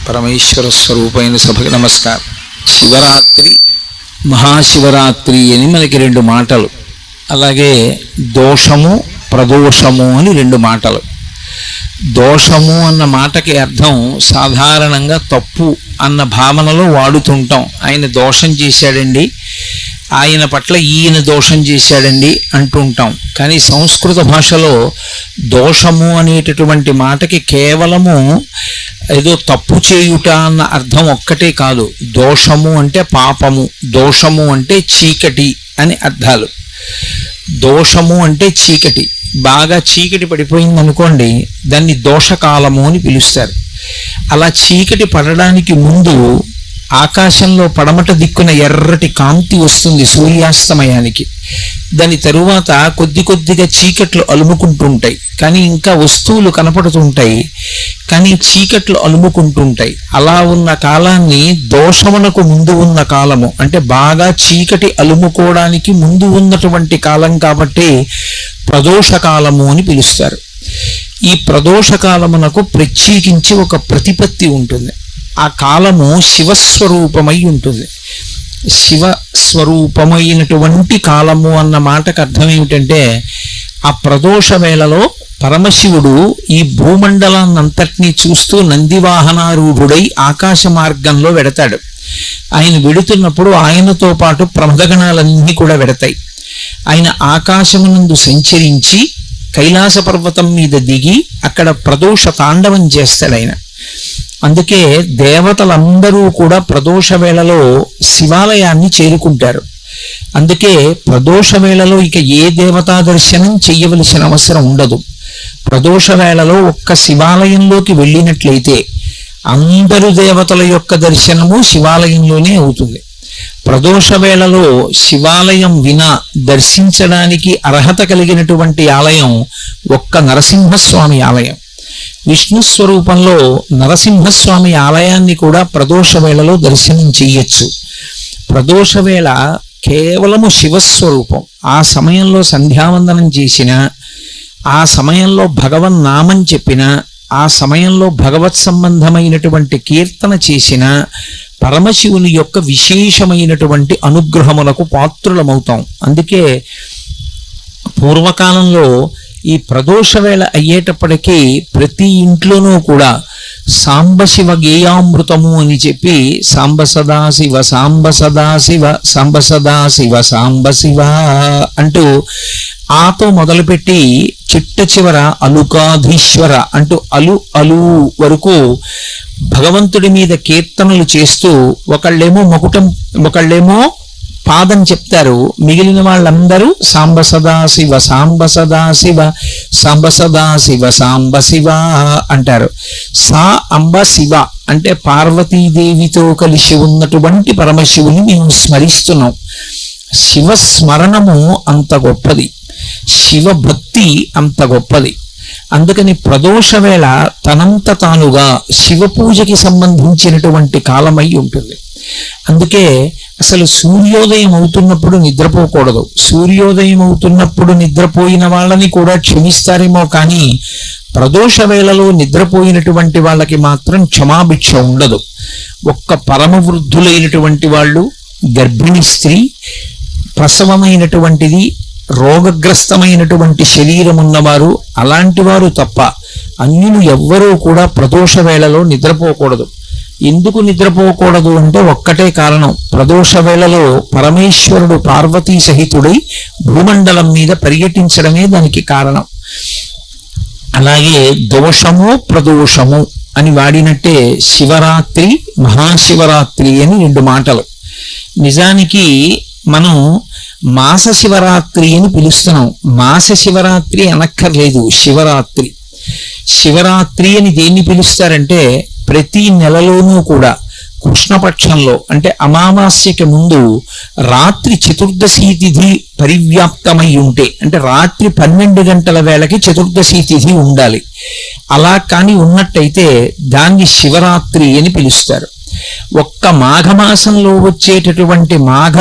పరమేశ్వర స్వరూపమైన సభకి నమస్కారం. శివరాత్రి, మహాశివరాత్రి అని మనకి రెండు మాటలు, అలాగే దోషము ప్రదోషము అని రెండు మాటలు. దోషము అన్న మాటకి అర్థం సాధారణంగా తప్పు అన్న భావనలో వాడుతుంటాం. ఆయన దోషం చేశాడండి, ఆయన పట్ల ఈయన దోషం చేశాడండి అంటుంటాం. కానీ సంస్కృత భాషలో దోషము అనేటటువంటి మాటకి కేవలము ఏదో తప్పు చేయుట అన్న అర్థం ఒక్కటే కాదు. దోషము అంటే పాపము, దోషము అంటే చీకటి అని అర్థాలు. దోషము అంటే చీకటి, బాగా చీకటి పడిపోయింది అనుకోండి, దాన్ని దోషకాలము అని పిలుస్తారు. అలా చీకటి పడడానికి ముందు ఆకాశంలో పడమట దిక్కున ఎర్రటి కాంతి వస్తుంది సూర్యాస్తమయానికి. దాని తరువాత కొద్ది కొద్దిగా చీకట్లు అలుముకుంటుంటాయి, కానీ ఇంకా వస్తువులు కనపడుతుంటాయి, కానీ చీకట్లు అలుముకుంటుంటాయి. అలా ఉన్న కాలాన్ని దోషమునకు ముందు ఉన్న కాలము అంటే బాగా చీకటి అలుముకోవడానికి ముందు ఉన్నటువంటి కాలం కాబట్టి ప్రదోషకాలము అని పిలుస్తారు. ఈ ప్రదోషకాలమునకు ప్రత్యేకించి ఒక ప్రతిపత్తి ఉంటుంది. ఆ కాలము శివస్వరూపమై ఉంటుంది. శివస్వరూపమైనటువంటి కాలము అన్న మాటకు అర్థం ఏమిటంటే, ఆ ప్రదోష వేళలో పరమశివుడు ఈ భూమండలాన్నంతటినీ చూస్తూ నందివాహనారూఢుడై ఆకాశ మార్గంలో వెడతాడు. ఆయన వెడుతున్నప్పుడు ఆయనతో పాటు ప్రమదగణాలన్నీ కూడా వెడతాయి. ఆయన ఆకాశమునందు సంచరించి కైలాస పర్వతం మీద దిగి అక్కడ ప్రదోష తాండవం చేస్తాడు ఆయన. అందుకే దేవతలందరూ కూడా ప్రదోష వేళలో శివాలయాన్ని చేరుకుంటారు. అందుకే ప్రదోష వేళలో ఇక ఏ దేవతా దర్శనం చెయ్యవలసిన అవసరం ఉండదు. ప్రదోష వేళలో ఒక్క శివాలయంలోకి వెళ్ళినట్లయితే అందరు దేవతల యొక్క దర్శనము శివాలయంలోనే అవుతుంది. ప్రదోష వేళలో శివాలయం వినా దర్శించడానికి అర్హత కలిగినటువంటి ఆలయం ఒక్క నరసింహస్వామి ఆలయం. విష్ణు స్వరూపంలో నరసింహస్వామి ఆలయాన్ని కూడా ప్రదోష వేళలో దర్శనం చెయ్యొచ్చు. ప్రదోష వేళ కేవలము శివస్వరూపం. ఆ సమయంలో సంధ్యావందనం చేసిన, ఆ సమయంలో భగవన్నామం చెప్పిన, ఆ సమయంలో భగవత్ సంబంధమైనటువంటి కీర్తన చేసిన పరమశివుని యొక్క విశేషమైనటువంటి అనుగ్రహములకు పాత్రులమవుతాం. అందుకే పూర్వకాలంలో ఈ ప్రదోష వేళ అయ్యేటప్పటికీ ప్రతి ఇంట్లోనూ కూడా సాంబశివ గేయామృతము అని చెప్పి సాంబ సదాశివ సాంబ సదాశివ సాంబ సదాశివ సాంబ శివ అంటూ ఆతో మొదలుపెట్టి చిట్ట చివర అలుకాధీశ్వర అంటూ అలు వరకు భగవంతుడి మీద కీర్తనలు చేస్తూ ఒకళ్ళేమో మకుటం, ఒకళ్ళేమో పాదం చెప్తారు. మిగిలిన వాళ్ళందరూ సాంబ సదాశివ సాంబ సదాశివ సాంబ సదాశివ సాంబ శివ అంటారు. సా అంబ శివ అంటే పార్వతీదేవితో కలిసి ఉన్నటువంటి పరమశివుని మేము స్మరిస్తున్నాం. శివస్మరణము అంత గొప్పది, శివభక్తి అంత గొప్పది. అందుకని ప్రదోష వేళ తనంత తానుగా శివ పూజకి సంబంధించినటువంటి కాలమై ఉంటుంది. అందుకే అసలు సూర్యోదయం అవుతున్నప్పుడు నిద్రపోకూడదు. సూర్యోదయం అవుతున్నప్పుడు నిద్రపోయిన వాళ్ళని కూడా క్షమిస్తారేమో, కానీ ప్రదోష వేళలో నిద్రపోయినటువంటి వాళ్ళకి మాత్రం క్షమాభిక్ష ఉండదు. ఒక్క పరమ వృద్ధులైనటువంటి వాళ్ళు, గర్భిణీ స్త్రీ, ప్రసవమైనటువంటిది, రోగగ్రస్తమైనటువంటి శరీరం ఉన్నవారు, అలాంటి వారు తప్ప అన్యులు ఎవ్వరూ కూడా ప్రదోష వేళలో నిద్రపోకూడదు. ఎందుకు నిద్రపోకూడదు అంటే ఒక్కటే కారణం, ప్రదోష వేళలో పరమేశ్వరుడు పార్వతీ సహితుడై భూమండలం మీద పర్యటించడమే దానికి కారణం. అలాగే దోషము ప్రదోషము అని వాడినట్టే శివరాత్రి, మహాశివరాత్రి అని రెండు మాటలు. నిజానికి మనం మాస శివరాత్రి అని పిలుస్తున్నాం. మాస శివరాత్రి అనక్కర్లేదు, శివరాత్రి. శివరాత్రి అని దేన్ని పిలుస్తారంటే, ప్రతి నెలలోనూ కూడా కృష్ణపక్షంలో అంటే అమావాస్యకి ముందు రాత్రి చతుర్దశి తిథి పరివ్యాప్తమై ఉంటే, అంటే రాత్రి 12 గంటల వేళకి చతుర్దశి తిథి ఉండాలి. అలా కానీ ఉన్నట్టయితే దాన్ని శివరాత్రి అని పిలుస్తారు. ఒక్క మాఘమాసంలో వచ్చేటటువంటి మాఘ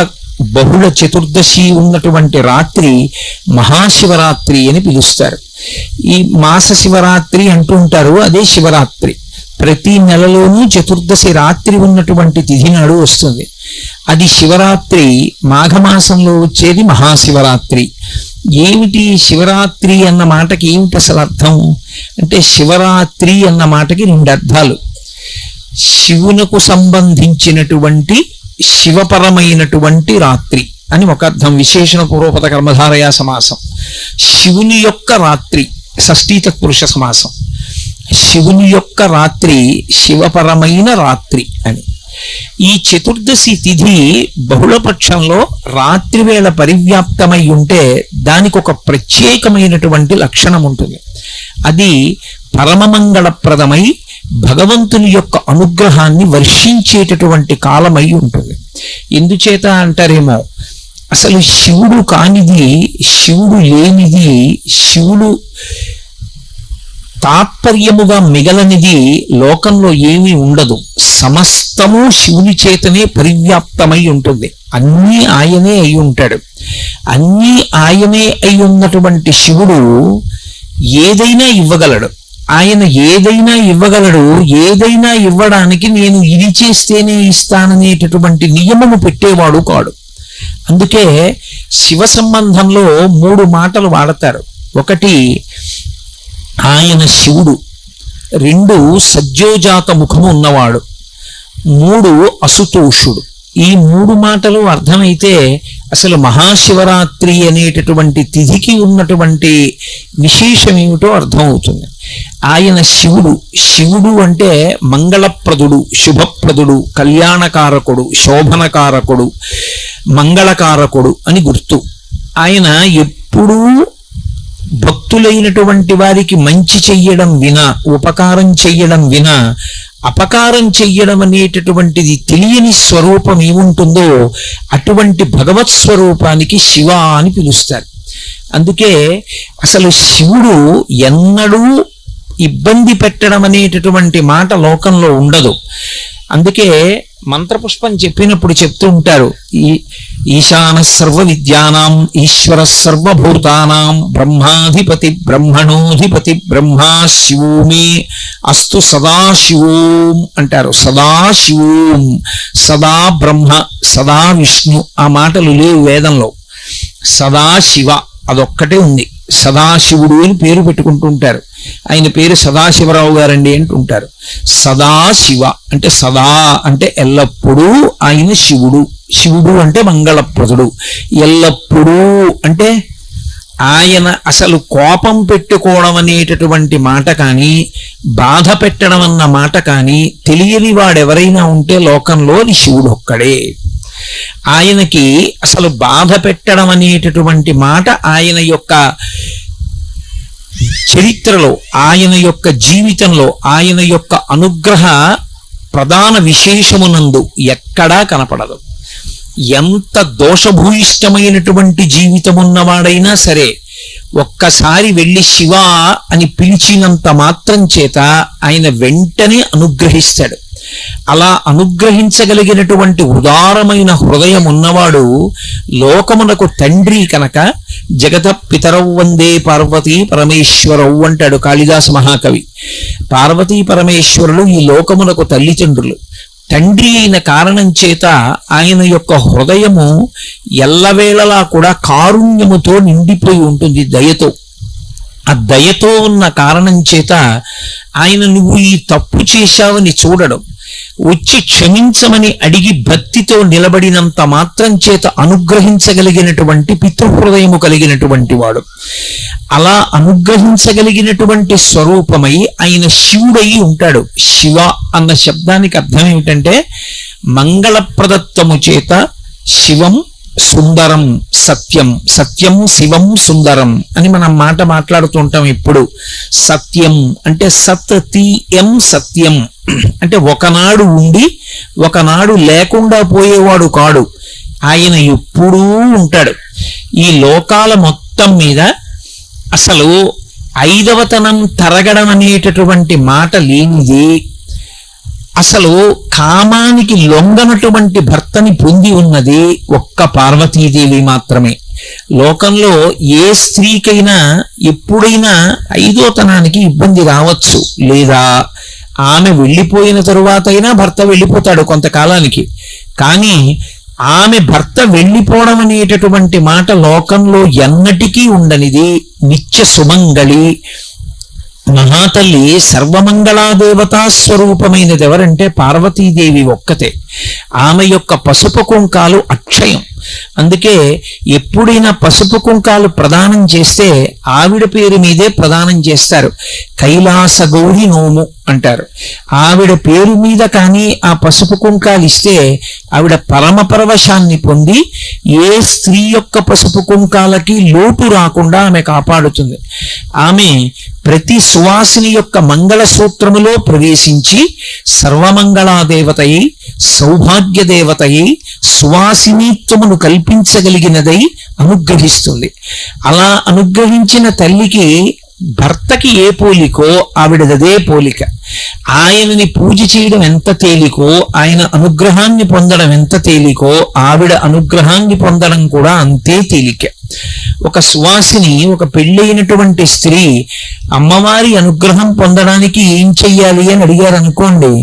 బహుళ చతుర్దశి ఉన్నటువంటి రాత్రి మహాశివరాత్రి అని పిలుస్తారు. ఈ మాస శివరాత్రి అంటుంటారు, అదే శివరాత్రి. ప్రతి నెలలోనూ చతుర్దశి రాత్రి ఉన్నటువంటి తిథి నాడు వస్తుంది. అది శివరాత్రి, మాఘమాసంలో వచ్చేది మహాశివరాత్రి. ఏమిటి శివరాత్రి అన్న మాటకి ఏమిటి అసలు అర్థం అంటే, శివరాత్రి అన్న మాటకి రెండు అర్థాలు. శివునకు సంబంధించినటువంటి శివపరమైనటువంటి రాత్రి అని ఒక అర్థం. విశేషణ పూర్వపద కర్మధారయా సమాసం. శివుని యొక్క రాత్రి షష్ఠీ తత్పురుష సమాసం. శివుని యొక్క రాత్రి శివపరమైన రాత్రి అని. ఈ చతుర్దశి తిథి బహుళపక్షంలో రాత్రి వేళ పరివ్యాప్తమై ఉంటే దానికి ఒక ప్రత్యేకమైనటువంటి లక్షణం ఉంటుంది. అది పరమమంగళప్రదమై భగవంతుని యొక్క అనుగ్రహాన్ని వర్షించేటటువంటి కాలమై ఉంటుంది. ఎందుచేత అంటారేమో, అసలు శివుడు కానిది, శివుడు లేనిది, శివుడు తాత్పర్యముగా మిగలనిది లోకంలో ఏమీ ఉండదు. సమస్తము శివుని చేతనే పరివ్యాప్తమై ఉంటుంది. అన్నీ ఆయనే అయి ఉంటాడు. అన్నీ ఆయనే అయి ఉన్నటువంటి శివుడు ఏదైనా ఇవ్వగలడు. ఆయన ఏదైనా ఇవ్వగలడు. ఏదైనా ఇవ్వడానికి నేను ఇది చేస్తేనే ఇస్తాననేటటువంటి నియమము పెట్టేవాడు కాడు. అందుకే శివ సంబంధంలో 3 మాటలు వాడతారు. ఒకటి ఆయన శివుడు, 2 సజ్జోజాత ముఖము ఉన్నవాడు, 3 అసుతోషుడు. ఈ 3 మాటలు అర్థమైతే అసలు మహాశివరాత్రి అనేటటువంటి తిథికి ఉన్నటువంటి విశేషం ఏమిటో అర్థమవుతుంది. ఆయన శివుడు. శివుడు అంటే మంగళప్రదుడు, శుభప్రదుడు, కళ్యాణకారకుడు, శోభనకారకుడు, మంగళకారకుడు అని గుర్తు. ఆయన ఎప్పుడూ భక్తులైనటువంటి వారికి మంచి చెయ్యడం వినా, ఉపకారం చెయ్యడం వినా అపకారం చెయ్యడం అనేటటువంటిది తెలియని స్వరూపం ఏముంటుందో అటువంటి భగవత్ స్వరూపానికి శివ అని పిలుస్తారు. అందుకే అసలు శివుడు ఎన్నడూ ఇబ్బంది పెట్టడం అనేటటువంటి మాట లోకంలో ఉండదు. అందుకే మంత్రపుష్పం చెప్పినప్పుడు చెప్తూ ఉంటారు, ఈశాన సర్వ విద్యానాం ఈశ్వర సర్వభూతానాం బ్రహ్మాధిపతి బ్రహ్మణోధిపతి బ్రహ్మా శివోమే అస్తు సదాశివోం అంటారు. సదాశివోం, సదా బ్రహ్మ, సదా విష్ణు ఆ మాటలు లేవు వేదంలో. సదాశివ అదొక్కటే ఉంది. సదాశివుడు అని పేరు పెట్టుకుంటూ ఉంటారు. ఆయన పేరు సదాశివరావు గారండి అంటుంటారు. సదాశివ అంటే సదా అంటే ఎల్లప్పుడూ ఆయన శివుడు. శివుడు అంటే మంగళప్రదుడు. ఎల్లప్పుడూ అంటే ఆయన అసలు కోపం పెట్టుకోవడం అనేటటువంటి మాట కానీ, బాధ పెట్టడం అన్న మాట కానీ తెలియని వాడెవరైనా ఉంటే లోకంలో అది శివుడు ఒక్కడే. ఆయనకి అసలు బాధ పెట్టడం అనేటటువంటి మాట ఆయన యొక్క చరిత్రలో, ఆయన యొక్క జీవితంలో, ఆయన యొక్క అనుగ్రహ ప్రధాన విశేషమునందు ఎక్కడా కనపడదు. ఎంత దోషభూయిష్టమైనటువంటి జీవితం ఉన్నవాడైనా సరే ఒక్కసారి వెళ్ళి శివ అని పిలిచినంత మాత్రం చేత ఆయన వెంటనే అనుగ్రహిస్తాడు. అలా అనుగ్రహించగలిగినటువంటి ఉదారమైన హృదయం ఉన్నవాడు లోకమునకు తండ్రి కనుక జగత పితరౌ వందే పార్వతీ పరమేశ్వరౌ అంటాడు కాళిదాస మహాకవి. పార్వతీ పరమేశ్వరులు ఈ లోకమునకు తల్లిదండ్రులు. తండ్రి అయిన కారణం చేత ఆయన యొక్క హృదయము ఎల్లవేళలా కూడా కారుణ్యముతో నిండిపోయి ఉంటుంది, దయతో. ఆ దయతో ఉన్న కారణం చేత ఆయన నువ్వు ఈ తప్పు చేశావని చూడడం, వచ్చి క్షమించమని అడిగి భక్తితో నిలబడినంత మాత్రం చేత అనుగ్రహించగలిగినటువంటి పితృహృదయము కలిగినటువంటి వాడు. అలా అనుగ్రహించగలిగినటువంటి స్వరూపమై ఆయన శివుడై ఉంటాడు. శివ అన్న శబ్దానికి అర్థం ఏమిటంటే మంగళప్రదత్వము చేత శివం సుందరం సత్యం, సత్యం శివం సుందరం అని మనం మాట మాట్లాడుతూ ఉంటాం ఎప్పుడు. సత్యం అంటే సత్యం, సత్యం అంటే ఒకనాడు ఉండి ఒకనాడు లేకుండా పోయేవాడు కాడు. ఆయన ఎప్పుడూ ఉంటాడు. ఈ లోకాల మొత్తం మీద అసలు 5వతనం తరగడం అనేటటువంటి మాట లేనిది, అసలు కామానికి లొంగనటువంటి భర్తని పొంది ఉన్నది ఒక్క పార్వతీదేవి మాత్రమే. లోకంలో ఏ స్త్రీకైనా ఎప్పుడైనా 5వతనానికి ఇబ్బంది రావచ్చు, లేదా ఆమె వెళ్ళిపోయిన తరువాత అయినా భర్త వెళ్ళిపోతాడు కొంతకాలానికి. కానీ ఆమె భర్త వెళ్ళిపోవడం అనేటటువంటి మాట లోకంలో ఎన్నటికీ ఉండనిది. నిత్య సుమంగళి మహాతల్లి సర్వమంగళాదేవతా స్వరూపమైనది ఎవరంటే పార్వతీదేవి ఒక్కతే. ఆమె యొక్క పసుపు కుంకాలు అక్షయం. అందుకే ఎప్పుడైనా పసుపు కుంకాలు ప్రదానం చేస్తే ఆవిడ పేరు మీదే ప్రదానం చేస్తారు. కైలాస గౌరి నోము అంటారు. ఆవిడ పేరు మీద కానీ ఆ పసుపు కుంకాలు ఇస్తే ఆవిడ పరమ పరవశాన్ని పొంది ఏ స్త్రీ యొక్క పసుపు కుంకాలకి లోటు రాకుండా ఆమె కాపాడుతుంది. ఆమె ప్రతి సువాసిని యొక్క మంగళ సూత్రములో ప్రవేశించి సర్వమంగళాదేవతయి, సౌభాగ్య దేవతయి, సువాసినీత్వమును కల్పించగలిగినదై అనుగ్రహిస్తుంది. అలా అనుగ్రహించిన తల్లికి భర్తకి ఏ పోలికో ఆవిడదే పోలిక. ఆయనని పూజ చేయడం ఎంత తేలికో, ఆయన అనుగ్రహాన్ని పొందడం ఎంత తేలికో, ఆవిడ అనుగ్రహాన్ని పొందడం కూడా అంతే తేలిక. ఒక సువాసిని, ఒక పెళ్ళైనటువంటి స్త్రీ అమ్మవారి అనుగ్రహం పొందడానికి ఏం చెయ్యాలి అని అడిగారు అనుకోండి,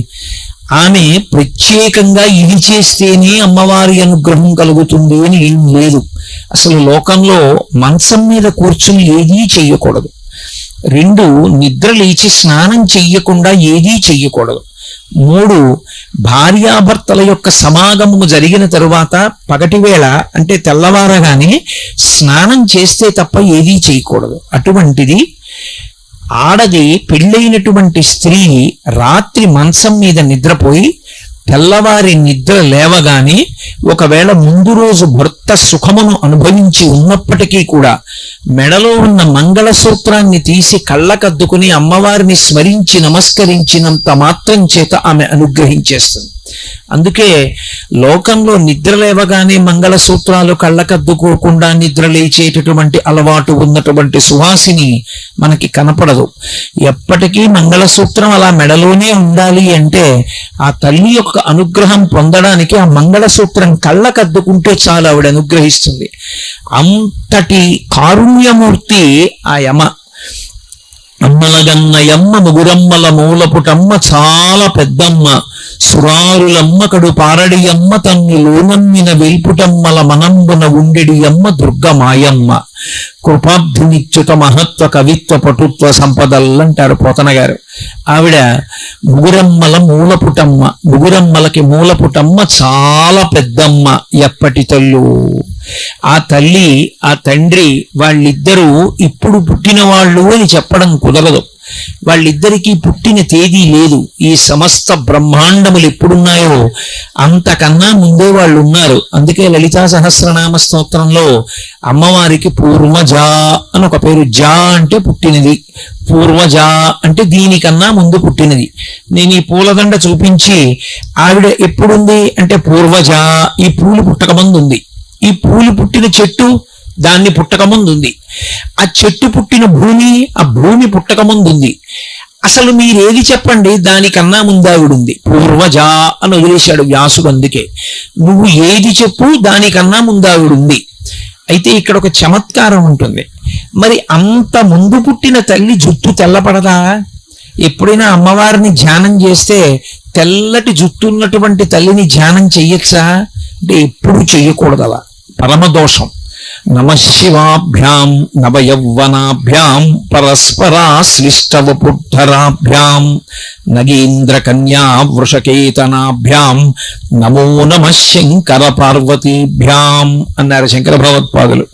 ఆమె ప్రత్యేకంగా ఇది చేస్తేనే అమ్మవారి అనుగ్రహం కలుగుతుంది అని ఏం లేదు. అసలు లోకంలో మంచం మీద కూర్చుని ఏదీ చెయ్యకూడదు. 2, నిద్ర లేచి స్నానం చెయ్యకుండా ఏదీ చెయ్యకూడదు. 3, భార్యాభర్తల యొక్క సమాగమము జరిగిన తరువాత పగటివేళ అంటే తెల్లవారగానే స్నానం చేస్తే తప్ప ఏదీ చేయకూడదు. అటువంటిది ఆడది పెళ్ళైనటువంటి స్త్రీ రాత్రి మంచం మీద నిద్రపోయి తెల్లవారి నిద్ర లేవగానే ఒకవేళ ముందు రోజు భర్త సుఖమును అనుభవించి ఉన్నప్పటికీ కూడా మెడలో ఉన్న మంగళసూత్రాన్ని తీసి కళ్ళకద్దుకుని అమ్మవారిని స్మరించి నమస్కరించినంత మాత్రం చేత ఆమె అనుగ్రహించేస్తుంది. అందుకే లోకంలో నిద్ర లేవగానే మంగళసూత్రాలు కళ్ళకద్దుకోకుండా నిద్ర లేచేటటువంటి అలవాటు ఉన్నటువంటి సువాసిని మనకి కనపడదు. ఎప్పటికీ మంగళసూత్రం అలా మెడలోనే ఉండాలి అంటే ఆ తల్లి యొక్క అనుగ్రహం పొందడానికి ఆ మంగళసూత్రం కళ్ళకద్దుకుంటే చాలు, ఆవిడ అనుగ్రహిస్తుంది. అంతటి కారుణ్యమూర్తి ఆ యమ. అమ్మలగన్నయమ్మ ముగురమ్మల మూలపుటమ్మ చాలా పెద్దమ్మ, సురారులమ్మ కడు పారడియమ్మ తన్ను లోనమ్మిన వెల్పుటమ్మల మనంబున ఉండెడి అమ్మ దుర్గమాయమ్మ. కృపాబ్ధినిచ్యుత మహత్వ కవిత్వ పటుత్వ సంపదలంటారు పోతన గారు. ఆవిడ ముగురమ్మల మూలపుటమ్మ, ముగురమ్మలకి మూలపుటమ్మ, చాలా పెద్దమ్మ. ఎప్పటి తల్లు ఆ తల్లి ఆ తండ్రి వాళ్ళిద్దరూ ఇప్పుడు పుట్టిన వాళ్ళు అని చెప్పడం కుదరదు. వాళ్ళిద్దరికీ పుట్టిన తేదీ లేదు. ఈ సమస్త బ్రహ్మాండములు ఎప్పుడున్నాయో అంతకన్నా ముందే వాళ్ళు ఉన్నారు. అందుకే లలితా సహస్రనామ స్తోత్రంలో అమ్మవారికి పూర్వజ అని ఒక పేరు. జా అంటే పుట్టినది, పూర్వజ అంటే దీనికన్నా ముందు పుట్టినది. నేను ఈ పూలదండ చూపించి ఆవిడ ఎప్పుడుంది అంటే పూర్వజ, ఈ పూలు పుట్టకముందు ఉంది. ఈ పూలు పుట్టిన చెట్టు దాన్ని పుట్టకముందుంది. ఆ చెట్టు పుట్టిన భూమి ఆ భూమి పుట్టకముందుంది. అసలు మీరేది చెప్పండి దానికన్నా ముందావిడుంది. పూర్వజ అని వదిలేశాడు వ్యాసుడు. అందుకే నువ్వు ఏది చెప్పు దానికన్నా ముందావిడుంది. అయితే ఇక్కడ ఒక చమత్కారం ఉంటుంది. మరి అంత ముందు పుట్టిన తల్లి జుట్టు తెల్లపడదా? ఎప్పుడైనా అమ్మవారిని ధ్యానం చేస్తే తెల్లటి జుట్టు ఉన్నటువంటి తల్లిని ధ్యానం చెయ్యొచ్చా అంటే ఎప్పుడూ చెయ్యకూడదు. అలా పరమదోషం. నమశివాభ్యాం నవయౌవనాభ్యాం పరస్పరాశ్లిష్టవపుద్ధరాభ్యాం నగేంద్రకన్యా వృషకేతనాభ్యాం నమో నమః శంకర పార్వతీభ్యాం అన్నారు శంకర భగవత్పాదులు.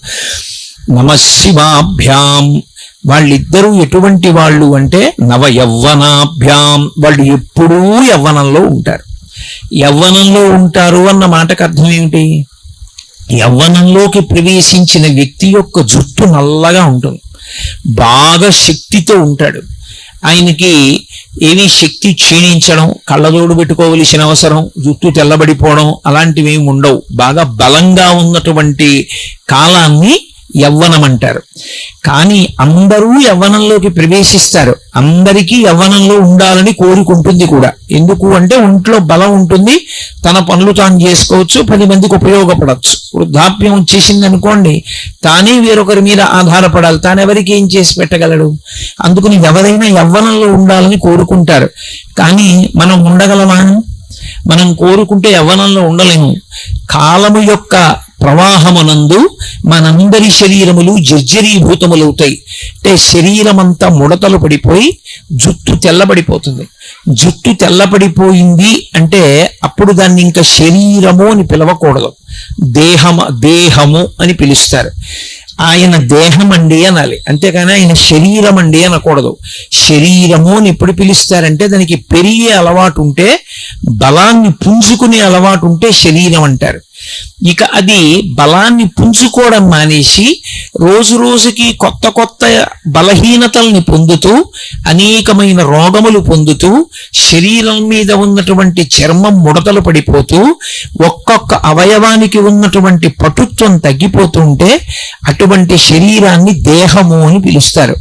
నమశివాభ్యాం వాళ్ళిద్దరూ ఎటువంటి వాళ్ళు అంటే నవయౌవనాభ్యాం, వాళ్ళు ఎప్పుడూ యవ్వనంలో ఉంటారు. యవ్వనంలో ఉంటారు అన్న మాటకు అర్థం ఏమిటి? యవ్వనంలోకి ప్రవేశించిన వ్యక్తి యొక్క జుట్టు నల్లగా ఉంటుంది, బాగా శక్తితో ఉంటాడు. ఆయనకి ఏమీ శక్తి క్షీణించడం, కళ్ళజోడు పెట్టుకోవలసిన అవసరం, జుట్టు తెల్లబడిపోవడం అలాంటివి ఏమి ఉండవు. బాగా బలంగా ఉన్నటువంటి కాలాన్ని యవ్వనం అంటారు. కానీ అందరూ యవ్వనంలోకి ప్రవేశిస్తారు, అందరికీ యవ్వనంలో ఉండాలని కోరుకుంటుంది కూడా. ఎందుకు అంటే ఒంట్లో బలం ఉంటుంది, తన పనులు తాను చేసుకోవచ్చు, 10 మందికి ఉపయోగపడవచ్చు. వృద్ధాప్యం వచ్చేసింది అనుకోండి, తానే వేరొకరి మీద ఆధారపడాలి, తానెవరికి ఏం చేసి పెట్టగలడు. అందుకని ఎవరైనా యవ్వనంలో ఉండాలని కోరుకుంటారు. కానీ మనం ఉండగలమా? మనం కోరుకుంటే యవ్వనంలో ఉండలేము. కాలము యొక్క ప్రవాహమునందు మనందరి శరీరములు జర్జరీభూతములవుతాయి. అంటే శరీరం అంతా ముడతలు పడిపోయి జుట్టు తెల్లబడిపోతుంది. జుట్టు తెల్లబడిపోయింది అంటే అప్పుడు దాన్ని ఇంకా శరీరము అని పిలవకూడదు, దేహము అని పిలుస్తారు. ఆయన దేహం అండి అనాలి, అంతేకాని ఆయన శరీరం అండి అనకూడదు. శరీరము అని ఎప్పుడు పిలుస్తారంటే దానికి పెరిగే అలవాటు ఉంటే, బలాన్ని పుంజుకునే అలవాటు ఉంటే శరీరం అంటారు. ఇక అది బలాన్ని పుంజుకోవడం మానేసి రోజు రోజుకి కొత్త కొత్త బలహీనతల్ని పొందుతూ అనేకమైన రోగములు పొందుతూ శరీరం మీద ఉన్నటువంటి చర్మం ముడతలు పడిపోతూ ఒక్కొక్క అవయవానికి ఉన్నటువంటి పటుత్వం తగ్గిపోతుంటే అటువంటి శరీరాన్ని దేహము అని పిలుస్తారు.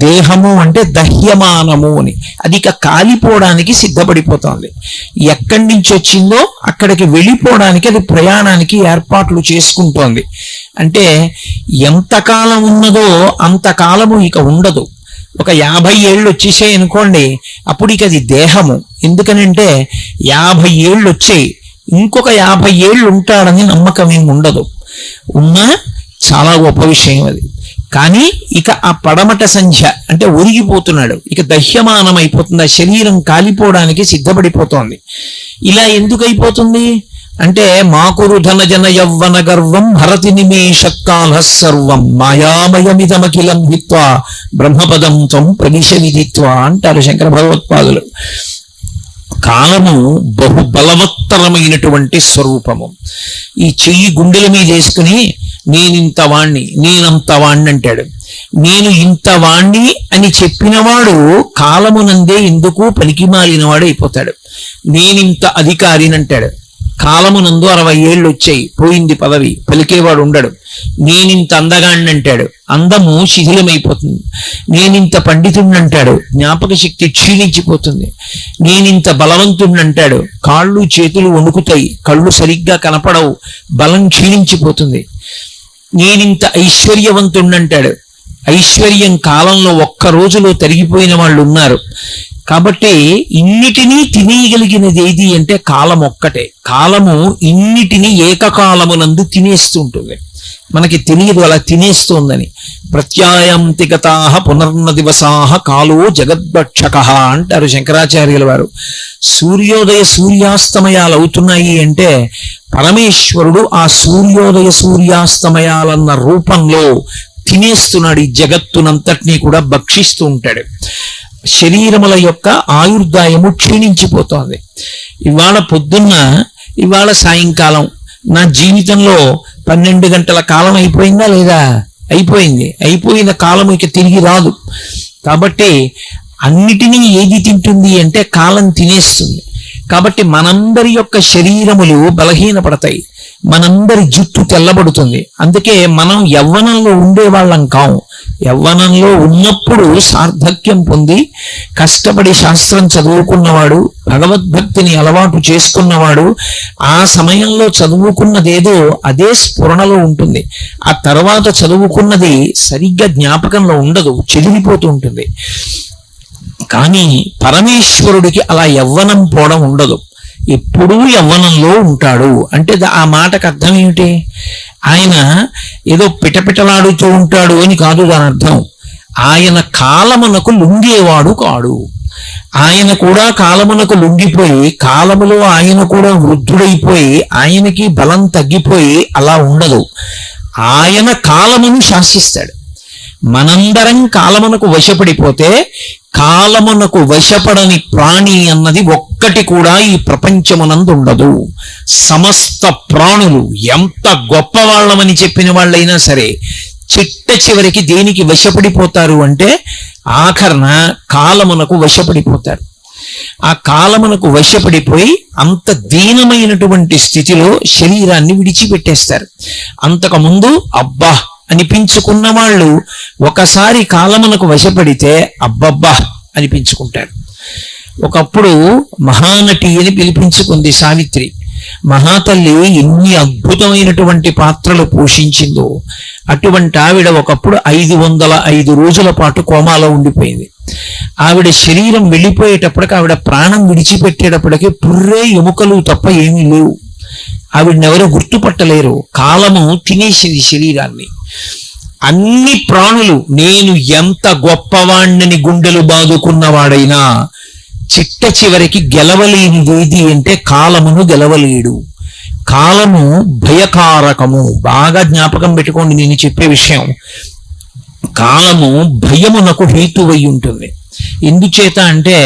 దేహము అంటే దహ్యమానము అని, అది ఇక కాలిపోవడానికి సిద్ధపడిపోతోంది. ఎక్కడి నుంచి వచ్చిందో అక్కడికి వెళ్ళిపోవడానికి అది ప్రయాణానికి ఏర్పాట్లు చేసుకుంటోంది. అంటే ఎంతకాలం ఉన్నదో అంతకాలము ఇక ఉండదు. ఒక 50 ఏళ్ళు వచ్చేసాయి అనుకోండి, అప్పుడు ఇక అది దేహము. ఎందుకనంటే 50 ఏళ్ళు వచ్చాయి, ఇంకొక 50 ఏళ్ళు ఉంటాడని నమ్మకం ఏమి ఉండదు. ఉన్నా చాలా గొప్ప విషయం అది. కానీ ఇక ఆ పడమట సంధ్య అంటే ఒరిగిపోతున్నాడు, ఇక దహ్యమానం అయిపోతుంది, ఆ శరీరం కాలిపోవడానికి సిద్ధపడిపోతోంది. ఇలా ఎందుకు అయిపోతుంది అంటే మాకురు ధనజన యవ్వన గర్వం హరతి నిమేషత్కాల సర్వం మాయామయమిదమఖిలం హిత్వా బ్రహ్మపదం త్వం ప్రవిశ విదిత్వా అంటారు శంకర భగవత్పాదులు. కాలము బహు బలవత్తరమైనటువంటి స్వరూపము. ఈ చెయ్యి గుండెల మీద వేసుకుని నేనింత వాణ్ణి నేనంత వాణ్ణి అంటాడు. నేను ఇంత వాణ్ణి అని చెప్పినవాడు కాలమునందే ఎందుకు పలికిమాలినవాడు అయిపోతాడు. నేనింత అధికారిని అంటాడు. కాలమునందు 60 ఏళ్ళు వచ్చాయి, పోయింది పదవి, పలికేవాడు ఉండడు. నేనింత అందగాణ్ణి అంటాడు, అందము శిథిలమైపోతుంది. నేనింత పండితుడిని అంటాడు, జ్ఞాపక శక్తి క్షీణించిపోతుంది. నేనింత బలవంతుడిని అంటాడు, కాళ్ళు చేతులు వణుకుతాయి, కళ్ళు సరిగ్గా కనపడవు, బలం క్షీణించిపోతుంది. నేనింత ఐశ్వర్యవంతుడిని అంటాడు, ఐశ్వర్యం కాలంలో ఒక్క రోజులో తరిగిపోయిన వాళ్ళు ఉన్నారు. కాబట్టి ఇన్నిటినీ తినేయగలిగినది ఏది అంటే కాలం ఒక్కటే. కాలము ఇన్నిటినీ ఏకకాలమునందు తినేస్తూ ఉంటుంది, మనకి తెలియదు అలా తినేస్తోందని. ప్రత్యాయంతి గతాః పునర్న దివసాః కాలో జగద్భక్షకః అంటారు శంకరాచార్యుల వారు. సూర్యోదయ సూర్యాస్తమయాలు అవుతున్నాయి అంటే పరమేశ్వరుడు ఆ సూర్యోదయ సూర్యాస్తమయాలన్న రూపంలో తినేస్తున్నాడు, ఈ జగత్తునంతటినీ కూడా భక్షిస్తూ ఉంటాడు. శరీరముల యొక్క ఆయుర్దాయము క్షీణించిపోతోంది. ఇవాళ పొద్దున్న, ఇవాళ సాయంకాలం, నా జీవితంలో 12 గంటల కాలం అయిపోయిందా లేదా? అయిపోయింది. అయిపోయిన కాలం ఇక తిరిగి రాదు. కాబట్టి అన్నిటినీ ఏది తింటుంది అంటే కాలం తినేస్తుంది. కాబట్టి మనందరి యొక్క శరీరములు బలహీనపడతాయి, మనందరి జుట్టు తెల్లబడుతుంది. అందుకే మనం యవ్వనంలో ఉండేవాళ్ళం కాము. యవ్వనంలో ఉన్నప్పుడు సార్థక్యం పొంది కష్టపడి శాస్త్రం చదువుకున్నవాడు, భగవద్భక్తిని అలవాటు చేసుకున్నవాడు ఆ సమయంలో చదువుకున్నదేదో అదే స్ఫురణలో ఉంటుంది. ఆ తర్వాత చదువుకున్నది సరిగ్గా జ్ఞాపకంలో ఉండదు, చెదిరిపోతూ ఉంటుంది. కానీ పరమేశ్వరుడికి అలా యవ్వనం పోవడం ఉండదు, ఎప్పుడూ యవ్వనంలో ఉంటాడు. అంటే ఆ మాటకు అర్థం ఏమిటి? ఆయన ఏదో పిటపిటలాడుతూ ఉంటాడు అని కాదు దాని అర్థం. ఆయన కాలమునకు లొంగేవాడు కాడు. ఆయన కూడా కాలమునకు లొంగిపోయి, కాలములో ఆయన కూడా వృద్ధుడైపోయి ఆయనకి బలం తగ్గిపోయి అలా ఉండదు. ఆయన కాలమును శాసిస్తాడు. మనందరం కాలమునకు వశపడిపోతే కాలమునకు వశపడని ప్రాణి అన్నది ఒక్కటి కూడా ఈ ప్రపంచమునందు ఉండదు. సమస్త ప్రాణులు ఎంత గొప్పవాళ్ళమని చెప్పిన వాళ్ళైనా సరే చిట్ట చివరికి దేనికి వశపడిపోతారు అంటే ఆఖరణ కాలమునకు వశపడిపోతారు. ఆ కాలమునకు వశపడిపోయి అంత దీనమైనటువంటి స్థితిలో శరీరాన్ని విడిచిపెట్టేస్తారు. అంతకుముందు అబ్బా అనిపించుకున్న వాళ్ళు ఒకసారి కాలమునకు వశపడితే అబ్బబ్బా అనిపించుకుంటారు. ఒకప్పుడు మహానటి అని పిలిపించుకుంది సావిత్రి. మహాతల్లి ఎన్ని అద్భుతమైనటువంటి పాత్రలు పోషించిందో. అటువంటి ఆవిడ ఒకప్పుడు 505 రోజుల పాటు కోమాలో ఉండిపోయింది. ఆవిడ శరీరం వెళ్ళిపోయేటప్పటికి, ఆవిడ ప్రాణం విడిచిపెట్టేటప్పటికి పుర్రే ఎముకలు తప్ప ఏమీ లేవు. ఆవిడనెవరో గుర్తుపట్టలేరు. కాలము తినేసింది శరీరాన్ని. అన్ని ప్రాణులు నేను ఎంత గొప్పవాణ్ణని గుండెలు బాదుకున్నవాడైనా చిట్ట చివరికి గెలవలేనిదేది అంటే కాలమును గెలవలేడు. కాలము భయకారకము. బాగా జ్ఞాపకం పెట్టుకోండి నేను చెప్పే విషయం. కాలము భయమునకు హేతువై ఉంటుంది. ఎందుచేత అంటే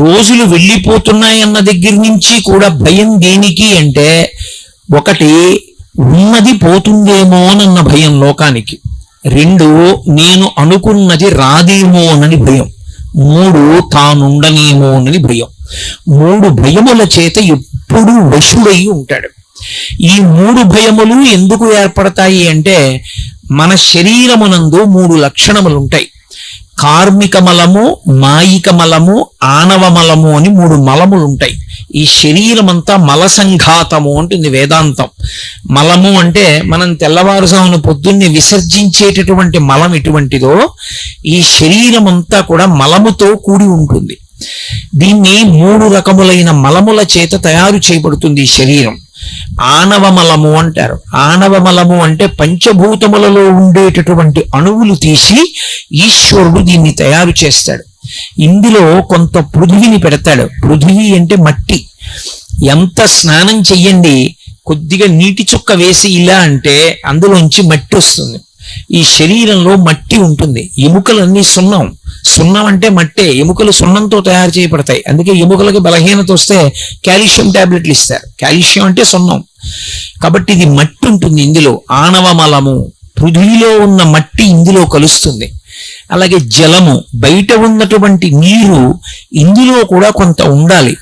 రోజులు వెళ్ళిపోతున్నాయన్న దగ్గర నుంచి కూడా భయం దేనికి అంటే, ఒకటి ఉన్నది పోతుందేమోనన్న భయం లోకానికి, 2 నేను అనుకున్నది రాదేమోనని భయం, 3 తానుండనేమోనని భయం. 3 భయముల చేత ఎప్పుడూ వశుడై ఉంటాడు. ఈ 3 భయములు ఎందుకు ఏర్పడతాయి అంటే, మన శరీరమునందు 3 లక్షణములు ఉంటాయి. కార్మిక మలము, మాయిక మలము, ఆనవ మలము అని 3 మలములు ఉంటాయి. ఈ శరీరమంతా మల సంఘాతము అంటుంది వేదాంతం. మలము అంటే మనం తెల్లవారుజామున పొద్దున్నే విసర్జించేటటువంటి మలం ఎటువంటిదో, ఈ శరీరం అంతా కూడా మలముతో కూడి ఉంటుంది. దీన్ని 3 రకములైన మలముల చేత తయారు చేయబడుతుంది ఈ శరీరం. ఆనవ మలము అంటారు. ఆనవ మలము అంటే పంచభూతములలో ఉండేటటువంటి అణువులు తీసి ఈశ్వరుడు దీన్ని తయారు చేస్తాడు. ఇందులో కొంత పృథివిని పెడతాడు. పృథివి అంటే మట్టి. ఎంత స్నానం చెయ్యండి, కొద్దిగా నీటి చుక్క వేసి ఇలా అంటే అందులోంచి మట్టి వస్తుంది. ఈ శరీరంలో మట్టి ఉంటుంది. ఎముకలన్నీ సున్నం. సున్నం అంటే మట్టే. ఎముకలు సున్నంతో తయారు చేయబడతాయి. అందుకే ఎముకలకి బలహీనత వస్తే కాల్షియం టాబ్లెట్లు ఇస్తారు. కాల్షియం అంటే సున్నం. కాబట్టి ఇది మట్టి ఉంటుంది ఇందులో. ఆనవ మలము, పృథివిలో ఉన్న మట్టి ఇందులో కలుస్తుంది. అలాగే జలము, బయట ఉన్నటువంటి నీరు ఇందులో కూడా కొంత ఉండాలి.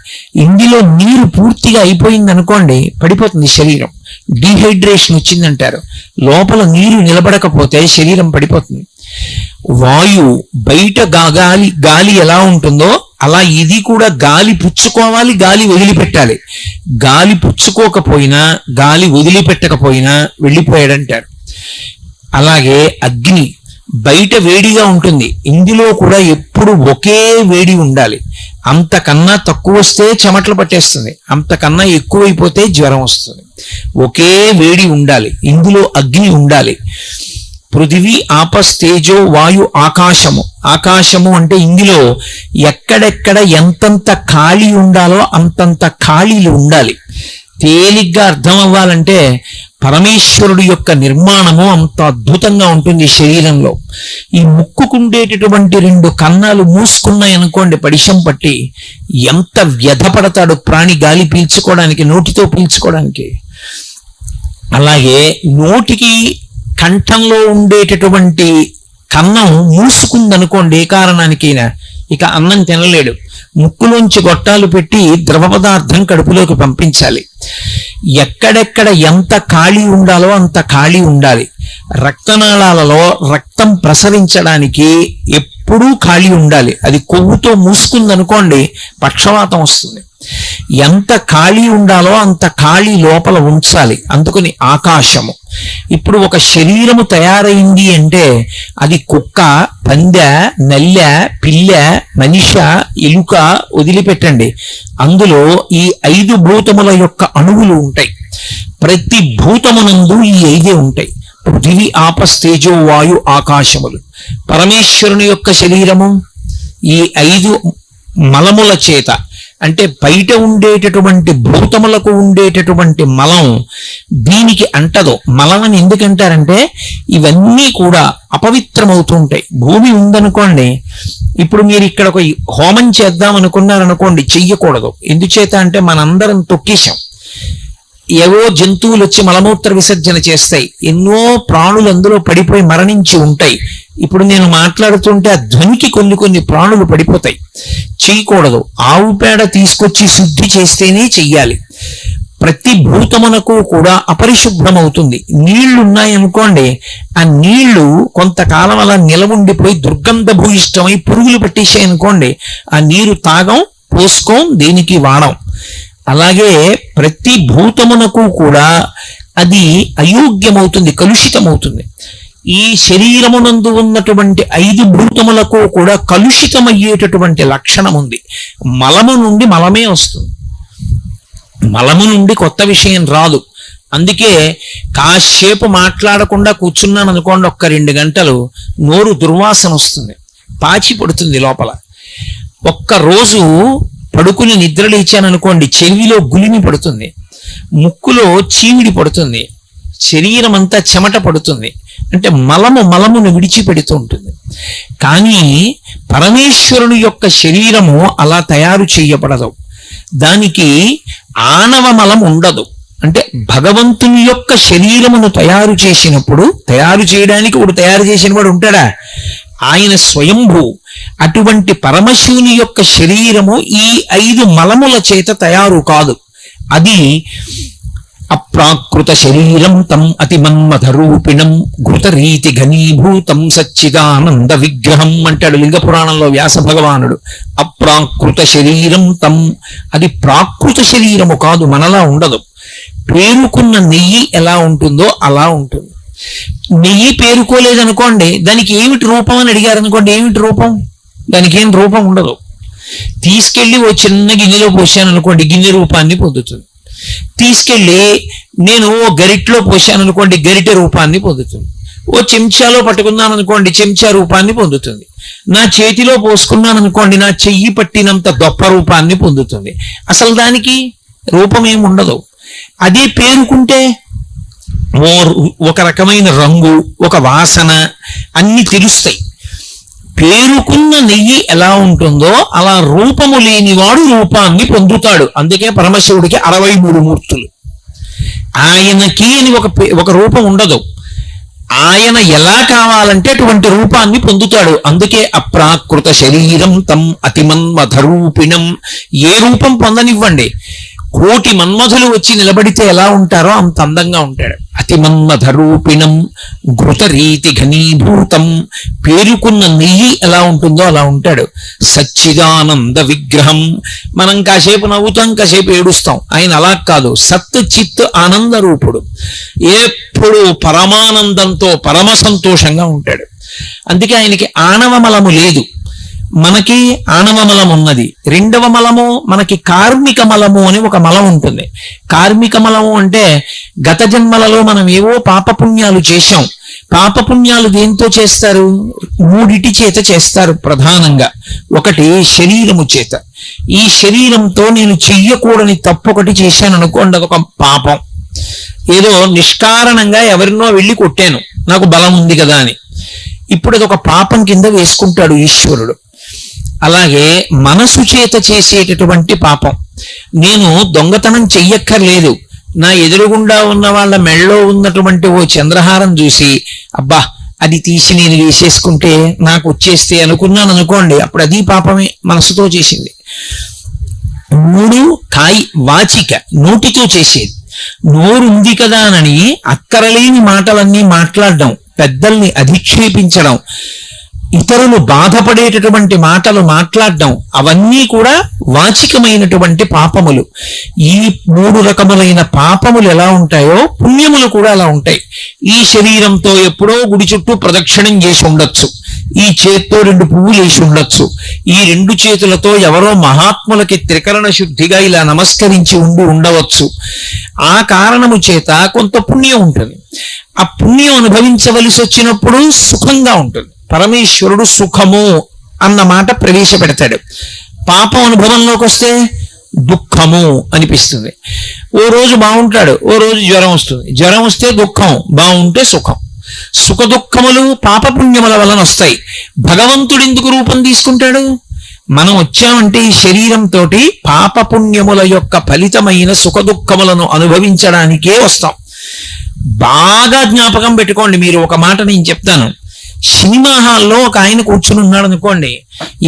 ఇందులో నీరు పూర్తిగా అయిపోయింది అనుకోండి, పడిపోతుంది శరీరం. డీహైడ్రేషన్ వచ్చిందంటారు. లోపల నీరు నిలబడకపోతే శరీరం పడిపోతుంది. వాయువు, బయట గాలి ఎలా ఉంటుందో అలా ఇది కూడా గాలి పుచ్చుకోవాలి, గాలి వదిలిపెట్టాలి. గాలి పుచ్చుకోకపోయినా, గాలి వదిలిపెట్టకపోయినా వెళ్ళిపోయాడంటారు. అలాగే అగ్ని, బయట వేడిగా ఉంటుంది, ఇందులో కూడా ఎప్పుడు ఒకే వేడి ఉండాలి. అంతకన్నా తక్కువ వస్తే చెమటలు పట్టేస్తుంది, అంతకన్నా ఎక్కువైపోతే జ్వరం వస్తుంది. ఒకే వేడి ఉండాలి, ఇందులో అగ్ని ఉండాలి. పృథివీ, ఆపస్, తేజో, వాయు, ఆకాశము. ఆకాశము అంటే ఇందులో ఎక్కడెక్కడ ఎంతంత ఖాళీ ఉండాలో అంతంత ఖాళీలు ఉండాలి. తేలిగ్గా అర్థం అవ్వాలంటే పరమేశ్వరుడు యొక్క నిర్మాణము అంత అద్భుతంగా ఉంటుంది శరీరంలో. ఈ ముక్కుకుండేటటువంటి 2 కన్నాలు మూసుకున్నాయి అనుకోండి పడిశం పట్టి, ఎంత వ్యధపడతాడు ప్రాణి గాలి పీల్చుకోవడానికి, నోటితో పీల్చుకోవడానికి. అలాగే నోటికి కంఠంలో ఉండేటటువంటి కన్నం మూసుకుందనుకోండి ఏ కారణానికైనా, ఇక అన్నం తినలేడు. ముక్కులోంచి గొట్టాలు పెట్టి ద్రవ పదార్థం కడుపులోకి పంపించాలి. ఎక్కడెక్కడ ఎంత ఖాళీ ఉండాలో అంత ఖాళీ ఉండాలి. రక్తనాళాలలో రక్తం ప్రసరించడానికి ఎప్పుడూ ఖాళీ ఉండాలి. అది కొవ్వుతో మూసుకుందనుకోండి పక్షవాతం వస్తుంది. ఎంత ఖాళీ ఉండాలో అంత ఖాళీ లోపల ఉంచాలి. అందుకని ఆకాశము. ఇప్పుడు ఒక శరీరము తయారైంది అంటే అది కుక్క, పందె, నల్లె, పిల్ల, మనిష, ఎలుక వదిలిపెట్టండి, అందులో ఈ 5 భూతముల యొక్క అణువులు ఉంటాయి. ప్రతి భూతమునందు ఈ 5 ఉంటాయి. పృథివీ, ఆపస్, తేజో, వాయు, ఆకాశములు. పరమేశ్వరుని యొక్క శరీరము ఈ 5 మలముల చేత, అంటే బయట ఉండేటటువంటి భూతములకు ఉండేటటువంటి మలం దీనికి అంటదో. మలం అని ఎందుకంటారంటే ఇవన్నీ కూడా అపవిత్రమవుతుంటాయి. భూమి ఉందనుకోండి, ఇప్పుడు మీరు ఇక్కడ ఒక హోమం చేద్దాం అనుకున్నారనుకోండి, చెయ్యకూడదు. ఎందుచేత అంటే మనందరం తొక్కేశాం. ఏవో జంతువులు వచ్చి మలమూత్ర విసర్జన చేస్తాయి, ఎన్నో ప్రాణులు అందులో పడిపోయి మరణించి ఉంటాయి. ఇప్పుడు నేను మాట్లాడుతుంటే ఆ ధ్వనికి కొన్ని ప్రాణులు పడిపోతాయి. చేయకూడదు. ఆవు పేడ తీసుకొచ్చి శుద్ధి చేస్తేనే చెయ్యాలి. ప్రతి భూతమునకు కూడా అపరిశుభ్రమవుతుంది. నీళ్లు ఉన్నాయనుకోండి, ఆ నీళ్లు కొంతకాలం అలా నిలవుండిపోయి దుర్గంధ భూయిష్టమై పురుగులు పట్టేసాయి అనుకోండి, ఆ నీరు తాగం, పోసుకోం, దేనికి వాడం. అలాగే ప్రతి భూతమునకు కూడా అది అయోగ్యమవుతుంది, కలుషితమవుతుంది. ఈ శరీరమునందు ఉన్నటువంటి 5 భూతములకు కూడా కలుషితమయ్యేటటువంటి లక్షణం ఉంది. మలము నుండి మలమే వస్తుంది, మలము నుండి కొత్త విషయం రాదు. అందుకే కాసేపు మాట్లాడకుండా కూర్చున్నాను అనుకోండి, ఒక్క 2 గంటలు నోరు దుర్వాసన వస్తుంది, పాచి పడుతుంది లోపల. ఒక్కరోజు పడుకుని నిద్ర లేచాననుకోండి, చెవిలో గులిమి పడుతుంది, ముక్కులో చీమిడి పడుతుంది, శరీరం అంతా చెమట పడుతుంది. అంటే మలమును విడిచిపెడుతూ ఉంటుంది. కానీ పరమేశ్వరుని యొక్క శరీరము అలా తయారు చేయబడదు, దానికి ఆనవ మలం ఉండదు. అంటే భగవంతుని యొక్క శరీరమును తయారు చేసినప్పుడు, తయారు చేయడానికి ఒకడు తయారు చేసిన వాడు ఉంటాడా? ఆయన స్వయంభూ. అటువంటి పరమశివుని యొక్క శరీరము ఈ 5 మలముల చేత తయారు కాదు. అది అప్రాకృత శరీరం తం అతిమన్మథరూపిణం ఘృతరీతి ఘనీభూతం సచ్చిదానంద విగ్రహం అంటాడు లింగ పురాణంలో వ్యాస భగవానుడు. అప్రాకృత శరీరం తం, అది ప్రాకృత శరీరము కాదు, మనలా ఉండదు. పేరుకున్న నెయ్యి ఎలా ఉంటుందో అలా ఉంటుంది. నెయ్యి పేరుకోలేదనుకోండి, దానికి ఏమిటి రూపం అని అడిగారు అనుకోండి, ఏమిటి రూపం? దానికి ఏం రూపం ఉండదు. తీసుకెళ్లి ఓ చిన్న గిన్నెలో పోసాను అనుకోండి, గిన్నె రూపాన్ని పొందుతుంది. తీసుకెళ్లి నేను ఓ గరిటలో పోసాను అనుకోండి, గరిటె రూపాన్ని పొందుతుంది. ఓ చెంచాలో పట్టుకున్నాను అనుకోండి, చెంచా రూపాన్ని పొందుతుంది. నా చేతిలో పోసుకున్నాను అనుకోండి, నా చెయ్యి పట్టినంత దొప్ప రూపాన్ని పొందుతుంది. అసలు దానికి రూపం ఏమి ఉండదు. అదే పేరుకుంటే ఒక రకమైన రంగు, ఒక వాసన అన్ని తెలుస్తాయి. పేరుకున్న నెయ్యి ఎలా ఉంటుందో అలా రూపము లేనివాడు రూపాన్ని పొందుతాడు. అందుకే పరమశివుడికి 63 మూర్తులు. ఆయనకి అని ఒక రూపం ఉండదు. ఆయన ఎలా కావాలంటే అటువంటి రూపాన్ని పొందుతాడు. అందుకే అప్రాకృత శరీరం తం అతిమన్మథరూపిణం. ఏ రూపం పొందనివ్వండి, 1,000,000 మన్మథులు వచ్చి నిలబడితే ఎలా ఉంటారో అంత అందంగా ఉంటాడు. అతిమన్మథరూపిణం ఘృతరీతి ఘనీభూతం. పేరుకున్న నెయ్యి ఎలా ఉంటుందో అలా ఉంటాడు. సచ్చిదానంద విగ్రహం. మనం కాసేపు నవ్వుతాం, కాసేపు ఏడుస్తాం. ఆయన అలా కాదు, సత్ చిత్ ఆనంద రూపుడు. ఎప్పుడు పరమానందంతో పరమ సంతోషంగా ఉంటాడు. అందుకే ఆయనకి ఆణవ మలము లేదు, మనకి ఆణవ మలం ఉన్నది. 2వ మలము మనకి కార్మిక మలము అని ఒక మలం ఉంటుంది. కార్మిక మలము అంటే గత జన్మలలో మనం ఏవో పాపపుణ్యాలు చేశాం. పాపపుణ్యాలు దేంతో చేస్తారు? 3 చేత చేస్తారు ప్రధానంగా. ఒకటి శరీరము చేత. ఈ శరీరంతో నేను చెయ్యకూడని తప్పు ఒకటి చేశాను అనుకోండి, అదొక పాపం. ఏదో నిష్కారణంగా ఎవరినో వెళ్ళి కొట్టాను, నాకు బలం ఉంది కదా అని. ఇప్పుడు అదొక పాపం కింద వేసుకుంటాడు ఈశ్వరుడు. అలాగే మనసు చేత చేసేటటువంటి పాపం. నేను దొంగతనం చెయ్యక్కర్లేదు, నా ఎదురుగుండా ఉన్న వాళ్ళ మెళ్ళలో ఉన్నటువంటి ఓ చంద్రహారం చూసి అబ్బా అది తీసి నేను వేసేసుకుంటే నాకు వచ్చేస్తే అనుకున్నాను అనుకోండి, అప్పుడు అది పాపమే, మనసుతో చేసింది. 3 వాచిక, నోటితో చేసేది. నోరుంది కదా అని అక్కరలేని మాటలన్నీ మాట్లాడడం, పెద్దల్ని అధిక్షేపించడం, ఇతరులు బాధపడేటటువంటి మాటలు మాట్లాడడం, అవన్నీ కూడా వాచికమైనటువంటి పాపములు. ఈ 3 రకములైన పాపములు ఎలా ఉంటాయో పుణ్యములు కూడా అలా ఉంటాయి. ఈ శరీరంతో ఎప్పుడో గుడి చుట్టూ ప్రదక్షిణం చేసి ఉండొచ్చు, ఈ చేత్తో 2 పువ్వులు వేసి ఉండొచ్చు, ఈ 2 చేతులతో ఎవరో మహాత్ములకి త్రికరణ శుద్ధిగా ఇలా నమస్కరించి ఉండవచ్చు. ఆ కారణము చేత కొంత పుణ్యం ఉంటుంది. ఆ పుణ్యం అనుభవించవలసి వచ్చినప్పుడు సుఖంగా ఉంటుంది. పరమేశ్వరుడు సుఖము అన్న మాట ప్రవేశపెడతాడు. పాపం అనుభవంలోకి వస్తే దుఃఖము అనిపిస్తుంది. ఓ రోజు బాగుంటాడు, ఓ రోజు జ్వరం వస్తుంది. జ్వరం వస్తే దుఃఖం, బాగుంటే సుఖం. సుఖ దుఃఖములు పాపపుణ్యముల వలన వస్తాయి. భగవంతుడు ఎందుకు రూపం తీసుకుంటాడు? మనం వచ్చామంటే ఈ శరీరంతో పాపపుణ్యముల యొక్క ఫలితమైన సుఖ దుఃఖములను అనుభవించడానికే వస్తాం. బాగా జ్ఞాపకం పెట్టుకోండి. మీరు ఒక మాట నేను చెప్తాను. సినిమా హాల్లో ఒక ఆయన కూర్చుని ఉన్నాడు అనుకోండి,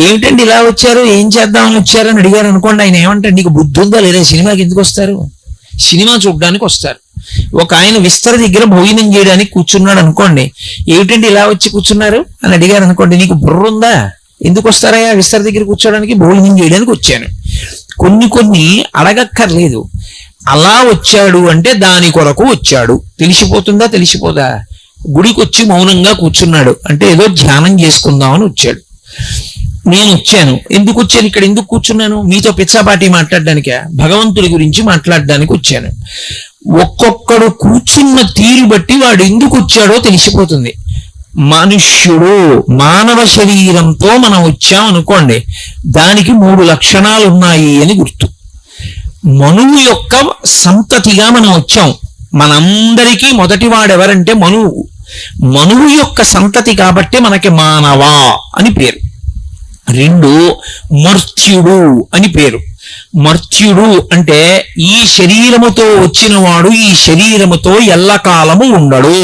ఏమిటండి ఇలా వచ్చారు, ఏం చేద్దామని వచ్చారని అడిగారు అనుకోండి, ఆయన ఏమంటాడు, నీకు బుద్ధి ఉందా లేదా, సినిమాకి ఎందుకు వస్తారు, సినిమా చూడడానికి వస్తారు. ఒక ఆయన విస్తర దగ్గర భోజనం చేయడానికి కూర్చున్నాడు అనుకోండి, ఏమిటండి ఇలా వచ్చి కూర్చున్నారు అని అడిగారు అనుకోండి, నీకు బుర్ర ఉందా, ఎందుకు వస్తారయ్యా విస్తర దగ్గర కూర్చోడానికి? భోజనం చేయడానికి వచ్చాను. కొన్ని అడగక్కర్లేదు, అలా వచ్చాడు అంటే దాని కొరకు వచ్చాడు, తెలిసిపోతుందా? తెలిసిపోదా? గుడికి వచ్చి మౌనంగా కూర్చున్నాడు అంటే ఏదో ధ్యానం చేసుకుందామని వచ్చాడు. నేను వచ్చాను, ఎందుకు వచ్చాను, ఇక్కడ ఎందుకు కూర్చున్నాను? మీతో పిచ్చాపాటి మాట్లాడడానికే? భగవంతుడి గురించి మాట్లాడడానికి వచ్చాను. ఒక్కొక్కడు కూర్చున్న తీరు బట్టి వాడు ఎందుకు వచ్చాడో తెలిసిపోతుంది. మనుష్యుడు మానవ శరీరంతో మనం వచ్చాం అనుకోండి, దానికి 3 లక్షణాలు ఉన్నాయి అని గుర్తు. మనువు యొక్క సంతతిగా మనం వచ్చాం. మనందరికీ మొదటి వాడెవరంటే మనువు. మనువు యొక్క సంతతి కాబట్టి మనకి మానవ అని పేరు. 2 మర్త్యుడు అని పేరు. మర్త్యుడు అంటే ఈ శరీరముతో వచ్చిన వాడు ఈ శరీరముతో ఎల్లకాలము ఉండడు.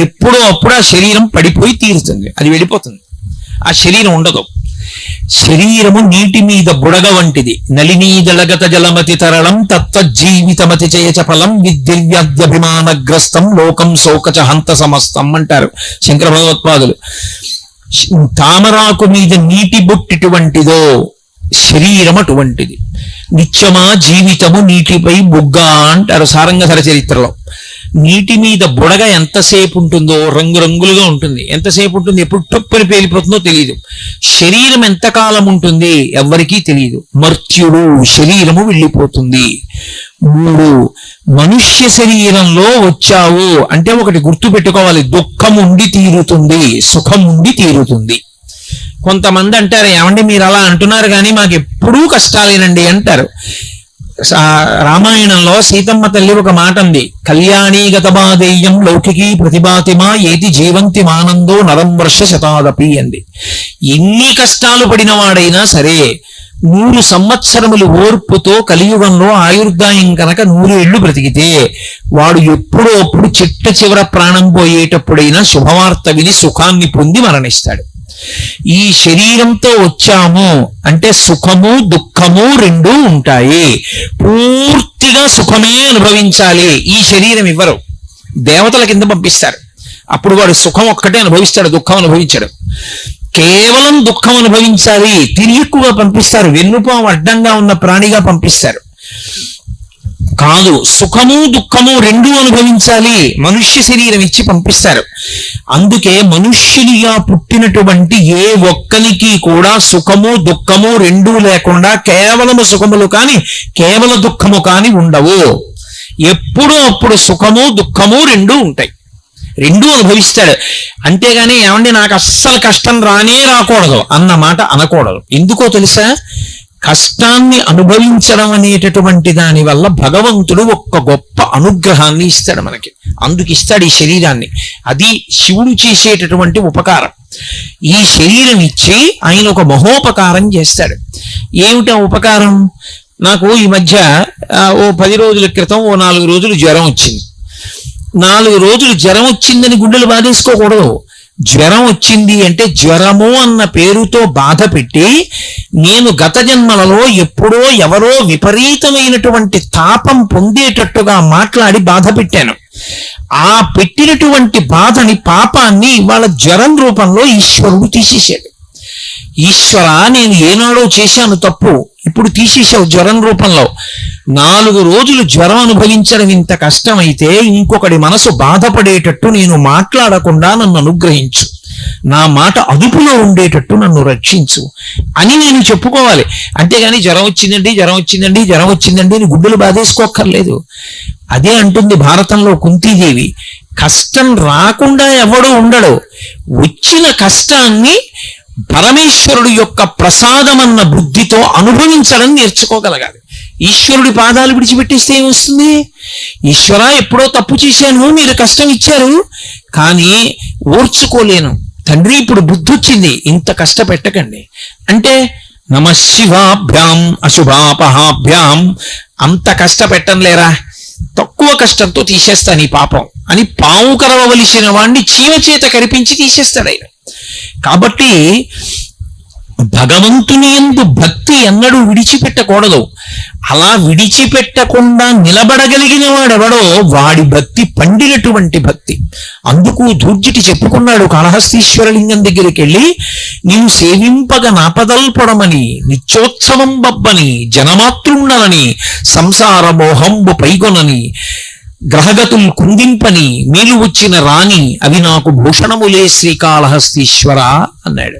ఎప్పుడో అప్పుడు ఆ శరీరం పడిపోయి తీరుతుంది, అది వెళ్ళిపోతుంది, ఆ శరీరం ఉండదు. శరీరము నీటి మీద బుడగ వంటిది. నలినీదళగత జలమతి తరళం తత్వజీవితమతి చేయచ ఫలం విద్యవ్యాధ్యభిమానగ్రస్తం లోకం శోకచ హంత సమస్తం అంటారు శంకర భగవత్పాదులు. తామరాకు మీద నీటి బొట్టిటువంటిదో శరీరం అటువంటిది. నిత్యమా జీవితము నీటిపై బుగ్గ అంటారు సారంగధర చరిత్రలో. నీటి మీద బుడగ ఎంతసేపు ఉంటుందో రంగురంగులుగా ఉంటుంది. ఎంతసేపు ఉంటుంది, ఎప్పుడు టొప్పని పేలిపోతుందో తెలియదు. శరీరం ఎంతకాలం ఉంటుంది ఎవ్వరికీ తెలియదు. మర్త్యుడు, శరీరము వెళ్ళిపోతుంది. 3 మనుష్య శరీరంలో వచ్చావు అంటే ఒకటి గుర్తు పెట్టుకోవాలి, దుఃఖం ఉండి తీరుతుంది, సుఖం ఉండి తీరుతుంది. కొంతమంది అంటారు, ఏమండి మీరు అలా అంటున్నారు కానీ మాకు ఎప్పుడూ కష్టాలేనండి అంటారు. రామాయణంలో సీతమ్మ తల్లి ఒక మాట ఉంది, కళ్యాణీగత బాధేయం లౌకికీ ప్రతిభాతిమా ఏది జీవంతి మానందో నరం వర్ష శతాదపి అంది. ఎన్ని కష్టాలు పడిన వాడైనా సరే 100 సంవత్సరములు ఓర్పుతో కలియుగంలో ఆయుర్దాయం కనుక 100 ఏళ్లు బ్రతికితే వాడు ఎప్పుడో అప్పుడు చిట్ట చివర ప్రాణం పోయేటప్పుడైనా శుభవార్త విని సుఖాన్ని పొంది మరణిస్తాడు. ఈ శరీరంతో వచ్చాము అంటే సుఖము దుఃఖము 2 ఉంటాయి. పూర్తిగా సుఖమే అనుభవించాలి, ఈ శరీరం ఇవ్వరు, దేవతల కింద పంపిస్తారు. అప్పుడు వాడు సుఖం ఒక్కటే అనుభవిస్తాడు, దుఃఖం అనుభవించాడు. కేవలం దుఃఖం అనుభవించాలి, తిరియక్కుగా పంపిస్తారు, వెన్నుపాము అడ్డంగా ఉన్న ప్రాణిగా పంపిస్తారు. కాదు, సుఖము దుఃఖము 2 అనుభవించాలి, మనుష్య శరీరం ఇచ్చి పంపిస్తారు. అందుకే మనుష్యునిగా పుట్టినటువంటి ఏ ఒక్కనికి కూడా సుఖము దుఃఖము 2 లేకుండా కేవలము సుఖములు కాని కేవల దుఃఖము కాని ఉండవు. ఎప్పుడూ అప్పుడు సుఖము దుఃఖము 2 ఉంటాయి, 2 అనుభవిస్తాడు. అంతేగాని ఏమండి నాకు అస్సలు కష్టం రాకూడదు అన్న మాట అనకూడదు. ఎందుకో తెలుసా, కష్టాన్ని అనుభవించడం అనేటటువంటి దాని వల్ల భగవంతుడు ఒక్క గొప్ప అనుగ్రహాన్ని ఇస్తాడు మనకి. అందుకు ఇస్తాడు ఈ శరీరాన్ని. అది శివుడు చేసేటటువంటి ఉపకారం. ఈ శరీరం ఇచ్చి ఆయన ఒక మహోపకారం చేస్తాడు. ఏమిటా ఉపకారం? నాకు ఈ మధ్య ఓ 10 రోజుల క్రితం ఓ 4 రోజులు జ్వరం వచ్చింది. 4 రోజులు జ్వరం వచ్చిందని గుండెలు బాధేసుకోకూడదు. జ్వరం వచ్చింది అంటే జ్వరము అన్న పేరుతో బాధ పెట్టి నేను గత జన్మలలో ఎప్పుడో ఎవరో విపరీతమైనటువంటి తాపం పొందేటట్టుగా మాట్లాడి బాధ పెట్టాను. ఆ పెట్టినటువంటి బాధని పాపాన్ని ఇవాళ జ్వరం రూపంలో ఈశ్వరుడు తీసేశాడు. ఈశ్వర, నేను ఏనాడో చేశాను తప్పు, ఇప్పుడు తీసేశావు జ్వరం రూపంలో. 4 రోజులు జ్వరం అనుభవించడం ఇంత కష్టమైతే ఇంకొకటి మనసు బాధపడేటట్టు నేను మాట్లాడకుండా నన్ను అనుగ్రహించు, నా మాట అదుపులో ఉండేటట్టు నన్ను రక్షించు అని నేను చెప్పుకోవాలి. అంతేగాని జ్వరం వచ్చిందండి అని గుడ్డలు బాధేసుకోక్కర్లేదు. అదే అంటుంది భారతంలో కుంతీదేవి, కష్టం రాకుండా ఎవడూ ఉండడు, వచ్చిన కష్టాన్ని పరమేశ్వరుడు యొక్క ప్రసాదమన్న బుద్ధితో అనుభవించడం నేర్చుకోగలగాలి. ఈశ్వరుడి పాదాలు విడిచిపెట్టేస్తే ఏమొస్తుంది? ఈశ్వర, ఎప్పుడో తప్పు చేశాను, మీరు కష్టం ఇచ్చారు, కానీ ఓర్చుకోలేను తండ్రి, ఇప్పుడు బుద్ధి వచ్చింది, ఇంత కష్టపెట్టకండి అంటే నమశివాభ్యాం అశుభాపహాభ్యాం, అంత కష్టపెట్టం లేరా, తక్కువ కష్టంతో తీసేస్తాను ఈ పాపం అని పాము కరవవలసిన వాణ్ణి చీమ చేత కరిపించి తీసేస్తాడు ఆయన. కాబట్టి భగవంతుని యందు భక్తి ఎన్నడూ విడిచిపెట్టకూడదు. అలా విడిచిపెట్టకుండా నిలబడగలిగిన వాడెవడో వాడి భక్తి పండినటువంటి భక్తి. అందుకు ధూర్జటి చెప్పుకున్నాడు కాళహస్తీశ్వరలింగం దగ్గరికి వెళ్ళి, నీవు సేవింపగ నాపదల్పడమని నిత్యోత్సవం బబ్బని జనమాతృండనని సంసార మోహంబు పైగొనని గ్రహగతులు కుందింపని మేలు వచ్చిన రాణి అవి నాకు భూషణములే శ్రీకాళహస్తీశ్వర అన్నాడు.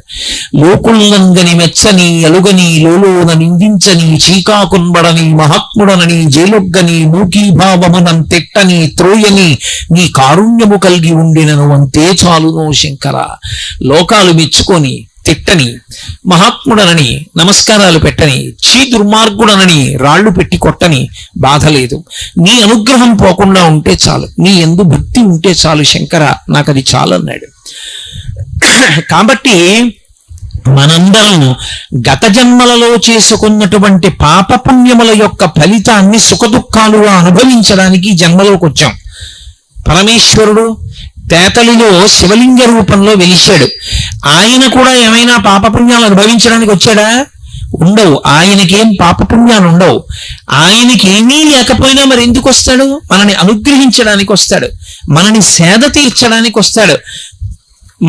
లోకుల్లంగని మెచ్చని అలుగని లోలోన నిందించని చీకాకున్బడని మహాత్ముడనని జేలొగ్గని మూకీభావమునం తిట్టని త్రోయని నీ కారుణ్యము కలిగి ఉండినను అంతే చాలునో శంకర. లోకాలు మెచ్చుకొని తిట్టని, మహాత్ముడనని నమస్కారాలు పెట్టని, చీ దుర్మార్గుడనని రాళ్లు పెట్టి కొట్టని బాధ లేదు. నీ అనుగ్రహం పోకుండా ఉంటే చాలు, నీ యందు భక్తి ఉంటే చాలు శంకర, నాకు అది చాలు అన్నాడు. కాబట్టి మనందరం గత జన్మలలో చేసుకున్నటువంటి పాపపుణ్యముల యొక్క ఫలితాన్ని సుఖదుఖాలుగా అనుభవించడానికి జన్మలోకి వచ్చాం. పరమేశ్వరుడు తేతలిలో శివలింగ రూపంలో వెలిశాడు. ఆయన కూడా ఏమైనా పాపపుణ్యాలు అనుభవించడానికి వచ్చాడా? ఉండవు. ఆయనకేం పాపపుణ్యాలు ఉండవు. ఆయనకి ఏమీ లేకపోయినా మరి ఎందుకు వస్తాడు? మనని అనుగ్రహించడానికి వస్తాడు, మనని సేద తీర్చడానికి వస్తాడు,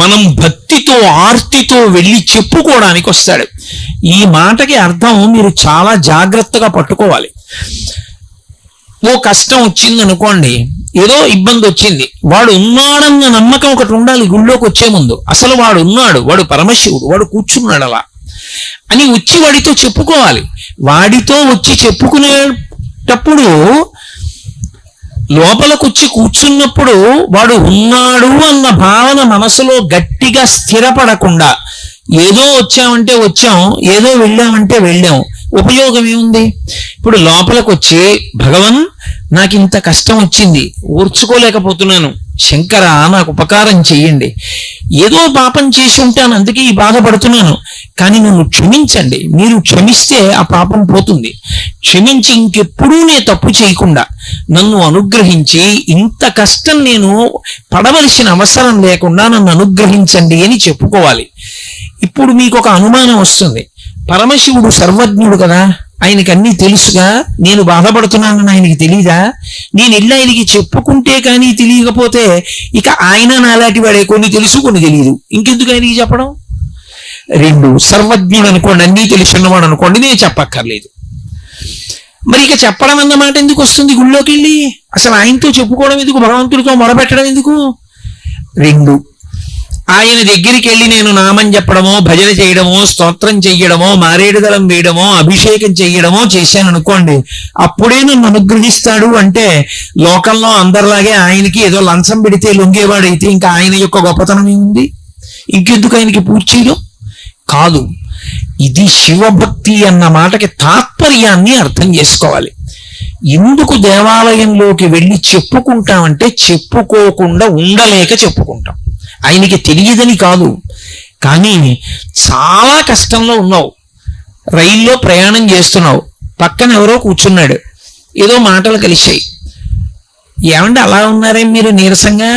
మనం భక్తితో ఆర్తితో వెళ్ళి చెప్పుకోవడానికి వస్తాడు. ఈ మాటకి అర్థం మీరు చాలా జాగ్రత్తగా పట్టుకోవాలి. ఓ కష్టం వచ్చింది అనుకోండి, ఏదో ఇబ్బంది వచ్చింది, వాడు ఉన్నాడన్న నమ్మకం ఒకటి ఉండాలి. గుళ్ళోకి వచ్చే ముందు అసలు వాడు ఉన్నాడు, వాడు పరమశివుడు, వాడు కూర్చున్నాడు అలా అని వచ్చి వాడితో చెప్పుకోవాలి. వాడితో వచ్చి చెప్పుకునేటప్పుడు లోపలికొచ్చి కూర్చున్నప్పుడు వాడు ఉన్నాడు అన్న భావన మనసులో గట్టిగా స్థిరపడకుండా ఏదో వచ్చామంటే వచ్చాం, ఏదో వెళ్ళామంటే వెళ్ళాం, ఉపయోగం ఏముంది? ఇప్పుడు లోపలికి వచ్చి భగవన్ నాకు ఇంత కష్టం వచ్చింది, ఓర్చుకోలేకపోతున్నాను, శంకర నాకు ఉపకారం చెయ్యండి, ఏదో పాపం చేసి ఉంటాను అందుకే ఈ బాధపడుతున్నాను, కానీ నన్ను క్షమించండి, మీరు క్షమిస్తే ఆ పాపం పోతుంది, క్షమించి ఇంకెప్పుడూ నేను తప్పు చేయకుండా నన్ను అనుగ్రహించి ఇంత కష్టం నేను పడవలసిన అవసరం లేకుండా నన్ను అనుగ్రహించండి అని చెప్పుకోవాలి. ఇప్పుడు మీకు ఒక అనుమానం వస్తుంది, పరమశివుడు సర్వజ్ఞుడు కదా, ఆయనకి అన్నీ తెలుసుగా, నేను బాధపడుతున్నానని ఆయనకి తెలీదా? నేను ఇల్లు ఆయనకి చెప్పుకుంటే కానీ తెలియకపోతే ఇక ఆయన నాలాంటి వాడే, కొన్ని తెలుసు కొన్ని తెలియదు, ఇంకెందుకు ఆయనకి చెప్పడం? రెండు, సర్వజ్ఞుడు అనుకోండి, అన్నీ తెలుసున్నవాడు అనుకోండి, నేను చెప్పక్కర్లేదు. మరి ఇక చెప్పడం అన్నమాట ఎందుకు వస్తుంది? గుళ్ళోకి వెళ్ళి అసలు ఆయనతో చెప్పుకోవడం ఎందుకు? భగవంతుడితో మొరపెట్టడం ఎందుకు? రెండు, ఆయన దగ్గరికి వెళ్ళి నేను నామం చెప్పడమో, భజన చేయడమో, స్తోత్రం చెయ్యడమో, మారేడుదలం వేయడమో, అభిషేకం చెయ్యడమో చేశాను అనుకోండి, అప్పుడే నన్ను అనుగ్రహిస్తాడు అంటే లోకంలో అందరిలాగే ఆయనకి ఏదో లంచం పెడితే లొంగేవాడైతే ఇంకా ఆయన యొక్క గొప్పతనం ఏముంది? ఇంకెందుకు ఆయనకి పూజ చేయడం? కాదు. ఇది శివభక్తి అన్న మాటకి తాత్పర్యాన్ని అర్థం చేసుకోవాలి. ఎందుకు దేవాలయంలోకి వెళ్ళి చెప్పుకుంటామంటే చెప్పుకోకుండా ఉండలేక చెప్పుకుంటాం. ఆయనకి తెలియదని కాదు, కానీ చాలా కష్టంలో ఉన్నావు, రైల్లో ప్రయాణం చేస్తున్నావు, పక్కన ఎవరో కూర్చున్నాడు, ఏదో మాటలు కలిశాయి, ఏమంటే అలా ఉన్నారే మీరు నీరసంగా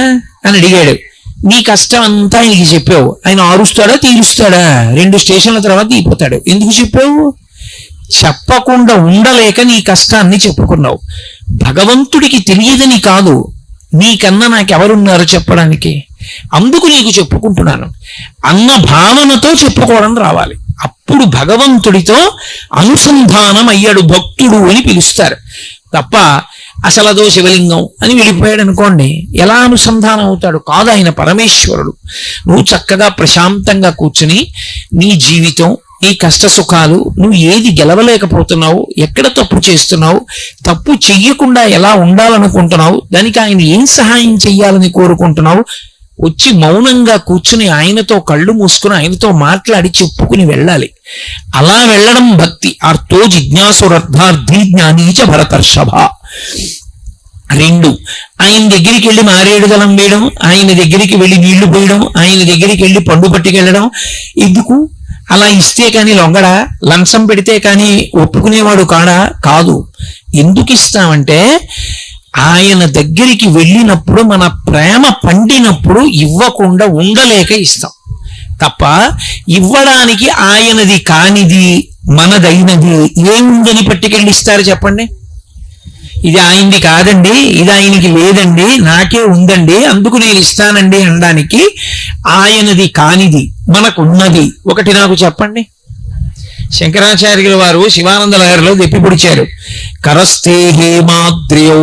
అని అడిగాడు. నీ కష్టం అంతా ఆయనకి చెప్పావు, ఆయన ఆరుస్తాడా తీరుస్తాడా? 2 స్టేషన్ల తర్వాత దిగిపోతాడు. ఎందుకు చెప్పావు? చెప్పకుండా ఉండలేక నీ కష్టాన్ని చెప్పుకున్నావు. భగవంతుడికి తెలియదని కాదు, నీకన్నా నాకెవరున్నారు చెప్పడానికి, అందుకు నీకు చెప్పుకుంటున్నాను అన్న భావనతో చెప్పుకోవడం రావాలి. అప్పుడు భగవంతుడితో అనుసంధానం అయ్యాడు భక్తుడు అని పిలుస్తారు తప్ప అసలు అదో శివలింగం అని వెళ్ళిపోయాడు అనుకోండి, ఎలా అనుసంధానం అవుతాడు? కాదు, ఆయన పరమేశ్వరుడు. నువ్వు చక్కగా ప్రశాంతంగా కూర్చుని నీ జీవితం, నీ కష్ట సుఖాలు, నువ్వు ఏది గెలవలేకపోతున్నావు, ఎక్కడ తప్పు చేస్తున్నావు, తప్పు చెయ్యకుండా ఎలా ఉండాలనుకుంటున్నావు, దానికి ఆయన ఏం సహాయం చెయ్యాలని కోరుకుంటున్నావు, వచ్చి మౌనంగా కూర్చుని ఆయనతో కళ్ళు మూసుకుని ఆయనతో మాట్లాడి చెప్పుకుని వెళ్ళాలి. అలా వెళ్ళడం భక్తి. ఆర్తో జిజ్ఞాసురర్థార్థి జ్ఞానీచ భరతర్షభ. 2, ఆయన దగ్గరికి వెళ్ళి మారేడుదలం వేయడం, ఆయన దగ్గరికి వెళ్ళి నీళ్లు పోయడం, ఆయన దగ్గరికి వెళ్ళి పండు పట్టుకెళ్ళడం ఎందుకు? అలా ఇస్తే కానీ లొంగడా? లంచం పెడితే కానీ ఒప్పుకునేవాడు కాడా? కాదు. ఎందుకు ఇస్తామంటే ఆయన దగ్గరికి వెళ్ళినప్పుడు మన ప్రేమ పండినప్పుడు ఇవ్వకుండా ఉండలేక ఇస్తాం. తప్ప ఇవ్వడానికి ఆయనది కానిది మనదైనది ఏముందని పట్టుకెళ్ళి ఇస్తారు చెప్పండి? ఇది ఆయనది కాదండి, ఇది ఆయనకి లేదండి, నాకే ఉందండి, అందుకు నేను ఇస్తానండి అనడానికి ఆయనది కానిది మనకున్నది ఒకటి నాకు చెప్పండి. శంకరాచార్యుల వారు శివానంద లహరిలో దెప్పిపొడిచారు. కరస్తే హేమాద్రియౌ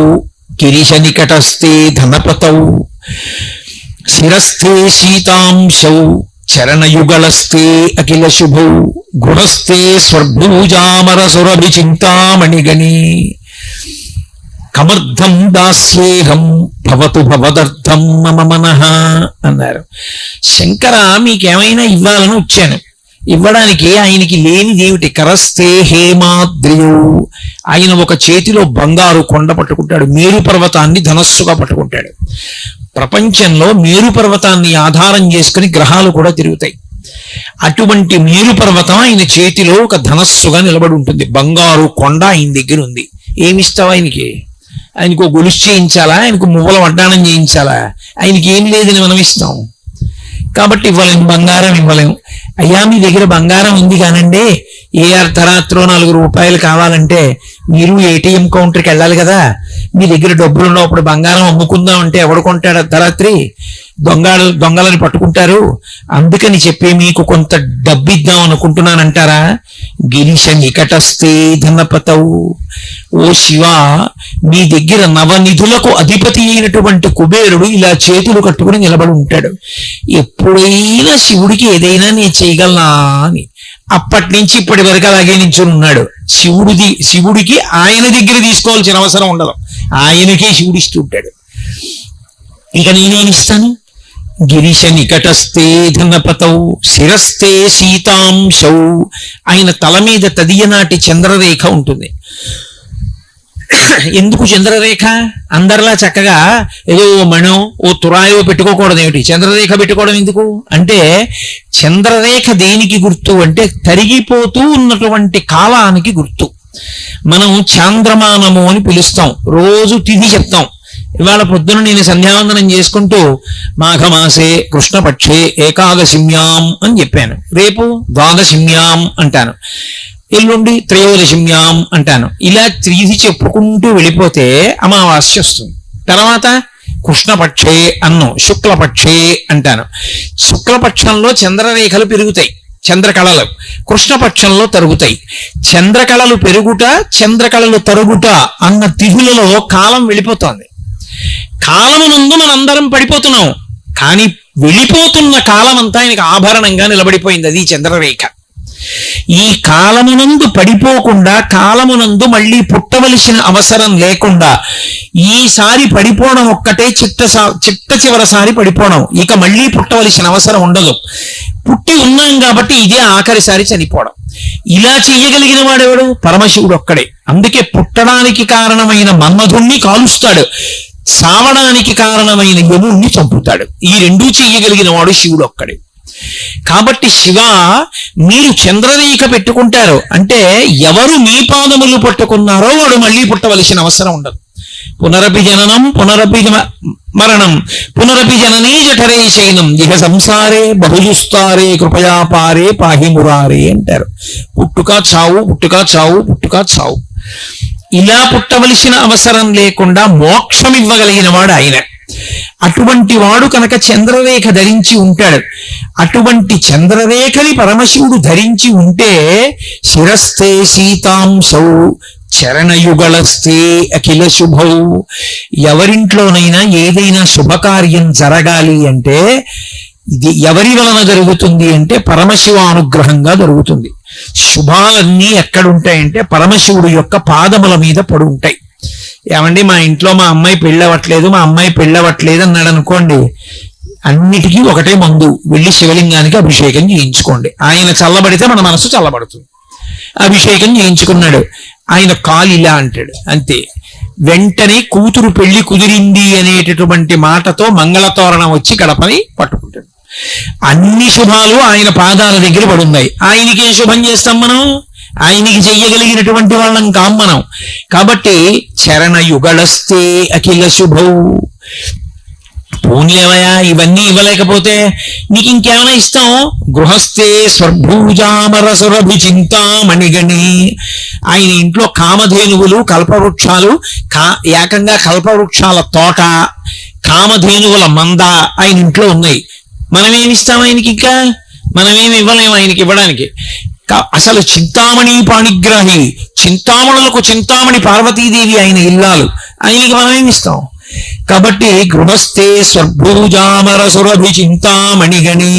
గిరిశ నికటస్థే ధనపతౌ శిరస్థే శీతాంశౌ చరణయుగళస్థే అఖిల శుభౌ గుణస్థే స్వర్భూజామర సురభి చింతామణిగణి కమర్థం దాస్యేహం భవతు భవదర్థం మమ మనః అన్నారు. శంకర, మీకేమైనా ఇవ్వాలని వచ్చాను, ఇవ్వడానికి ఆయనకి లేనిదేమిటి? కరస్తే హేమాద్రియు, ఆయన ఒక చేతిలో బంగారు కొండ పట్టుకుంటాడు, మేరు పర్వతాన్ని ధనస్సుగా పట్టుకుంటాడు. ప్రపంచంలో మేరు పర్వతాన్ని ఆధారం చేసుకుని గ్రహాలు కూడా తిరుగుతాయి. అటువంటి మేరు పర్వతం ఆయన చేతిలో ఒక ధనస్సుగా నిలబడి ఉంటుంది. బంగారు కొండ ఆయన దగ్గర ఉంది. ఏమిస్తావు ఆయనకి? ఆయనకు గొలుసు చేయించాలా? ఆయనకు మువ్వల వడ్డాణం చేయించాలా? ఆయనకి ఏం లేదని మనం ఇస్తాం. కాబట్టి ఇవ్వలేము, బంగారం ఇవ్వలేము. అయ్యా, మీ దగ్గర బంగారం ఉంది కానండి, ఏ అర్ధరాత్రో 4 రూపాయలు కావాలంటే మీరు ఏటీఎం కౌంటర్కి వెళ్ళాలి కదా, మీ దగ్గర డబ్బులు ఉన్నప్పుడు బంగారం అమ్ముకుందాం అంటే ఎవడు కొంటాడు? అర్ధరాత్రి దొంగలని పట్టుకుంటారు, అందుకని చెప్పి మీకు కొంత డబ్బు ఇద్దాం అనుకుంటున్నానంటారా? గిరిశ నికటస్థే ధనపతవు, ఓ శివ, మీ దగ్గర నవనిధులకు అధిపతి అయినటువంటి కుబేరుడు ఇలా చేతులు కట్టుకుని నిలబడి ఉంటాడు. ఎప్పుడైనా శివుడికి ఏదైనా నేను చేయగలనా అని అప్పటి నుంచి ఇప్పటి వరకు అలాగే నించుని ఉన్నాడు. శివుడికి ఆయన దగ్గర తీసుకోవాల్సిన అవసరం ఉండదు, ఆయనకే శివుడు ఇస్తూ ఉంటాడు. ఇక నేనేమిస్తాను? గిరిశ నికటస్థే ధనపతౌ శిరస్థే సీతాంశౌ, ఆయన తల మీద తదియనాటి చంద్రరేఖ ఉంటుంది. ఎందుకు చంద్రరేఖ? అందరిలా చక్కగా ఏదో మణో ఓ తురాయో పెట్టుకోకూడదు. ఏమిటి చంద్రరేఖ పెట్టుకోవడం ఎందుకు అంటే, చంద్రరేఖ దేనికి గుర్తు అంటే తరిగిపోతూ ఉన్నటువంటి కాలానికి గుర్తు. మనం చాంద్రమానము అని పిలుస్తాం, రోజు తిథి చెప్తాం. ఇవాళ పొద్దున నేను సంధ్యావందనం చేసుకుంటూ మాఘమాసే కృష్ణపక్షే ఏకాదశిమ్యాం అని చెప్పాను, రేపు ద్వాదశిమ్యాం అంటాను, ఎల్లుండి త్రయోదశిమ్యాం అంటాను. ఇలా తిథి చెప్పుకుంటూ వెళ్ళిపోతే అమావాస్య వస్తుంది. తర్వాత కృష్ణపక్షే అన్ను, శుక్లపక్షే అంటాను. శుక్లపక్షంలో చంద్రరేఖలు పెరుగుతాయి, చంద్రకళలు. కృష్ణపక్షంలో తరుగుతాయి. చంద్రకళలు పెరుగుట, చంద్రకళలు తరుగుట అన్న తిథులలో కాలం వెళ్ళిపోతోంది. కాలమునందు మనందరం పడిపోతున్నాం, కానీ వెళ్ళిపోతున్న కాలం అంతా ఆయనకు ఆభరణంగా నిలబడిపోయింది. అది చంద్రరేఖ. ఈ కాలమునందు పడిపోకుండా, కాలమునందు మళ్ళీ పుట్టవలసిన అవసరం లేకుండా, ఈసారి పడిపోవడం ఒక్కటే చిట్ట చివరిసారి పడిపోవడం, ఇక మళ్ళీ పుట్టవలసిన అవసరం ఉండదు. పుట్టి ఉన్నాం కాబట్టి ఇదే ఆఖరిసారి చనిపోవడం. ఇలా చెయ్యగలిగిన వాడెవడు? పరమశివుడు ఒక్కడే. అందుకే పుట్టడానికి కారణమైన మన్మధుణ్ణి కాలుస్తాడు, సావడానికి కారణమైన యముణ్ణి చంపుతాడు. ఈ రెండూ చెయ్యగలిగిన వాడు శివుడు ఒక్కడే. కాబట్టి శివ, మీరు చంద్రరేఖ పెట్టుకుంటారు అంటే ఎవరు మీ పాదములు పట్టుకున్నారో వాడు మళ్ళీ పుట్టవలసిన అవసరం ఉండదు. పునరపి జననం పునరపి మరణం పునరపి జననీ జఠరే శయనం ఇహ సంసారే బహుజుస్తారే కృపయా పారే పాహి మురారే అంటారు. పుట్టుక చావు, పుట్టుక చావు, పుట్టుక చావు. ఇలా పుట్టవలసిన అవసరం లేకుండా మోక్షం ఇవ్వగలిగిన వాడు ఆయన. అటువంటి వాడు కనుక చంద్రరేఖ ధరించి ఉంటాడు. అటువంటి చంద్రరేఖని పరమశివుడు ధరించి ఉంటే శిరస్థే సీతాంశౌ చరణయుగళస్థే అఖిల శుభౌ, ఎవరింట్లోనైనా ఏదైనా శుభకార్యం జరగాలి అంటే ఇది ఎవరి వలన జరుగుతుంది అంటే పరమశివానుగ్రహంగా జరుగుతుంది. శుభాలన్నీ ఎక్కడుంటాయంటే పరమశివుడు యొక్క పాదముల మీద పడి ఉంటాయి. ఏమండి, మా ఇంట్లో మా అమ్మాయి పెళ్ళవట్లేదు అన్నాడు అనుకోండి, అన్నిటికీ ఒకటే మందు, వెళ్ళి శివలింగానికి అభిషేకం చేయించుకోండి. ఆయన చల్లబడితే మన మనసు చల్లబడుతుంది. అభిషేకం చేయించుకున్నాడు, ఆయన కాలు ఇలా అంటాడు, అంతే. వెంటనే కూతురు పెళ్లి కుదిరింది అనేటటువంటి మాటతో మంగళతోరణం వచ్చి గడపని పట్టుకుంటాడు. అన్ని శుభాలు ఆయన పాదాల దగ్గర పడున్నాయి. ఆయనకి ఏం శుభం చేస్తాం మనం? ఆయనకి చెయ్యగలిగినటువంటి వాళ్ళం కాం మనం. కాబట్టి చరణయుగళస్థే అఖిల శుభౌ పోనీలేవయా, ఇవన్నీ ఇవ్వలేకపోతే నీకు ఇంకేమైనా ఇస్తాం. గృహస్థే స్వర్భూజామరసురభి చింతామణిగణి. ఆయన ఇంట్లో కామధేనువులు, కల్పవృక్షాలు, ఏకంగా కల్పవృక్షాల తోట, కామధేనువుల మంద ఆయన ఇంట్లో ఉన్నాయి. మనమేమిస్తాం ఆయనకి? ఇంకా మనమేమి ఇవ్వలేము ఆయనకి ఇవ్వడానికి. అసలు చింతామణి పాణిగ్రాహి, చింతామణులకు చింతామణి పార్వతీదేవి ఆయన ఇల్లాలు, ఆయనకి మనమేమిస్తాం? కాబట్టి గృహస్థే స్వర్భూజామరసురభి చింతామణిగణి,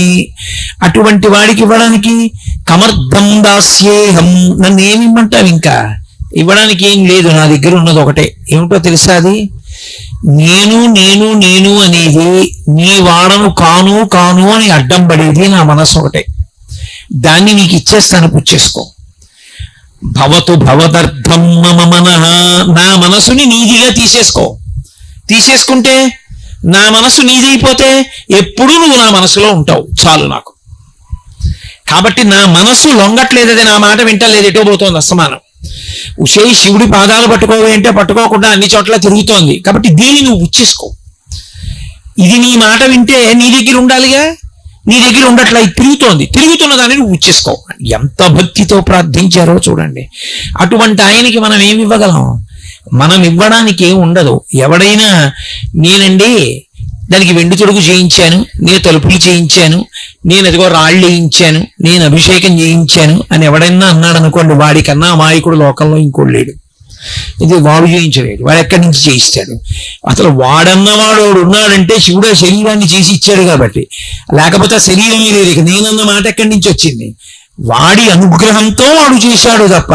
అటువంటి వాడికి ఇవ్వడానికి కమర్థం దాస్యేహం, నన్ను ఏమిమ్మంటావు? ఇంకా ఇవ్వడానికి ఏం లేదు, నా దగ్గర ఉన్నది ఒకటే. ఏమిటో తెలుసా? అది నేను నేను నేను అనేది, నీ వాడను కాను కాను అని అడ్డం పడేది నా మనసు ఒకటే. దాన్ని నీకు ఇచ్చేస్తాను, పుచ్చేసుకో. భవతు భవదర్థం మమ మనః, నా మనసుని నీదిగా తీసేసుకో. తీసేసుకుంటే నా మనసు నీదైపోతే ఎప్పుడూ నువ్వు నా మనసులో ఉంటావు, చాలు నాకు. కాబట్టి నా మనసు లొంగట్లేదు, అది నా మాట వింటలేదు, ఎటో పోతోంది అస్తమానం. ఉషేయి శివుడి పాదాలు పట్టుకోవే అంటే పట్టుకోకుండా అన్ని చోట్ల తిరుగుతోంది. కాబట్టి దీన్ని నువ్వు ఉచ్చేసుకో. ఇది నీ మాట వింటే నీ దగ్గర ఉండాలిగా, నీ దగ్గర ఉండట్లా, ఇది తిరుగుతున్న దాన్ని నువ్వు ఉచ్చేసుకో. ఎంత భక్తితో ప్రార్థించారో చూడండి. అటువంటి ఆయనకి మనం ఏమి ఇవ్వగలం? మనం ఇవ్వడానికి ఏమి ఉండదు. ఎవడైనా నేనండి దానికి వెండి తొడుగు చేయించాను, నేను తలుపులు చేయించాను, నేను అదిగో రాళ్ళు వేయించాను, నేను అభిషేకం చేయించాను అని ఎవడైనా అన్నాడు అనుకోండి, వాడికన్నా అమాయకుడు లోకంలో ఇంకోడు లేడు. ఇది వాడు చేయించలేడు, వాడు ఎక్కడి నుంచి చేయిస్తాడు? అసలు వాడన్నవాడు ఉన్నాడంటే శివుడు శరీరాన్ని చేసి ఇచ్చాడు కాబట్టి, లేకపోతే శరీరం లేదు. ఇక నేనన్న మాట ఎక్కడి నుంచి వచ్చింది? వాడి అనుగ్రహంతో వాడు చేశాడు తప్ప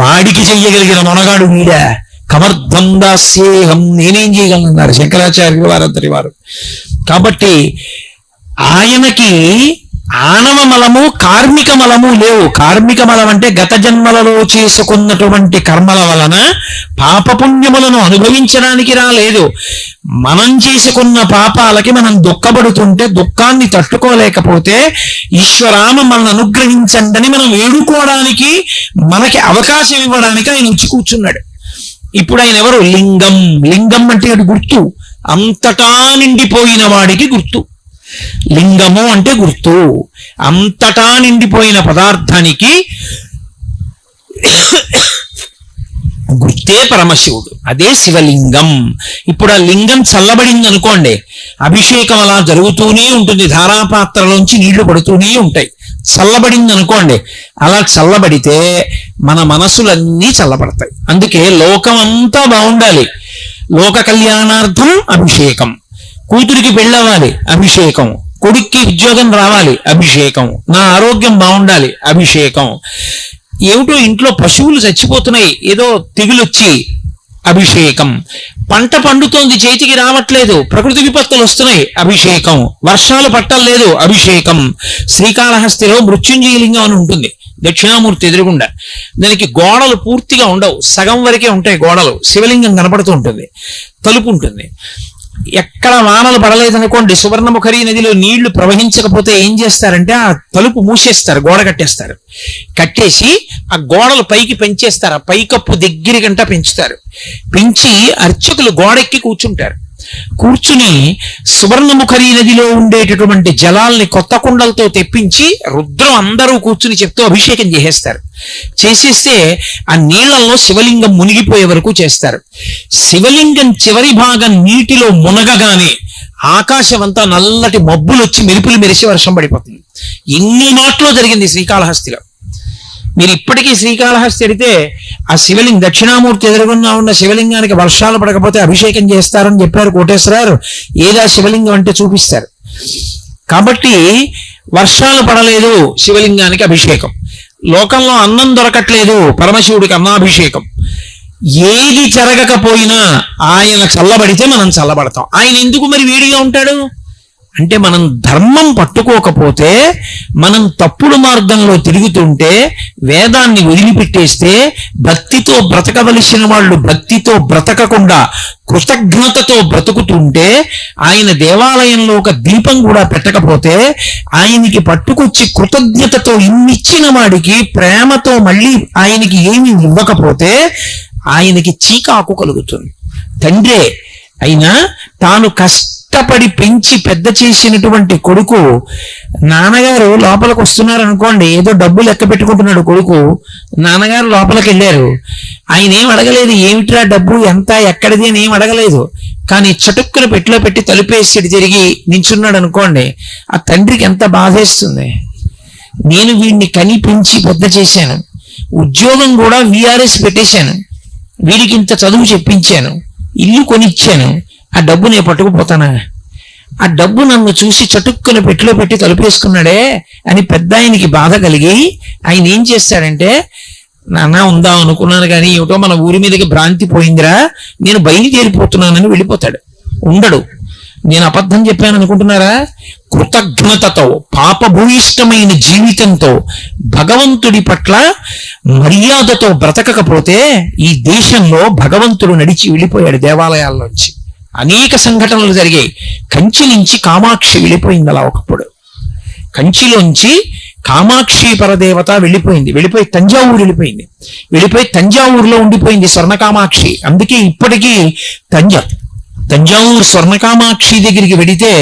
వాడికి చెయ్యగలిగిన మొనగాడు వీడా? కమర్థం దాస్యేహం, నేనేం చేయగలనన్నారు శంకరాచార్యులు వారంతటి వారు. కాబట్టి ఆయనకి ఆనవ మలము, కార్మిక మలము లేవు. కార్మిక మలం అంటే గత జన్మలలో చేసుకున్నటువంటి కర్మల వలన పాపపుణ్యములను అనుభవించడానికి రాలేదు. మనం చేసుకున్న పాపాలకి మనం దుఃఖపడుతుంటే, దుఃఖాన్ని తట్టుకోలేకపోతే ఈశ్వరామ మనల్ని అనుగ్రహించండి అని మనం వేడుకోవడానికి, మనకి అవకాశం ఇవ్వడానికి ఆయన వచ్చి కూర్చున్నాడు. ఇప్పుడు ఆయన ఎవరు? లింగం. లింగం అంటే అది గుర్తు, అంతటా నిండిపోయిన వాడికి గుర్తు. లింగము అంటే గుర్తు, అంతటా నిండిపోయిన పదార్థానికి గుర్తే పరమశివుడు, అదే శివలింగం. ఇప్పుడు ఆ లింగం చల్లబడింది అనుకోండి, అభిషేకం అలా జరుగుతూనే ఉంటుంది, ధారాపాత్రలోంచి నీళ్లు పడుతూనే ఉంటాయి. చల్లబడింది అనుకోండి, అలా చల్లబడితే మన మనసులన్నీ చల్లబడతాయి. అందుకే లోకం అంతా బాగుండాలి, లోక కళ్యాణార్థం అభిషేకం. కూతురికి పెళ్ళవ్వాలి, అభిషేకం. కొడుక్కి ఉద్యోగం రావాలి, అభిషేకం. నా ఆరోగ్యం బాగుండాలి, అభిషేకం. ఏమిటో ఇంట్లో పశువులు చచ్చిపోతున్నాయి, ఏదో తెగులొచ్చి, అభిషేకం. పంట పండుతోంది, చేతికి రావట్లేదు, ప్రకృతి విపత్తులు వస్తున్నాయి, అభిషేకం. వర్షాలు పట్టలేదు, అభిషేకం. శ్రీకాళహస్తిలో మృత్యుంజయలింగం అని ఉంటుంది, దక్షిణామూర్తి ఎదురుగుండా. దానికి గోడలు పూర్తిగా ఉండవు, సగం వరకే ఉంటాయి గోడలు. శివలింగం కనపడుతూ ఉంటుంది, తలుపు ఉంటుంది. ఎక్కడ వానలు పడలేదనుకోండి, సువర్ణముఖరి నదిలో నీళ్లు ప్రవహించకపోతే ఏం చేస్తారంటే ఆ తలుపు మూసేస్తారు, గోడ కట్టేస్తారు. కట్టేసి ఆ గోడలు పైకి పెంచేస్తారు, ఆ పైకప్పు దగ్గరికంటా పెంచుతారు. పెంచి అర్చకులు గోడెక్కి కూర్చుంటారు. కూర్చుని సువర్ణముఖరి నదిలో ఉండేటటువంటి జలాల్ని కొత్త కుండలతో తెప్పించి రుద్రం అందరూ కూర్చుని చెప్తూ అభిషేకం చేసేస్తారు. చేసేస్తే ఆ నీళ్లలో శివలింగం మునిగిపోయే వరకు చేస్తారు. శివలింగం చివరి భాగం నీటిలో మునగగానే ఆకాశం అంతా నల్లటి మబ్బులు వచ్చి మెరుపులు మెరిసి వర్షం పడిపోతుంది. ఇన్ని మాటలు జరిగింది శ్రీకాళహస్తిలో. మీరు ఇప్పటికీ శ్రీకాళహస్తి అడితే ఆ శివలింగం, దక్షిణామూర్తి ఎదురుగున్నా ఉన్న శివలింగానికి వర్షాలు పడకపోతే అభిషేకం చేస్తారని చెప్పారు కోటేశ్వరారు. ఏదా శివలింగం అంటే చూపిస్తారు. కాబట్టి వర్షాలు పడలేదు, శివలింగానికి అభిషేకం. లోకంలో అన్నం దొరకట్లేదు, పరమశివుడికి అన్నాభిషేకం. ఏది జరగకపోయినా ఆయన చల్లబడితే మనం చల్లబడతాం. ఆయన ఎందుకు మరి వేడిగా ఉంటాడు అంటే, మనం ధర్మం పట్టుకోకపోతే, మనం తప్పుడు మార్గంలో తిరుగుతుంటే, వేదాన్ని వదిలిపెట్టేస్తే, భక్తితో బ్రతకవలసిన వాళ్ళు భక్తితో బ్రతకకుండా కృతజ్ఞతతో బ్రతుకుతుంటే, ఆయన దేవాలయంలో ఒక దీపం కూడా పెట్టకపోతే, ఆయనకి పట్టుకొచ్చి కృతజ్ఞతతో ఇన్నిచ్చిన వాడికి ప్రేమతో మళ్ళీ ఆయనకి ఏమి ఇవ్వకపోతే ఆయనకి చీకాకు కలుగుతుంది. తండ్రే అయినా తాను కష్టపడి పెంచి పెద్ద చేసినటువంటి కొడుకు, నాన్నగారు లోపలికి వస్తున్నారు అనుకోండి, ఏదో డబ్బు లెక్క పెట్టుకుంటున్నాడు కొడుకు, నాన్నగారు లోపలికి వెళ్ళారు, ఆయన ఏం అడగలేదు, ఏమిట్రా డబ్బు ఎంత ఎక్కడిది అని ఏం అడగలేదు. కానీ చటుక్కున పెట్టిలో పెట్టి తలుపేసి తిరిగి నించున్నాడు అనుకోండి, ఆ తండ్రికి ఎంత బాధేస్తుంది. నేను వీడిని కని పెంచి పెద్ద చేశాను, ఉద్యోగం కూడా VRS పెట్టేశాను, వీడికి ఇంత చదువు చెప్పించాను, ఇల్లు కొనిచ్చాను, ఆ డబ్బు నేను పట్టుకుపోతానా? ఆ డబ్బు నన్ను చూసి చటుక్కున పెట్టిలో పెట్టి తలుపేసుకున్నాడే అని పెద్ద ఆయనకి బాధ కలిగి ఆయన ఏం చేస్తాడంటే, నాన్న ఉందాం అనుకున్నాను కానీ ఏమిటో మన ఊరి మీదకి భ్రాంతి పోయిందిరా, నేను బయలుదేరిపోతున్నానని వెళ్ళిపోతాడు. ఉండడు. నేను అబద్ధం చెప్పాను అనుకుంటున్నారా? కృతజ్ఞతతో, పాపభూయిష్టమైన జీవితంతో, భగవంతుడి పట్ల మర్యాదతో బ్రతకకపోతే ఈ దేశంలో భగవంతుడు నడిచి వెళ్ళిపోయాడు దేవాలయాల్లోంచి. అనేక సంఘటనలు జరిగాయి. కంచి నుంచి కామాక్షి వెళ్ళిపోయింది అలా ఒకప్పుడు. కంచిలోంచి కామాక్షి పరదేవత వెళ్ళిపోయింది, వెళ్ళిపోయి తంజావూరు వెళ్ళిపోయింది, వెళ్ళిపోయి తంజావూరులో ఉండిపోయింది స్వర్ణకామాక్షి. అందుకే ఇప్పటికీ తంజావూరు స్వర్ణకామాక్షి దగ్గరికి వెడితే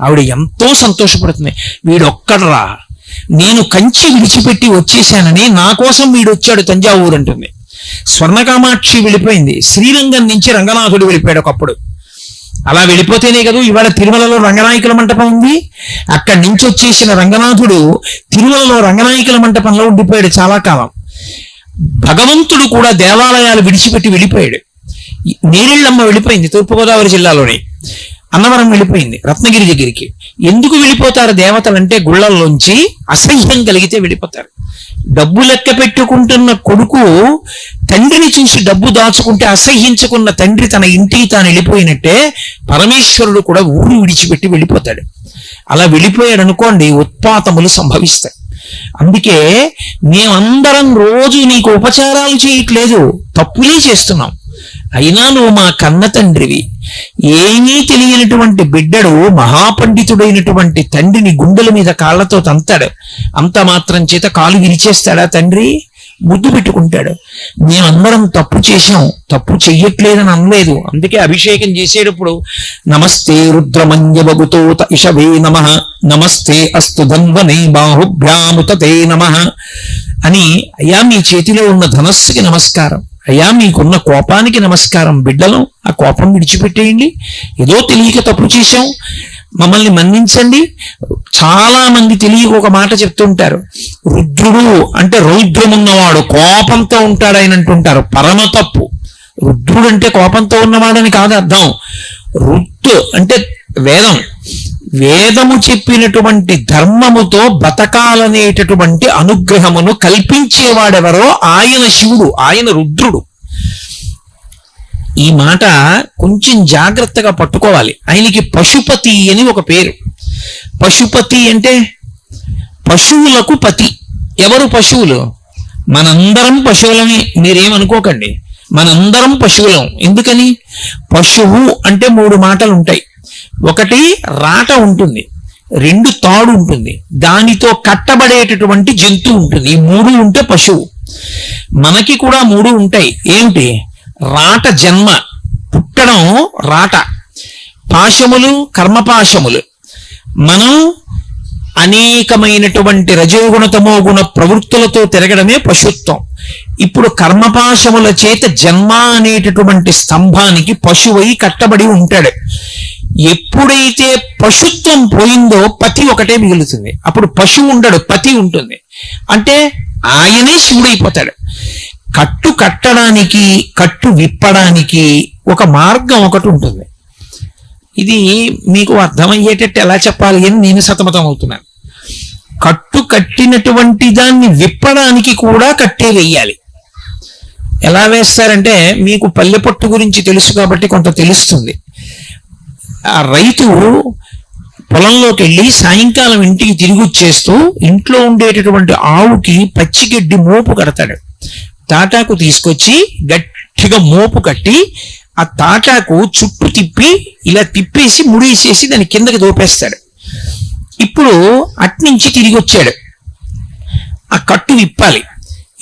ఆవిడ ఎంతో సంతోషపడుతుంది. వీడొక్కడరా, నేను కంచి విడిచిపెట్టి వచ్చేసానని నా కోసం వీడు వచ్చాడు తంజావూరు అంటుంది. స్వర్ణకామాక్షి వెళ్ళిపోయింది. శ్రీరంగం నుంచి రంగనాథుడు వెళ్ళిపోయాడు ఒకప్పుడు. అలా వెళ్ళిపోతేనే కదా ఇవాళ తిరుమలలో రంగనాయకుల మంటపం ఉంది. అక్కడి నుంచి వచ్చేసిన రంగనాథుడు తిరుమలలో రంగనాయకుల మంటపంలో ఉండిపోయాడు చాలా కాలం. భగవంతుడు కూడా దేవాలయాలు విడిచిపెట్టి వెళ్ళిపోయాడు. నేరెళ్ళమ్మ వెళ్ళిపోయింది తూర్పుగోదావరి జిల్లాలోని, అన్నవరం వెళ్ళిపోయింది రత్నగిరి దగ్గరికి. ఎందుకు వెళ్ళిపోతారు దేవతలంటే గుళ్ళల్లోంచి అసహ్యం కలిగితే వెళ్ళిపోతారు. డబ్బు లెక్క పెట్టుకుంటున్న కొడుకు తండ్రిని చూసి డబ్బు దాచుకుంటే అసహ్యించుకున్న తండ్రి తన ఇంటికి తాను వెళ్ళిపోయినట్టే పరమేశ్వరుడు కూడా ఊరు విడిచిపెట్టి వెళ్ళిపోతాడు. అలా వెళ్ళిపోయాడు అనుకోండి, ఉత్పాతములు సంభవిస్తాయి. అందుకే మేమందరం రోజు నీకు ఉపచారాలు చేయట్లేదు, తప్పులే చేస్తున్నాం. అయినా నువ్వు మా కన్న తండ్రివి. ఏమీ తెలియనటువంటి బిడ్డడు మహాపండితుడైనటువంటి తండ్రిని గుండెల మీద కాళ్లతో తంతాడు. అంత మాత్రం చేత కాలు విరిచేస్తాడా తండ్రి? ముద్దు పెట్టుకుంటాడు. మేమందరం తప్పు చేశాం, తప్పు చెయ్యట్లేదని అనలేదు. అందుకే అభిషేకం చేసేటప్పుడు నమస్తే రుద్రమంజబగుతోత ఇషవే నమః, నమస్తే అస్తు ధన్వనే బాహుభ్యాముతే నమః అని, అయ్యా మీ చేతిలో ఉన్న ధనస్సుకి నమస్కారం, అయ్యా మీకున్న కోపానికి నమస్కారం, బిడ్డలు ఆ కోపం విడిచిపెట్టేయండి, ఏదో తెలియక తప్పు చేశాం, మమ్మల్ని మన్నించండి. చాలా మంది తెలియక ఒక మాట చెప్తుంటారు, రుద్రుడు అంటే రౌద్రమున్నవాడు, కోపంతో ఉంటాడు ఆయన అంటుంటారు. పరమ తప్పు. రుద్రుడు అంటే కోపంతో ఉన్నవాడని కాదు అర్థం. రుత్ అంటే వేదం, వేదము చెప్పినటువంటి ధర్మముతో బతకాలనేటటువంటి అనుగ్రహమును కల్పించేవాడెవరో ఆయన శివుడు, ఆయన రుద్రుడు. ఈ మాట కొంచెం జాగ్రత్తగా పట్టుకోవాలి. ఆయనకి పశుపతి అని ఒక పేరు. పశుపతి అంటే పశువులకు పతి. ఎవరు పశువులు? మనందరం పశువులమే, మీరేమనుకోకండి. మనందరం పశువులం. ఎందుకని? పశువు అంటే 3 మాటలు ఉంటాయి. ఒకటి రాట ఉంటుంది, 2 తాడు ఉంటుంది, దానితో కట్టబడేటటువంటి జంతువు ఉంటుంది. ఈ 3 ఉంటే పశువు. మనకి కూడా 3 ఉంటాయి. ఏమిటి? రాట జన్మ, పుట్టడం రాట, పాశములు కర్మపాశములు. మనం అనేకమైనటువంటి రజోగుణ తమోగుణ ప్రవృత్తులతో తిరగడమే పశుత్వం. ఇప్పుడు కర్మపాశముల చేత జన్మ అనేటటువంటి స్తంభానికి పశువై కట్టబడి ఉంటాడు. ఎప్పుడైతే పశుత్వం పోయిందో పతి ఒకటే మిగులుతుంది. అప్పుడు పశువు ఉండడు, పతి ఉంటుంది. అంటే ఆయనే శివుడైపోతాడు. కట్టు కట్టడానికి, కట్టు విప్పడానికి ఒక మార్గం ఒకటి ఉంటుంది. ఇది మీకు అర్థమయ్యేటట్టు ఎలా చెప్పాలి అని నేను సతమతం అవుతున్నాను. కట్టు కట్టినటువంటి దాన్ని విప్పడానికి కూడా కట్టే వేయాలి. ఎలా వేస్తారంటే, మీకు పల్లె పట్టు గురించి తెలుసు కాబట్టి కొంత తెలుస్తుంది. ఆ రైతు పొలంలోకి వెళ్ళి సాయంకాలం ఇంటికి తిరిగి వచ్చేస్తూ ఇంట్లో ఉండేటటువంటి ఆవుకి పచ్చిగడ్డి మోపు కడతాడు. తాటాకు తీసుకొచ్చి గట్టిగా మోపు కట్టి ఆ తాటాకు చుట్టూ తిప్పి ఇలా తిప్పేసి ముడేసేసి దాని కిందకి దోపేస్తాడు. ఇప్పుడు అట్నుంచి తిరిగి వచ్చాడు, ఆ కట్టు విప్పాలి.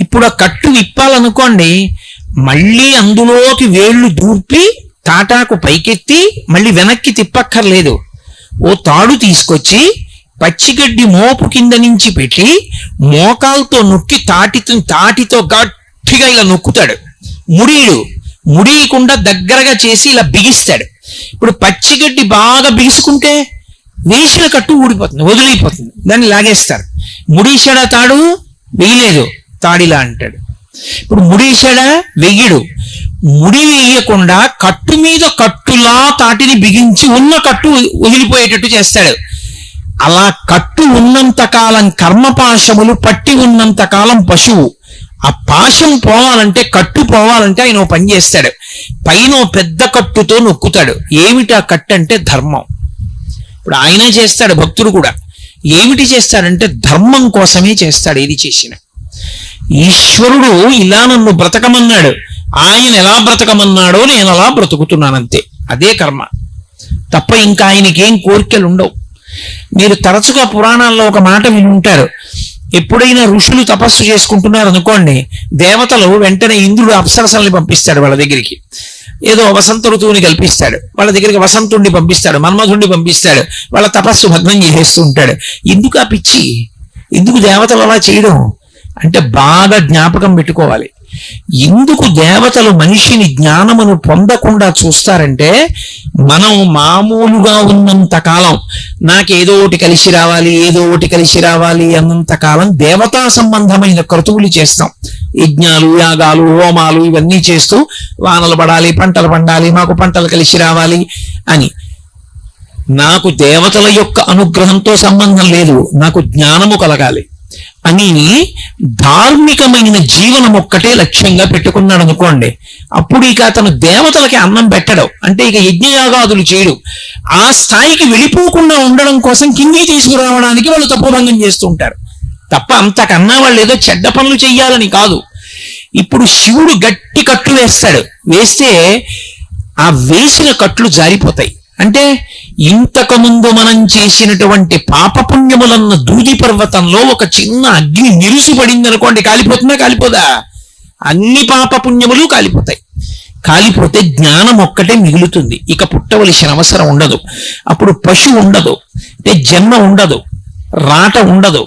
ఇప్పుడు ఆ కట్టు విప్పాలనుకోండి, మళ్ళీ అందులోకి వేళ్ళు దూర్పి తాటాకు పైకెత్తి మళ్ళీ వెనక్కి తిప్పక్కర్లేదు. ఓ తాడు తీసుకొచ్చి పచ్చిగడ్డి మోపు కింద నుంచి పెట్టి మోకాలతో నొక్కి తాటితో గట్టిగా ఇలా నొక్కుతాడు. ముడియకుండా దగ్గరగా చేసి ఇలా బిగిస్తాడు. ఇప్పుడు పచ్చిగడ్డి బాగా బిగుసుకుంటే వేసిన కట్టు ఊడిపోతుంది, వదిలిపోతుంది, దాన్ని లాగేస్తారు. ముడేశాడా తాడు? వెయ్యలేదు, తాడిలా అంటాడు. ఇప్పుడు ముడేశాడా? వెయ్యడు. ముడి వేయకుండా కట్టు మీద కట్టులా తాటిని బిగించి ఉన్న కట్టు వదిలిపోయేటట్టు చేస్తాడు. అలా కట్టు ఉన్నంతకాలం కర్మపాశములు పట్టి ఉన్నంతకాలం పశువు. ఆ పాశం పోవాలంటే, కట్టు పోవాలంటే ఆయన పని చేస్తాడు. పైన పెద్ద కట్టుతో నొక్కుతాడు. ఏమిటి ఆ కట్టు అంటే ధర్మం. ఇప్పుడు ఆయనే చేస్తాడు, భక్తుడు కూడా. ఏమిటి చేస్తాడంటే ధర్మం కోసమే చేస్తాడు. ఏది చేసిన ఈశ్వరుడు ఇలా నన్ను బ్రతకమన్నాడు, ఆయన ఎలా బ్రతకమన్నాడో నేను అలా బ్రతుకుతున్నానంతే. అదే కర్మ తప్ప ఇంకా ఆయనకేం కోరికలు ఉండవు. మీరు తరచుగా పురాణాల్లో ఒక మాట విని ఉంటారు. ఎప్పుడైనా ఋషులు తపస్సు చేసుకుంటున్నారు అనుకోండి, దేవతలు వెంటనే ఇంద్రుడు అప్సరసల్ని పంపిస్తాడు వాళ్ళ దగ్గరికి. ఏదో వసంత ఋతువుని కల్పిస్తాడు, వాళ్ళ దగ్గరికి వసంతుణ్ణి పంపిస్తాడు, మన్మధుణ్ణి పంపిస్తాడు. వాళ్ళ తపస్సు భగ్నం చేసేస్తూ ఉంటాడు. ఎందుకు ఆ పిచ్చి? ఎందుకు దేవతలు అలా చేయడం అంటే బాగా జ్ఞాపకం పెట్టుకోవాలి. ఎందుకు దేవతలు మనిషిని జ్ఞానమును పొందకుండా చూస్తారంటే, మనం మామూలుగా ఉన్నంత కాలం నాకేదో ఒకటి కలిసి రావాలి, ఏదో ఒకటి కలిసి రావాలి అన్నంత కాలం దేవతా సంబంధమైన క్రతువులు చేస్తాం. యజ్ఞాలు, యాగాలు, హోమాలు ఇవన్నీ చేస్తూ వానలు పడాలి, పంటలు పండాలి, మాకు పంటలు కలిసి రావాలి అని. నాకు దేవతల యొక్క అనుగ్రహంతో సంబంధం లేదు, నాకు జ్ఞానము కలగాలి అని ధార్మికమైన జీవనం ఒక్కటే లక్ష్యంగా పెట్టుకున్నాడు అనుకోండి. అప్పుడు ఇక అతను దేవతలకి అన్నం పెట్టడం అంటే ఇక యజ్ఞయాగాదులు చేయడు. ఆ స్థాయికి వెళ్ళిపోకుండా ఉండడం కోసం కిందికి తీసుకురావడానికి వాళ్ళు తపోభంగం చేస్తూ ఉంటారు తప్ప అంతకన్నా వాళ్ళు ఏదో చెడ్డ పనులు చెయ్యాలని కాదు. ఇప్పుడు శివుడు గట్టి కట్లు వేస్తాడు. వేస్తే ఆ వేసిన కట్లు జారిపోతాయి. అంటే ఇంతకుముందు మనం చేసినటువంటి పాపపుణ్యములన్న దూది పర్వతంలో ఒక చిన్న అగ్ని నిరుసుపడింది అనుకోండి, కాలిపోతుందా? కాలిపోదా? అన్ని పాపపుణ్యములు కాలిపోతాయి. కాలిపోతే జ్ఞానం ఒక్కటే మిగులుతుంది. ఇక పుట్టవలసిన అవసరం ఉండదు. అప్పుడు పశు ఉండదు, అంటే జన్మ ఉండదు, రాట ఉండదు,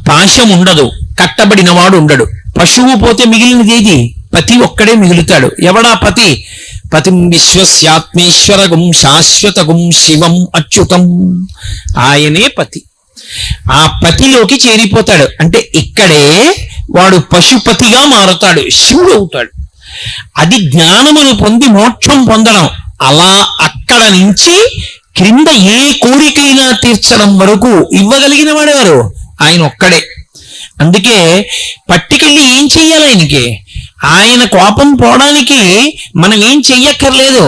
పాశం ఉండదు, కట్టబడిన వాడు ఉండడు. పశువు పోతే మిగిలినది ఏది? పతి ఒక్కడే మిగులుతాడు. ఎవడా పతి? పతిం విశ్వస్యాత్మేశ్వరగుం శాశ్వతగుం శివం అచ్యుతం. ఆయనే పతి. ఆ పతిలోకి చేరిపోతాడు. అంటే ఇక్కడే వాడు పశుపతిగా మారుతాడు, శివుడు అవుతాడు. అది జ్ఞానమును పొంది మోక్షం పొందడం. అలా అక్కడ నుంచి క్రింద ఏ కోరికైనా తీర్చడం వరకు ఇవ్వగలిగిన వాడెవరు? ఆయన ఒక్కడే. అందుకే పట్టుకెళ్ళి ఏం చెయ్యాలి ఆయనకి? ఆయన కోపం పోవడానికి మనం ఏం చెయ్యక్కర్లేదు.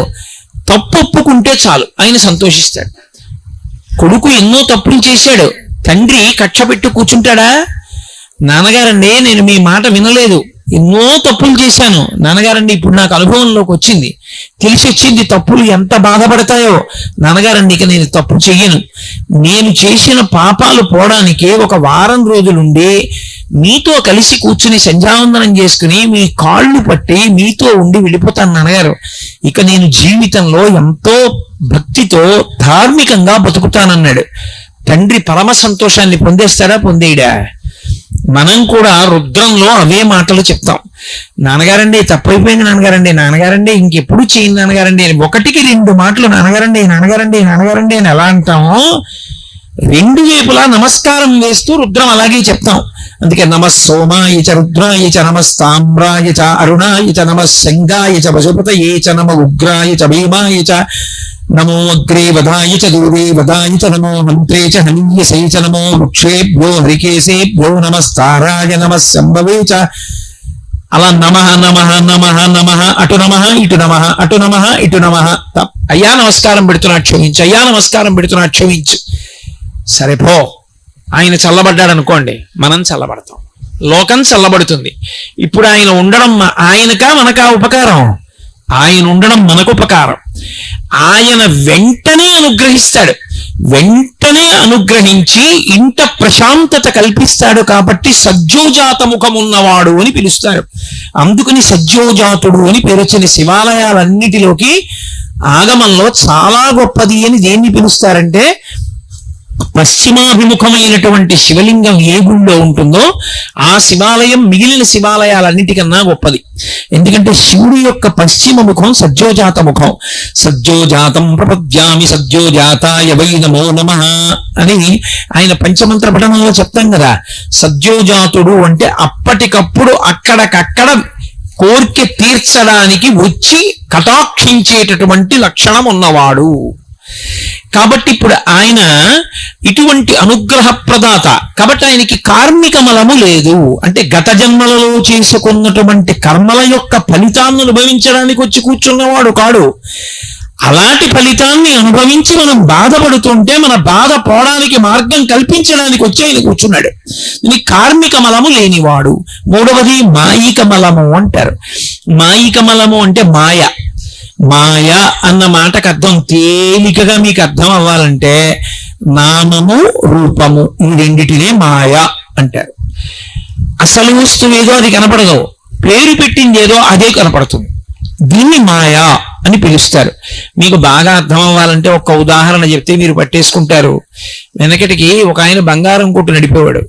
తప్పు ఒప్పుకుంటే చాలు, ఆయన సంతోషిస్తాడు. కొడుకు ఎన్నో తప్పులు చేశాడు, తండ్రి కక్ష పెట్టి కూర్చుంటాడా? నాన్నగారండి నేను మీ మాట వినలేదు, ఎన్నో తప్పులు చేశాను. నాన్నగారండి ఇప్పుడు నాకు అనుభవంలోకి వచ్చింది, తెలిసి వచ్చింది తప్పులు ఎంత బాధపడతాయో. నాన్నగారండి ఇక నేను తప్పు చెయ్యను. నేను చేసిన పాపాలు పోవడానికి ఒక వారం రోజులుండి మీతో కలిసి కూర్చుని సంధ్యావందనం చేసుకుని మీ కాళ్ళు పట్టి మీతో ఉండి వెళ్ళిపోతాను నాన్నగారు. ఇక నేను జీవితంలో ఎంతో భక్తితో ధార్మికంగా బతుకుతానన్నాడు. తండ్రి పరమ సంతోషాన్ని పొందేస్తాడా? పొందేయడా? మనం కూడా రుద్రంలో అవే మాటలు చెప్తాం. నాన్నగారండి తప్పైపోయింది నాన్నగారండి, నాన్నగారండి ఇంకెప్పుడు చేయను నాన్నగారండి అని 1-2 మాటలు నాన్నగారండి నాన్నగారండి నాన్నగారండి అని ఎలా అంటామో 2 వైపులా నమస్కారం వేస్తూ రుద్రం అలాగే చెప్తాం. అందుకే నమః సోమాయ చ రుద్రాయ చ నమస్తామ్రాయ చ అరుణాయ చ నమః శంగాయ చ పశుపతయే చ నమః ఉగ్రాయ చ భీమాయ చ నమో అగ్రే వదాయ చ దూరే వదాయ చ నమో మంత్రే చ హనీయసే చ నమో వృక్షేభ్యో హరికేశేభ్యో నమస్తారాయ నమః సంభవే చ. అలా నమః నమః నమః నమః అటు నమః ఇటు నమః అటు నమః ఇటు నమః. అయ్యా నమస్కారం పెడుతున్నా క్షమించు, అయ్యా నమస్కారం పెడుతున్నా క్షమించు. సరే పో. ఆయన చల్లబడ్డాడు అనుకోండి, మనం చల్లబడతాం, లోకం చల్లబడుతుంది. ఇప్పుడు ఆయన ఉండడం ఆయనకా మనకా ఉపకారం? ఆయన ఉండడం మనకు ఉపకారం. ఆయన వెంటనే అనుగ్రహిస్తాడు. వెంటనే అనుగ్రహించి ఇంట ప్రశాంతత కల్పిస్తాడు. కాబట్టి సజ్జోజాత ముఖమున్నవాడు అని పిలుస్తారు. అందుకని సజ్జోజాతుడు అని పేరు వచ్చిన శివాలయాలన్నిటిలోకి ఆగమంలో చాలా గొప్పది అని దేన్ని పిలుస్తారంటే, పశ్చిమాభిముఖమైనటువంటి శివలింగం ఏ గుళ్ళో ఉంటుందో ఆ శివాలయం మిగిలిన శివాలయాలన్నిటికన్నా గొప్పది. ఎందుకంటే శివుడి యొక్క పశ్చిమ ముఖం సజ్జోజాత ముఖం. సజ్జోజాతం ప్రపద్యామి సజ్జోజాతాయ వై నమో నమః అని ఆయన పంచమంత్ర పఠనంలో చెప్తాం కదా. సజ్జోజాతుడు అంటే అప్పటికప్పుడు అక్కడికక్కడ కోరిక తీర్చడానికి వచ్చి కటాక్షించేటటువంటి లక్షణం ఉన్నవాడు. కాబట్టి ఇప్పుడు ఆయన ఇటువంటి అనుగ్రహ ప్రదాత. కాబట్టి ఆయనకి కార్మిక మలము లేదు. అంటే గత జన్మలలో చేసుకున్నటువంటి కర్మల యొక్క ఫలితాన్ని అనుభవించడానికి వచ్చి కూర్చున్నవాడు కాడు. అలాంటి ఫలితాన్ని అనుభవించి మనం బాధపడుతుంటే మన బాధ పోవడానికి మార్గం కల్పించడానికి వచ్చి ఆయన కూర్చున్నాడు. దీనికి కార్మిక మలము లేనివాడు. మూడవది మాయిక మలము అంటారు. మాయిక మలము అంటే మాయ. మాయ అన్న మాటకు అర్థం తేలికగా మీకు అర్థం అవ్వాలంటే నామము రూపము ఈ రెండిటినే మాయ అంటారు. అసలు వస్తువు ఏదో అది కనపడదు, పేరు పెట్టిందేదో అదే కనపడుతుంది. దీన్ని మాయా అని పిలుస్తారు. మీకు బాగా అర్థం అవ్వాలంటే ఒక ఉదాహరణ చెప్తే మీరు పట్టేసుకుంటారు. వెనకటికి ఒక ఆయన బంగారం కొట్టు నడిపేవాడు.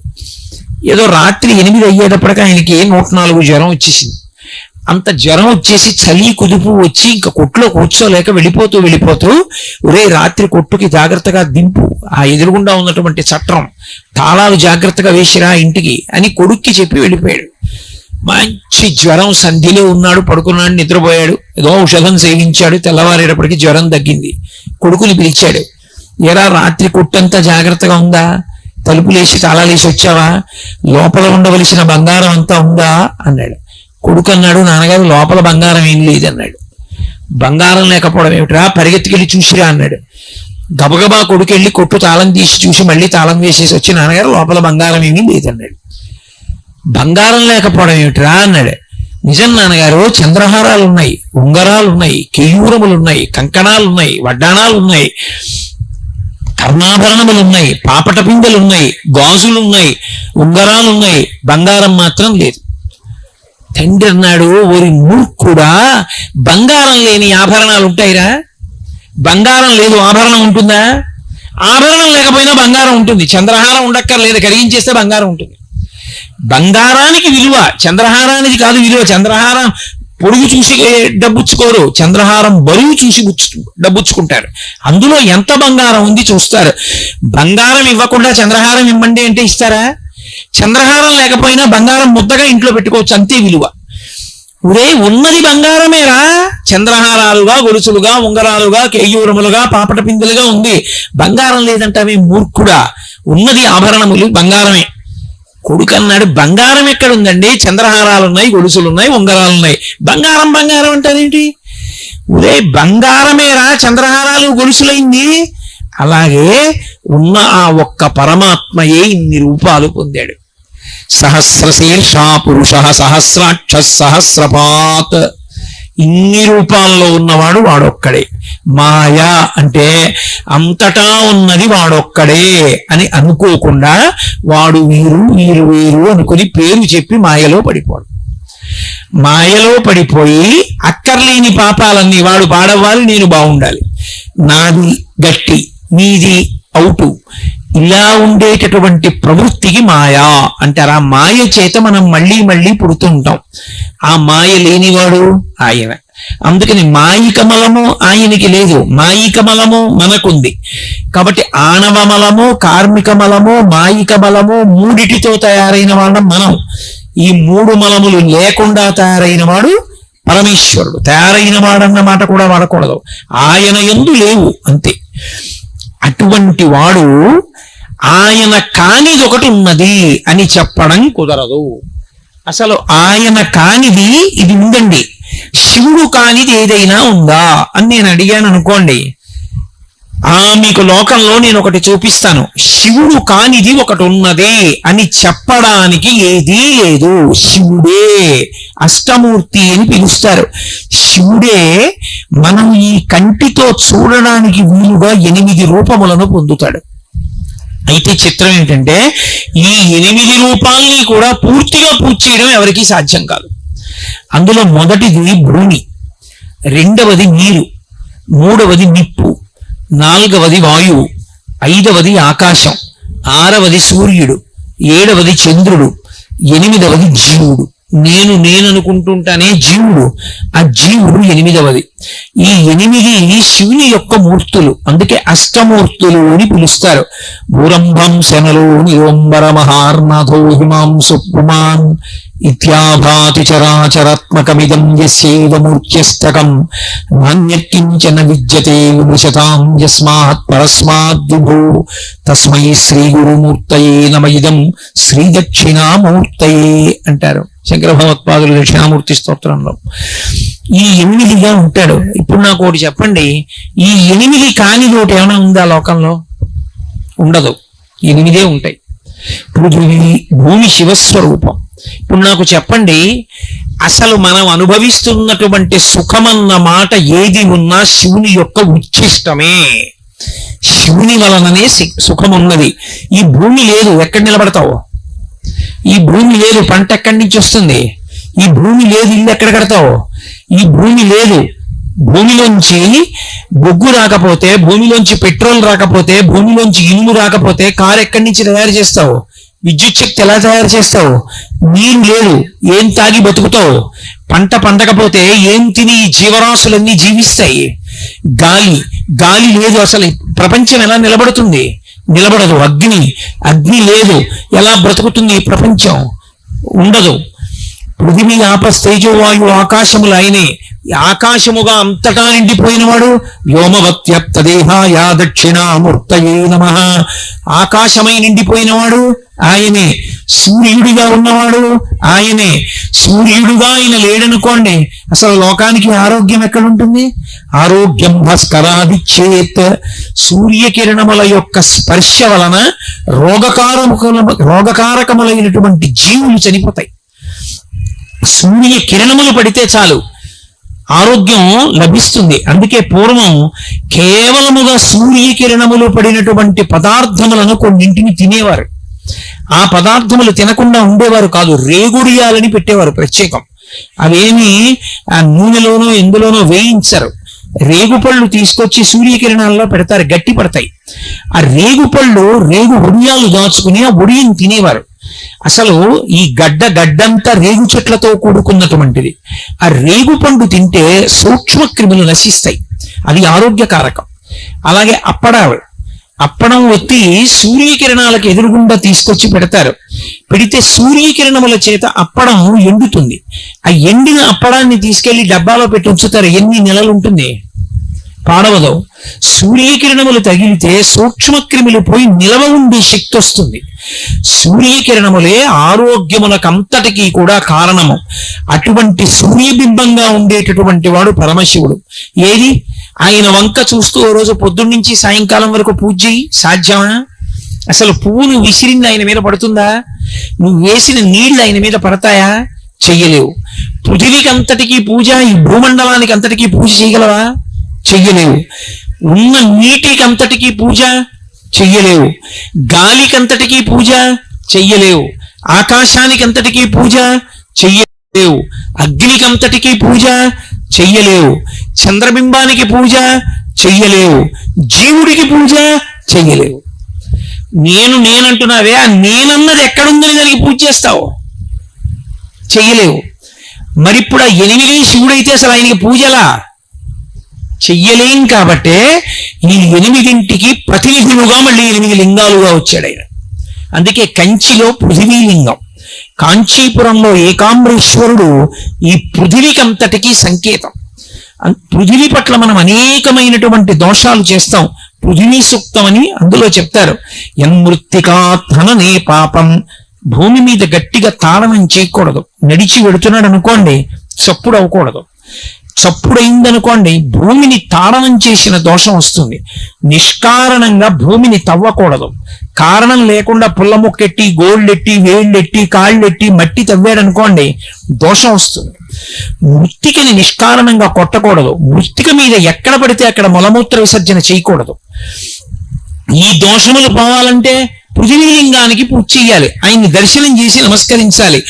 ఏదో రాత్రి 8 అయ్యేటప్పటికి ఆయనకి 104 జ్వరం వచ్చేసింది. అంత జ్వరం వచ్చేసి చలి కుదుపు వచ్చి ఇంకా కొట్టులో కూర్చోలేక వెళ్ళిపోతూ ఒరే రాత్రి కొట్టుకి జాగ్రత్తగా దింపు, ఆ ఎదురుగుండా ఉన్నటువంటి చట్రం తాళాలు జాగ్రత్తగా వేసిరా ఇంటికి అని కొడుక్కి చెప్పి వెళ్ళిపోయాడు. మంచి జ్వరం, సంధిలో ఉన్నాడు, పడుకున్నాడు, నిద్రపోయాడు. ఏదో ఔషధం సేవించాడు. తెల్లవారేటప్పటికి జ్వరం తగ్గింది. కొడుకుని పిలిచాడు. ఎరా రాత్రి కొట్టంతా జాగ్రత్తగా ఉందా? తలుపులేసి తాళాలేసి వచ్చావా? లోపల ఉండవలసిన బంగారం అంతా ఉందా అన్నాడు. కొడుకు అన్నాడు, నాన్నగారు లోపల బంగారం ఏం లేదన్నాడు. బంగారం లేకపోవడం ఏమిట్రా, పరిగెత్తుకెళ్ళి చూసిరా అన్నాడు. గబగబా కొడుకు వెళ్ళి కొట్టు తాళం తీసి చూసి మళ్ళీ తాళం వేసేసి వచ్చి నాన్నగారు లోపల బంగారం ఏమీ లేదన్నాడు. బంగారం లేకపోవడం ఏమిట్రా అన్నాడు. నిజం నాన్నగారు, చంద్రహారాలు ఉన్నాయి, ఉంగరాలు ఉన్నాయి, కేయూరములు ఉన్నాయి, కంకణాలు ఉన్నాయి, వడ్డాణాలు ఉన్నాయి, కర్ణాభరణములు ఉన్నాయి, పాపట పిందెలు ఉన్నాయి, గాజులు ఉన్నాయి, ఉంగరాలు ఉన్నాయి, బంగారం మాత్రం లేదు. తండ్రి అన్నాడు, ఓరి మూర్ఖుడా, బంగారం లేని ఆభరణాలు ఉంటాయిరా? బంగారం లేదు ఆభరణం ఉంటుందా? ఆభరణం లేకపోయినా బంగారం ఉంటుంది. చంద్రహారం ఉండక్కర్లేదు, కరిగించేస్తే బంగారం ఉంటుంది. బంగారానికి విలువ, చంద్రహారానికి కాదు విలువ. చంద్రహారం పొడుగు చూసి డబ్బుచ్చుకోరు, చంద్రహారం బరువు చూసి డబ్బుచ్చుకుంటారు. అందులో ఎంత బంగారం ఉంది చూస్తారు. బంగారం ఇవ్వకుండా చంద్రహారం ఇవ్వండి అంటే ఇస్తారా? చంద్రహారం లేకపోయినా బంగారం ముద్దగా ఇంట్లో పెట్టుకోవచ్చు, అంతే విలువ. ఒరే ఉన్నది బంగారమేరా, చంద్రహారాలుగా, గొలుసులుగా, ఉంగరాలుగా, కేయూరములుగా, పాపట పిందులుగా ఉంది. బంగారం లేదంటావే మూర్ఖుడా, ఉన్నది ఆభరణములు బంగారమే. కొడుకు అన్నాడు, బంగారం ఎక్కడుందండి? చంద్రహారాలు ఉన్నాయి, గొలుసులు ఉన్నాయి, ఉంగరాలు ఉన్నాయి, బంగారం బంగారం అంటారేంటి? ఒరే బంగారమేరా చంద్రహారాలు గొలుసులైంది. అలాగే ఉన్న ఆ ఒక్క పరమాత్మయే ఇన్ని రూపాలు పొందాడు. సహస్రశీర్షా పురుష సహస్రాక్ష సహస్రపాత్. ఇన్ని రూపాల్లో ఉన్నవాడు వాడొక్కడే. మాయా అంటే అంతటా ఉన్నది వాడొక్కడే అని అనుకోకుండా వాడు వీరు వీరు వీరు అనుకుని పేరు చెప్పి మాయలో పడిపోడు. మాయలో పడిపోయి అక్కర్లేని పాపాలన్నీ వాడు పాడవ్వాలి, నేను బాగుండాలి, నాది గట్టి నీది అవుటు, ఇలా ఉండేటటువంటి ప్రవృత్తికి మాయా అంటారు. ఆ మాయ చేత మనం మళ్ళీ మళ్ళీ పుడుతూ ఉంటాం. ఆ మాయ లేనివాడు ఆయన. అందుకని మాయికమలము ఆయనకి లేదు, మాయికమలము మనకుంది. కాబట్టి ఆణవమలము, కార్మికమలము, మాయికమలము మూడిటితో తయారైన వాళ్ళం మనం. ఈ 3 మలములు లేకుండా తయారైన వాడు పరమేశ్వరుడు. తయారైన వాడన్న మాట కూడా వాడకూడదు, ఆయన యందు లేవు అంతే. అటువంటి వాడు ఆయన కానిది ఒకటి ఉన్నది అని చెప్పడం కుదరదు. అసలు ఆయన కానిది ఇది ఉందండి, శివుడు కానిది ఏదైనా ఉందా అని నేను అడిగాను అనుకోండి, మీకు లోకంలో నేను ఒకటి చూపిస్తాను, శివుడు కానిది ఒకటి ఉన్నదే అని చెప్పడానికి ఏదీ లేదు. శివుడే అష్టమూర్తి అని పిలుస్తారు. శివుడే మనం ఈ కంటితో చూడడానికి వీలుగా 8 రూపములను పొందుతాడు. అయితే చిత్రం ఏంటంటే ఈ 8 రూపాలని కూడా పూర్తిగా పూజ చేయడం ఎవరికీ సాధ్యం కాదు. అందులో మొదటిది భూమి, రెండవది నీరు, మూడవది నిప్పు, 4వది వాయువు, 5వది ఆకాశం, 6వది సూర్యుడు, 7వది చంద్రుడు, 8వది జీవుడు. నేను అనుకుంటుంటానే జీవుడు, ఆ జీవుడు 8వది. ఈ 8 శివుని యొక్క మూర్తులు, అందుకే అష్టమూర్తులు అని పిలుస్తారు. భూరంభం శనలో నిరోంబర మహార్నాథో హిమాంసు పుమాన్ ఇత్యాభాతి చరాచరాత్మకమిదం యస్యైవ మూర్త్యస్తకం నాన్యత్కించన విద్యతే విమృశతాం యస్మాత్ పరస్మాద్ విభో తస్మై శ్రీ గురుమూర్తయే నమ ఇదం శ్రీ దక్షిణామూర్తయే అంటారు శంకర భగవత్పాదులు దక్షిణామూర్తి స్తోత్రంలో. ఈ 8గా ఉంటాడు. ఇప్పుడు నాకు ఒకటి చెప్పండి, ఈ 8 కానిది ఒకటి ఏమైనా ఉందా లోకంలో? ఉండదు. 8 ఉంటాయి. పృథివీ భూమి శివస్వరూపం. ఇప్పుడు నాకు చెప్పండి, అసలు మనం అనుభవిస్తున్నటువంటి సుఖమన్న మాట ఏది ఉన్నా శివుని యొక్క ఉచ్ఛిష్టమే. శివుని వలననే సుఖం ఉన్నది. ఈ భూమి లేదు, ఎక్కడ నిలబడతావు? ఈ భూమి లేదు, పంట ఎక్కడి నుంచి వస్తుంది? ఈ భూమి లేదు, ఇల్లు ఎక్కడ కడతావు? ఈ భూమి లేదు, భూమిలోంచి బొగ్గు రాకపోతే, భూమిలోంచి పెట్రోల్ రాకపోతే, భూమిలోంచి ఇల్లు రాకపోతే కారు ఎక్కడి నుంచి తయారు చేస్తావు? విద్యుత్ శక్తి ఎలా తయారు చేస్తావు? నీరు లేదు, ఏం తాగి బతుకుతావు? పంట పండకపోతే ఏం తిని ఈ జీవరాశులన్నీ జీవిస్తాయి? గాలి లేదు, అసలు ప్రపంచం ఎలా నిలబడుతుంది? నిలబడదు. అగ్ని లేదు, ఎలా బ్రతుకుతుంది ఈ ప్రపంచం? ఉండదు. పృథివీ ఆపస్తేజోవాయు ఆకాశములు ఆయనే. ఆకాశముగా అంతటా నిండిపోయినవాడు వ్యోమవత్యప్తదేహాయ దక్షిణామూర్తయే నమః. ఆకాశమై నిండిపోయినవాడు ఆయనే. సూర్యుడిగా ఉన్నవాడు ఆయనే. సూర్యుడుగా ఆయన లేడనుకోండి, అసలు లోకానికి ఆరోగ్యం ఎక్కడుంటుంది? ఆరోగ్యం భాస్కరాదిచ్చేత్. సూర్యకిరణముల యొక్క స్పర్శ వలన రోగకారకములైనటువంటి జీవులు చనిపోతాయి. సూర్య కిరణములు పడితే చాలు ఆరోగ్యం లభిస్తుంది. అందుకే పూర్వం కేవలముగా సూర్యకిరణములు పడినటువంటి పదార్థములను కొన్నింటిని తినేవారు. ఆ పదార్థములు తినకుండా ఉండేవారు కాదు, రేగుడియాలని పెట్టేవారు ప్రత్యేకం. అవేమి ఆ నూనెలోనో ఎందులోనో వేయించరు. రేగుపళ్ళు తీసుకొచ్చి సూర్యకిరణాల్లో పెడతారు, గట్టి పడతాయి. ఆ రేగు ఒడియాలు దాచుకుని ఆ ఒడియని తినేవారు. అసలు ఈ గడ్డంతా రేగు చెట్లతో కూడుకున్నటువంటిది. ఆ రేగు పండు తింటే సూక్ష్మ క్రిములు నశిస్తాయి, అది ఆరోగ్యకారకం. అలాగే అప్పడం ఒత్తి సూర్యకిరణాలకు ఎదురుగుండా తీసుకొచ్చి పెడతారు. పెడితే సూర్యకిరణముల చేత అప్పడం ఎండుతుంది. ఆ ఎండిన అప్పడాన్ని తీసుకెళ్లి డబ్బాలో పెట్టి ఉంచుతారు. ఎన్ని నెలలు ఉంటుంది? పాడవదు. సూర్యకిరణములు తగిలితే సూక్ష్మక్రిములు పోయి నిలవ ఉండే శక్తి వస్తుంది. సూర్యకిరణములే ఆరోగ్యములకంతటికీ కూడా కారణము. అటువంటి సూర్యబింబంగా ఉండేటటువంటి వాడు పరమశివుడు. ఏది ఆయన వంక చూస్తూ ఓ రోజు పొద్దున్నుంచి సాయంకాలం వరకు పూజ చేయి, సాధ్యమా? అసలు పువ్వును విసిరింది ఆయన మీద పడుతుందా? నువ్వు వేసిన నీళ్లు ఆయన మీద పడతాయా? చెయ్యలేవు. పృథివీకి అంతటికీ పూజ, ఈ భూమండలానికి అంతటికీ పూజ చేయగలవా? చెయ్యలేవు. ఉన్న నీటికి అంతటికీ పూజ చెయ్యలేవు. గాలికంతటికీ పూజ చెయ్యలేవు. ఆకాశానికి అంతటికీ పూజ చెయ్యలేవు. అగ్నికంతటికీ పూజ చెయ్యలేవు. చంద్రబింబానికి పూజ చెయ్యలేవు. జీవుడికి పూజ చెయ్యలేవు. నేనంటున్నావే, ఆ నేనన్నది ఎక్కడుందని దానికి పూజ చేస్తావు? చెయ్యలేవు. మరిప్పుడు ఆ 8 శివుడైతే అసలు ఆయనకి పూజలా? చెయ్యలేం. కాబట్టే ఈ 8ంటికి ప్రతినిధులుగా మళ్ళీ 8 లింగాలుగా వచ్చాడు ఆయన. అందుకే కంచిలో పృథివీలింగం, కాంచీపురంలో ఏకాంబరేశ్వరుడు ఈ పృథివీకంతటికీ సంకేతం. పృథివీ పట్ల మనం అనేకమైనటువంటి దోషాలు చేస్తాం. పృథివీ సూక్తం అని అందులో చెప్తారు. యన్మృత్తికాత్మనే పాపం. భూమి మీద గట్టిగా తాళనం చేయకూడదు. నడిచి వెడుతున్నాడు అనుకోండి, చప్పుడు అవ్వకూడదు. చప్పుడైందనుకోండి భూమిని తాడనం చేసిన దోషం వస్తుంది. నిష్కారణంగా భూమిని తవ్వకూడదు. కారణం లేకుండా పుల్ల ముక్కెట్టి, గోళ్ళెట్టి, వేళ్ళెట్టి, కాళ్ళెట్టి మట్టి తవ్వాడనుకోండి దోషం వస్తుంది. మృత్తికని నిష్కారణంగా కొట్టకూడదు. మృత్తిక మీద ఎక్కడ పడితే అక్కడ మలమూత్ర విసర్జన చేయకూడదు. ఈ దోషములు పోవాలంటే పృథివీలింగానికి పూజ చెయ్యాలి. ఆయన్ని దర్శనం చేసి నమస్కరించాలి.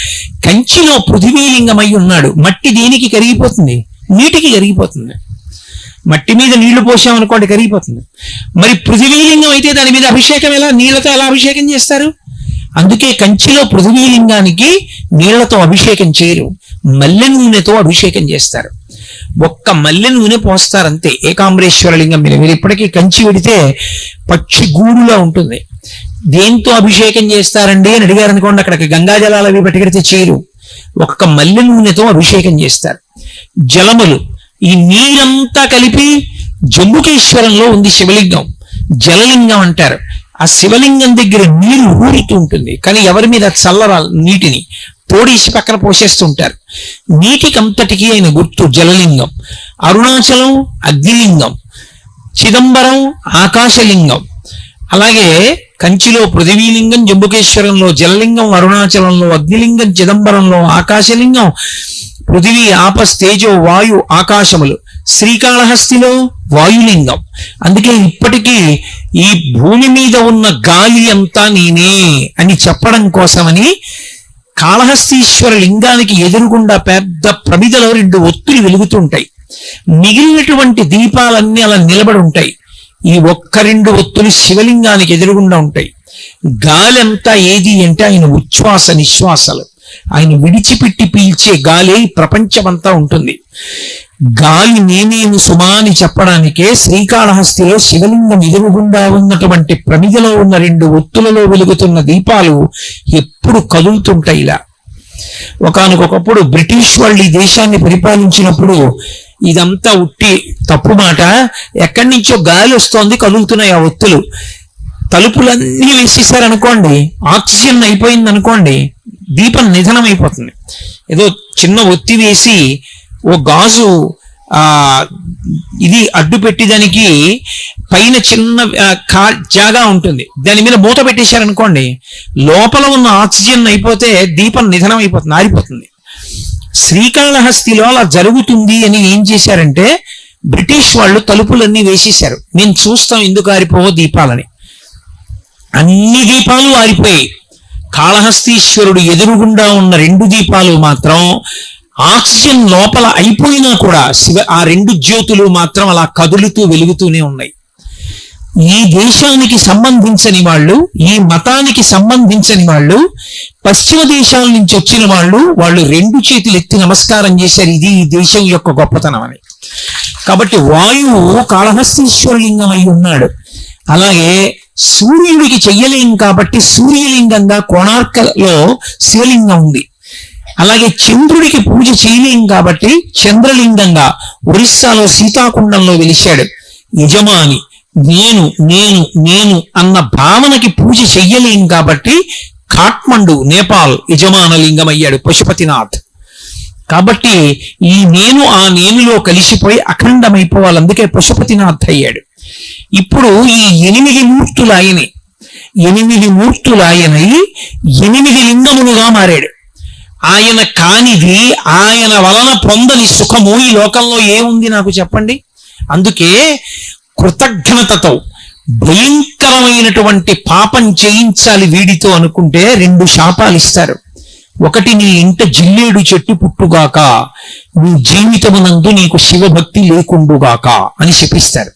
కంచిలో పృథివీలింగమై ఉన్నాడు. మట్టి దేనికి కరిగిపోతుంది? నీటికి కరిగిపోతుంది. మట్టి మీద నీళ్లు పోసామనుకోండి కరిగిపోతుంది. మరి పృథివీలింగం అయితే దాని మీద అభిషేకం ఎలా? నీళ్లతో ఎలా అభిషేకం చేస్తారు? అందుకే కంచిలో పృథివీలింగానికి నీళ్లతో అభిషేకం చేయరు, మల్లె నూనెతో అభిషేకం చేస్తారు. ఒక్క మల్లె నూనె పోస్తారంతే ఏకాంబరేశ్వర లింగం మీద. మీరు ఇప్పటికీ కంచి వెడితే పచ్చి గూడులా ఉంటుంది. దేంతో అభిషేకం చేస్తారండి అని అడిగారు అనుకోండి, అక్కడికి గంగాజలాలు అవి పట్టుకెడితే చేయరు. ఒక్క మల్లె నూనెతో అభిషేకం చేస్తారు. జలములు, ఈ నీరంతా కలిపి జంబుకేశ్వరంలో ఉంది శివలింగం, జలలింగం అంటారు. ఆ శివలింగం దగ్గర నీరు ఊరుతూ ఉంటుంది, కానీ ఎవరి మీద చల్లరా నీటిని తోడేసి పక్కన పోసేస్తుంటారు. నీటికంతటికి ఆయన గుర్తు జలలింగం. అరుణాచలం అగ్నిలింగం, చిదంబరం ఆకాశలింగం. అలాగే కంచిలో పృథివీలింగం, జంబుకేశ్వరంలో జలలింగం, అరుణాచలంలో అగ్నిలింగం, చిదంబరంలో ఆకాశలింగం, పృథివీ ఆపస్ తేజో వాయు ఆకాశములు, శ్రీకాళహస్తిలో వాయులింగం. అందుకే ఇప్పటికీ ఈ భూమి మీద ఉన్న గాలి అంతా నేనే అని చెప్పడం కోసమని కాళహస్తీశ్వర లింగానికి ఎదురుగుండా పెద్ద ప్రమిదలో 2 ఒత్తులు వెలుగుతుంటాయి. మిగిలినటువంటి దీపాలన్నీ అలా నిలబడి ఉంటాయి. ఈ ఒక్క 2 ఒత్తులు శివలింగానికి ఎదురుగుండా ఉంటాయి. గాలి అంతా ఏది అంటే ఆయన ఉచ్ఛ్వాస నిశ్వాసలు. ఆయన విడిచిపెట్టి పీల్చే గాలి ప్రపంచమంతా ఉంటుంది. గాలి నేనేను సుమా అని చెప్పడానికే శ్రీకాళహస్తిలో శివలింగం ఎదురుగుండా ఉన్నటువంటి ప్రమిదలో ఉన్న 2 ఒత్తులలో వెలుగుతున్న దీపాలు ఎప్పుడు కదులుతుంటాయి. ఇలా ఒకానొకప్పుడు బ్రిటిష్ వాళ్ళు ఈ దేశాన్ని పరిపాలించినప్పుడు ఇదంతా ఉట్టి తప్పు మాట, ఎక్కడి నుంచో గాలి వస్తోంది, కదులుతున్నాయి ఆ ఒత్తులు. తలుపులన్నీ వేసేసారనుకోండి, ఆక్సిజన్ అయిపోయింది అనుకోండి, దీపం నిధనం అయిపోతుంది. ఏదో చిన్న ఒత్తి వేసి ఓ గాజు ఇది అడ్డు పెట్టేదానికి పైన చిన్న జాగా ఉంటుంది, దాని మీద మూత పెట్టేశారనుకోండి, లోపల ఉన్న ఆక్సిజన్ అయిపోతే దీపం నిధనం అయిపోతుంది, ఆరిపోతుంది. శ్రీకాళహస్తిలో అలా జరుగుతుంది అని ఏం చేశారంటే బ్రిటిష్ వాళ్ళు తలుపులన్నీ వేసేశారు. నేను చూస్తాం ఎందుకు ఆరిపోవో దీపాలని. అన్ని దీపాలు ఆరిపోయాయి. కాళహస్తీశ్వరుడు ఎదురుగుండా ఉన్న 2 దీపాలు మాత్రం ఆక్సిజన్ లోపల అయిపోయినా కూడా ఆ 2 జ్యోతులు మాత్రం అలా కదులుతూ వెలుగుతూనే ఉన్నాయి. ఈ దేశానికి సంబంధించని వాళ్ళు, ఈ మతానికి సంబంధించని వాళ్ళు, పశ్చిమ దేశాల నుంచి వచ్చిన వాళ్ళు 2 చేతులు ఎత్తి నమస్కారం చేశారు. ఇది ఈ దేశం యొక్క గొప్పతనం అని. కాబట్టి వాయువు కాళహస్తీశ్వరలింగం అయి ఉన్నాడు. అలాగే సూర్యుడికి చెయ్యలేం కాబట్టి సూర్యలింగంగా కోణార్కలో శివలింగం ఉంది. అలాగే చంద్రుడికి పూజ చేయలేం కాబట్టి చంద్రలింగంగా ఒరిస్సాలో సీతాకుండంలో వెలిశాడు. యజమాని నేను నేను నేను అన్న భావనకి పూజ చెయ్యలేం కాబట్టి కాఠ్మండు నేపాల్ యజమాన లింగం అయ్యాడు పశుపతినాథ్. కాబట్టి ఈ నేను ఆ నేనులో కలిసిపోయి అఖండమైపోవాలి, అందుకే పశుపతినాథ్ అయ్యాడు. ఇప్పుడు ఈ 8 మూర్తులు ఆయనే, 8 మూర్తులు ఆయనై 8 లింగములుగా మారాడు. ఆయన కానిది, ఆయన వలన పొందని సుఖము ఈ లోకంలో ఏముంది నాకు చెప్పండి. అందుకే కృతజ్ఞతతో భయంకరమైనటువంటి పాపం చేయించాలి వీడితో అనుకుంటే 2 శాపాలు ఇస్తారు. ఒకటి, నీ ఇంట జిల్లేడు చెట్టు పుట్టుగాక, నీ జీవితమునందు నీకు శివభక్తి లేకుండుగాక అని శపిస్తారు.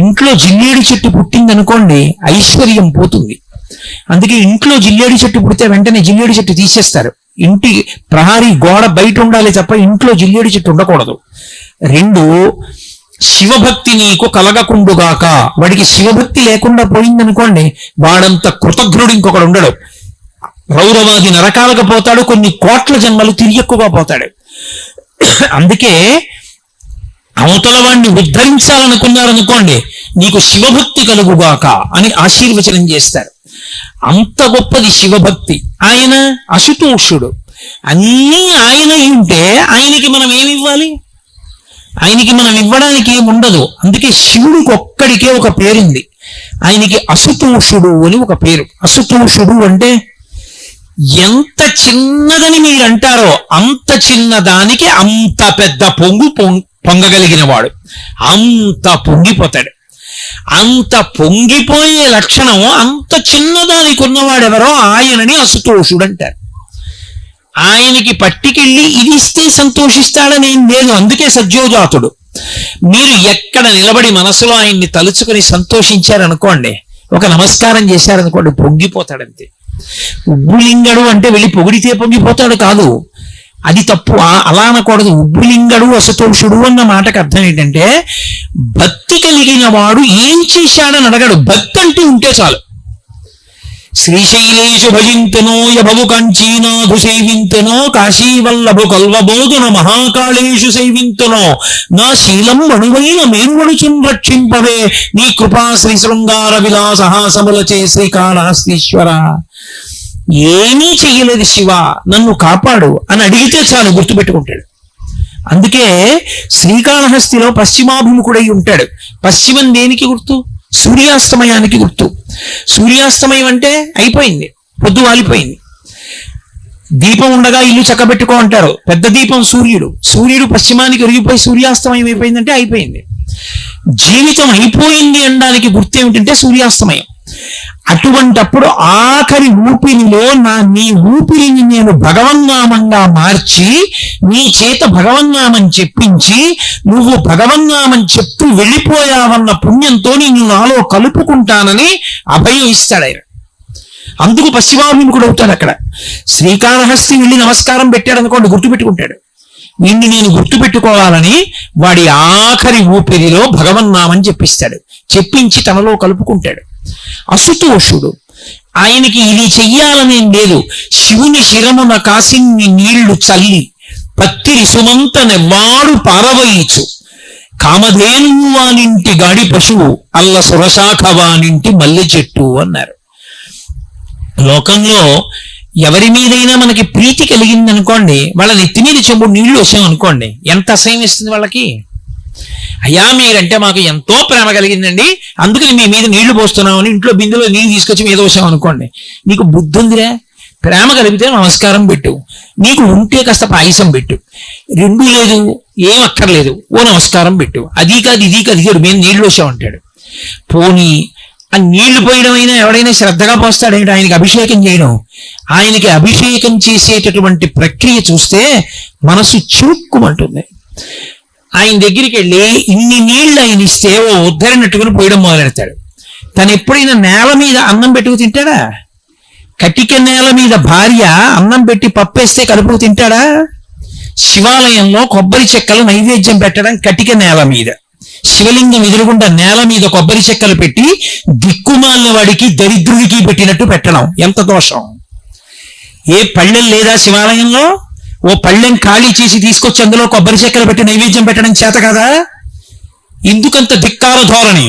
ఇంట్లో జిల్లేడు చెట్టు పుట్టిందనుకోండి ఐశ్వర్యం పోతుంది. అందుకే ఇంట్లో జిల్లేడు చెట్టు పుడితే వెంటనే జిల్లేడు చెట్టు తీసేస్తారు. ఇంటి ప్రహారీ గోడ బయట ఉండాలి తప్ప ఇంట్లో జిల్లేడు చెట్టు ఉండకూడదు. 2, శివభక్తి నీకు కలగకుండుగాక. వాడికి శివభక్తి లేకుండా పోయిందనుకోండి వాడంత కృతజ్ఞుడు ఇంకొకడు ఉండడు. రౌరవాది నరకాలకు పోతాడు, కొన్ని కోట్ల జన్మలు తిరియక్కుగా పోతాడు. అందుకే అవతల వాడిని ఉద్ధరించాలనుకున్నారనుకోండి, నీకు శివభక్తి కలుగుగాక అని ఆశీర్వచనం చేస్తారు. అంత గొప్పది శివభక్తి. ఆయన అశుతోషుడు, అన్నీ ఆయన ఉంటే ఆయనకి మనం ఏమివ్వాలి? ఆయనకి మనం ఇవ్వడానికి ఏమి ఉండదు. అందుకే శివుడికి ఒక్కడికే ఒక పేరుంది. ఆయనకి అసుతోషుడు అని ఒక పేరు. అసుతోషుడు అంటే ఎంత చిన్నదని మీరు అంటారో అంత చిన్నదానికి అంత పెద్ద పొంగగలిగిన వాడు. అంత పొంగిపోతాడు. అంత పొంగిపోయే లక్షణం అంత చిన్నదానికి ఉన్నవాడెవరో ఆయనని అసుతోషుడు అంటారు. ఆయనకి పట్టికెళ్ళి ఇది ఇస్తే సంతోషిస్తాడని ఏం లేదు. అందుకే సజ్జోజాతుడు. మీరు ఎక్కడ నిలబడి మనసులో ఆయన్ని తలుచుకుని సంతోషించారనుకోండి, ఒక నమస్కారం చేశారనుకోండి, పొంగిపోతాడంతే. ఉబ్బులింగడు అంటే వెళ్ళి పొగిడితే పొంగిపోతాడు కాదు, అది తప్పు. అలా అనకూడదు. ఉబ్బులింగడు అసుతోషుడు అన్న మాటకు అర్థం ఏంటంటే భక్తి కలిగిన వాడు ఏం చేశాడని అడగడు, భక్తి అంటూ ఉంటే చాలు. శ్రీశైలేషు భజింతనో యభవు కంచీనాథు సేవింతనో కాశీవల్లభు కల్వబోధన మహాకాళేషు సేవింతనో నా శీలం అణువైన మేన్వడుచున్ రక్షింపవే నీ కృపా శ్రీ శృంగార విలాసహాసములచే శ్రీకాళహస్తీశ్వర. ఏమీ చెయ్యలేదు శివ, నన్ను కాపాడు అని అడిగితే చాలు, గుర్తుపెట్టుకుంటాడు. అందుకే శ్రీకాళహస్తిలో పశ్చిమాభిముఖుడై ఉంటాడు. పశ్చిమం దేనికి గుర్తు? సూర్యాస్తమయానికి గుర్తు. సూర్యాస్తమయం అంటే అయిపోయింది, పొద్దు వాలిపోయింది. దీపం ఉండగా ఇల్లు చక్కబెట్టుకో అంటారు. పెద్ద దీపం సూర్యుడు. సూర్యుడు పశ్చిమానికి ఒరిగిపోయి సూర్యాస్తమయం అయిపోయిందంటే అయిపోయింది. జీవితం అయిపోయింది అనడానికి గుర్తు ఏమిటంటే సూర్యాస్తమయం. అటువంటప్పుడు ఆఖరి ఊపిరిలో నీ ఊపిరిని నేను భగవన్నామంగా మార్చి నీ చేత భగవన్నామం చెప్పించి నువ్వు భగవన్నామం చెప్తూ వెళ్ళిపోయావన్న పుణ్యంతో నేను నాలో కలుపుకుంటానని అభయం ఇస్తాడు ఆయన. అందుకు పశ్చిమాభిముఖుడు అవుతాడు. అక్కడ శ్రీకాళహస్తి వెళ్ళి నమస్కారం పెట్టాడు అనుకోండి, గుర్తుపెట్టుకుంటాడు. నిన్ను నేను గుర్తుపెట్టుకోవాలని వాడి ఆఖరి ఊపిరిలో భగవన్నామం చెప్పిస్తాడు. చెప్పించి తనలో కలుపుకుంటాడు. అసుతోషుడు. ఆయనకి ఇది చెయ్యాలనేం లేదు. శివుని శిరమున కాసిన్ని నీళ్లు చల్లి పత్తిరి సుమంత నెవ్వాడు పారవయిచు కామధేనువు వానింటి గాడి పశువు అల్ల సురశాఖ వానింటి మల్లె చెట్టు అన్నారు. లోకంలో ఎవరి మీదైనా మనకి ప్రీతి కలిగిందనుకోండి, వాళ్ళ నెత్తి మీద చెంబు నీళ్లు వచ్చామనుకోండి, ఎంత అసహ్యం ఇస్తుంది వాళ్ళకి. అయ్యా మీరంటే మాకు ఎంతో ప్రేమ కలిగిందండి, అందుకని మీ మీద నీళ్లు పోస్తున్నామని ఇంట్లో బిందులో నీళ్ళు తీసుకొచ్చి మీద వచ్చాం అనుకోండి. నీకు బుద్ధి ఉందిరా? ప్రేమ కలిగితే నమస్కారం పెట్టు, నీకు ఉంటే కాస్త పాయసం పెట్టు, రెండు లేదు ఏం అక్కర్లేదు ఓ నమస్కారం పెట్టు, అది కాదు ఇది కాదు ఇది మేము నీళ్లు వచ్చామంటాడు. పోనీ ఆ నీళ్లు పోయడం అయినా ఎవడైనా శ్రద్ధగా పోస్తాడేంటి? ఆయనకి అభిషేకం చేయడం. ఆయనకి అభిషేకం చేసేటటువంటి ప్రక్రియ చూస్తే మనసు చురుక్కుమంటుంది. ఆయన దగ్గరికి వెళ్ళి ఇన్ని నీళ్లు ఆయన ఇస్తే ఓ ఉద్ధరినట్టుకుని పోయడం మొదలెడతాడు. తను ఎప్పుడైనా నేల మీద అన్నం పెట్టుకు తింటాడా? కటిక నేల మీద భార్య అన్నం పెట్టి పప్పేస్తే కలుపుకు తింటాడా? శివాలయంలో కొబ్బరి చెక్కలు నైవేద్యం పెట్టడం కటిక నేల మీద, శివలింగం ఎదురుగుండా నేల మీద కొబ్బరి చెక్కలు పెట్టి దిక్కుమాలిన వాడికి దరిద్రుడికి పెట్టినట్టు పెట్టడం ఎంత దోషం! ఏ పళ్ళెం లేదా శివాలయంలో? ఓ పళ్ళెం ఖాళీ చేసి తీసుకొచ్చి అందులో కొబ్బరి చెక్కలు పెట్టి నైవేద్యం పెట్టడం చేత కదా? ఎందుకంత ధిక్కార ధోరణి?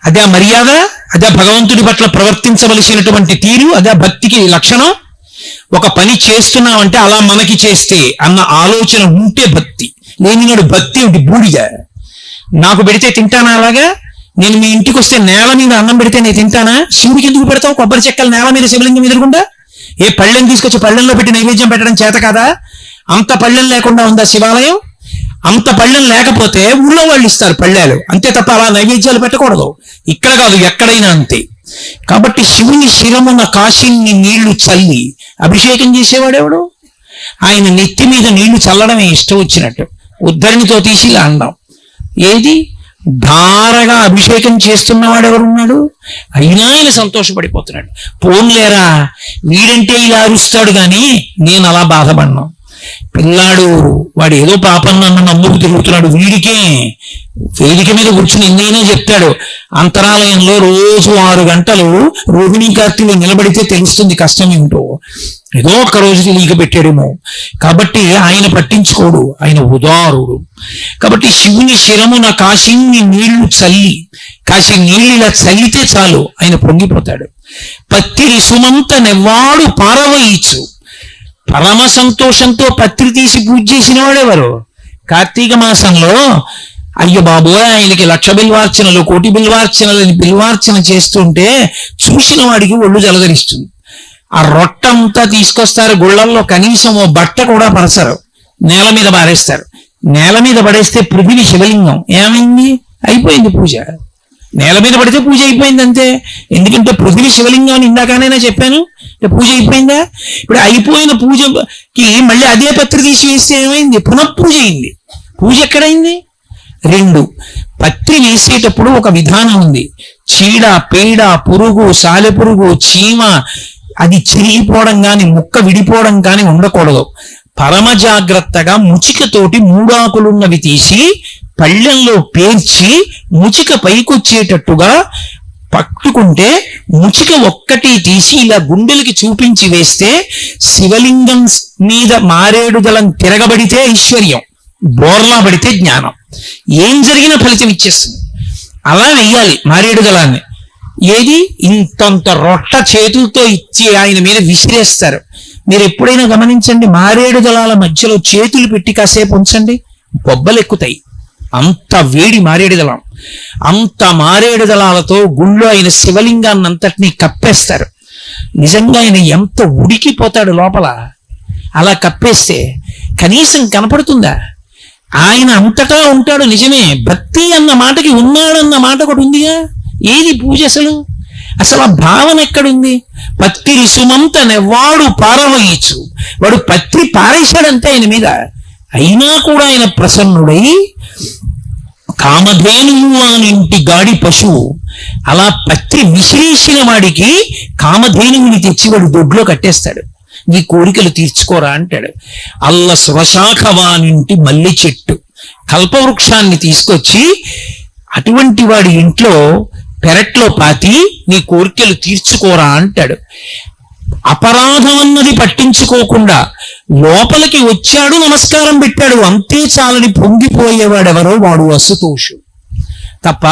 అదే మర్యాద? అదే భగవంతుడి పట్ల ప్రవర్తించవలసినటువంటి తీరు? అదే భక్తికి లక్షణం? ఒక పని చేస్తున్నామంటే అలా మనకి చేస్తే అన్న ఆలోచన ఉంటే భక్తి. లేనినాడు భక్తి ఏమిటి? బూడిద. నాకు పెడితే తింటానా? అలాగా నేను మీ ఇంటికి వస్తే నేల మీద అన్నం పెడితే నేను తింటానా? శివుడికి ఎందుకు పెడతావు కొబ్బరి చెక్కలు నేల మీద శివలింగం ఎదురుగుండా? ఏ పళ్ళెం తీసుకొచ్చి పళ్ళెంలో పెట్టి నైవేద్యం పెట్టడం చేత కదా? అంత పళ్ళెం లేకుండా ఉందా శివాలయం? అంత పళ్ళెం లేకపోతే ఊళ్ళో వాళ్ళు ఇస్తారు పళ్ళాలు, అంతే తప్ప అలా నైవేద్యాలు పెట్టకూడదు. ఇక్కడ కాదు, ఎక్కడైనా అంతే. కాబట్టి శివుని శిరమున కాశీని నీళ్లు చల్లి అభిషేకం చేసేవాడెవడు? ఆయన నెత్తి మీద నీళ్లు చల్లడమే ఇష్టం వచ్చినట్టు, ఉద్ధరణితో తీసి ఇలా అండం. ఏది ధారగా అభిషేకం చేస్తున్నవాడు ఎవరున్నాడు? అయినా ఆయన సంతోషపడిపోతున్నాడు. పోన్లేరా వీడంటే ఇలా అరుస్తాడు కానీ నేను అలా బాధపడినాం. పిల్లాడు వాడు ఏదో పాపం నన్ను నమ్ముకు తిరుగుతున్నాడు, వీడికే వేదిక మీద కూర్చుని ఎన్నైనా చెప్తాడు. అంతరాలయంలో రోజు 6 గంటలు రోహిణీ కార్తీలు నిలబడితే తెలుస్తుంది కష్టం ఏమిటో. ఏదో ఒక్క రోజు తెలియక పెట్టాడేమో. కాబట్టి ఆయన పట్టించుకోడు, ఆయన ఉదారుడు. కాబట్టి శివుని శిరమున కాశీని నీళ్లు చల్లి, కాశీ నీళ్ళు ఇలా చల్లితే చాలు ఆయన పొంగిపోతాడు. పత్తిరి సుమంత నెవ్వాడు పారవయిచు. పరమ సంతోషంతో పత్రి తీసి పూజ చేసిన వాడెవరు? కార్తీక మాసంలో అయ్య బాబోయ్ ఆయనకి 1,00,000 బిల్వార్చనలు 1,00,000 బిల్వార్చనలని బిల్వార్చన చేస్తుంటే చూసిన వాడికి ఒళ్ళు జలధరిస్తుంది. ఆ రొట్టంతా తీసుకొస్తారు గుళ్ళల్లో, కనీసం ఓ బట్ట కూడా పరచరు, నేల మీద పారేస్తారు. నేల మీద పడేస్తే పృథివీ శివలింగం ఏమైంది? అయిపోయింది పూజ. నేల మీద పడితే పూజ అయిపోయింది అంతే. ఎందుకంటే పృథివీ శివలింగం అని ఇందాకనైనా చెప్పాను, పూజ అయిపోయిందా? ఇప్పుడు అయిపోయిన పూజకి మళ్ళీ అదే పత్రి తీసి వేస్తే ఏమైంది? పునఃపూజ అయింది. పూజ ఎక్కడైంది? 2, పత్రి వేసేటప్పుడు ఒక విధానం ఉంది. చీడ, పేడ, పురుగు, సాలెపురుగు, చీమ అది చిరిగిపోవడం కానీ ముక్క విడిపోవడం కానీ ఉండకూడదు. పరమ జాగ్రత్తగా ముచికతోటి 3 ఆకులున్నవి తీసి పళ్ళెంలో పేర్చి ముచిక పైకొచ్చేటట్టుగా పట్టుకుంటే ముచిక ఒక్కటి తీసి ఇలా గుండెలకి చూపించి వేస్తే శివలింగం మీద మారేడు దళం తిరగబడితే ఐశ్వర్యం, బోర్లా పడితే జ్ఞానం, ఏం జరిగినా ఫలితం ఇచ్చేస్తుంది. అలా వెయ్యాలి మారేడు దళాన్ని. ఏది? ఇంతంత రొట్ట చేతులతో ఇచ్చి ఆయన మీద విసిరేస్తారు. మీరు ఎప్పుడైనా గమనించండి, మారేడు దళాల మధ్యలో చేతులు పెట్టి కాసేపు ఉంచండి, బొబ్బలు ఎక్కుతాయి. అంత వేడి మారేడు దళం. అంత మారేడు దళాలతో గుళ్ళో ఆయన శివలింగాన్ని అంతటినీ కప్పేస్తారు. నిజంగా ఆయన ఎంత ఉడికిపోతాడు లోపల. అలా కప్పేస్తే కనీసం కనపడుతుందా? ఆయన అంతటా ఉంటాడు నిజమే. భక్తి అన్న మాటకి ఉన్నాడన్న మాట ఒకటి ఉందిగా. ఏది పూజ అసలు? అసలు ఆ భావన ఎక్కడుంది? పత్రి సుమంత నెవ్వాడు పారవయించు, వాడు పత్రి పారేశాడంతే ఆయన మీద. అయినా కూడా ఆయన ప్రసన్నుడై కామధేనువు అనింటి గాడి పశువు అలా పత్రి విసిరేసిన వాడికి కామధేనువుని తెచ్చి వాడు దొడ్లో కట్టేస్తాడు. నీ కోరికలు తీర్చుకోరా అంటాడు. అల్ల సురశాఖవానింటి మల్లె చెట్టు, కల్పవృక్షాన్ని తీసుకొచ్చి అటువంటి వాడి ఇంట్లో పెరట్లో పాతి నీ కోరికలు తీర్చుకోరా అంటాడు. అపరాధం అన్నది పట్టించుకోకుండా లోపలికి వచ్చాడు, నమస్కారం పెట్టాడు, అంతే చాలని పొంగిపోయేవాడెవరో వాడు అసుతోషు తప్ప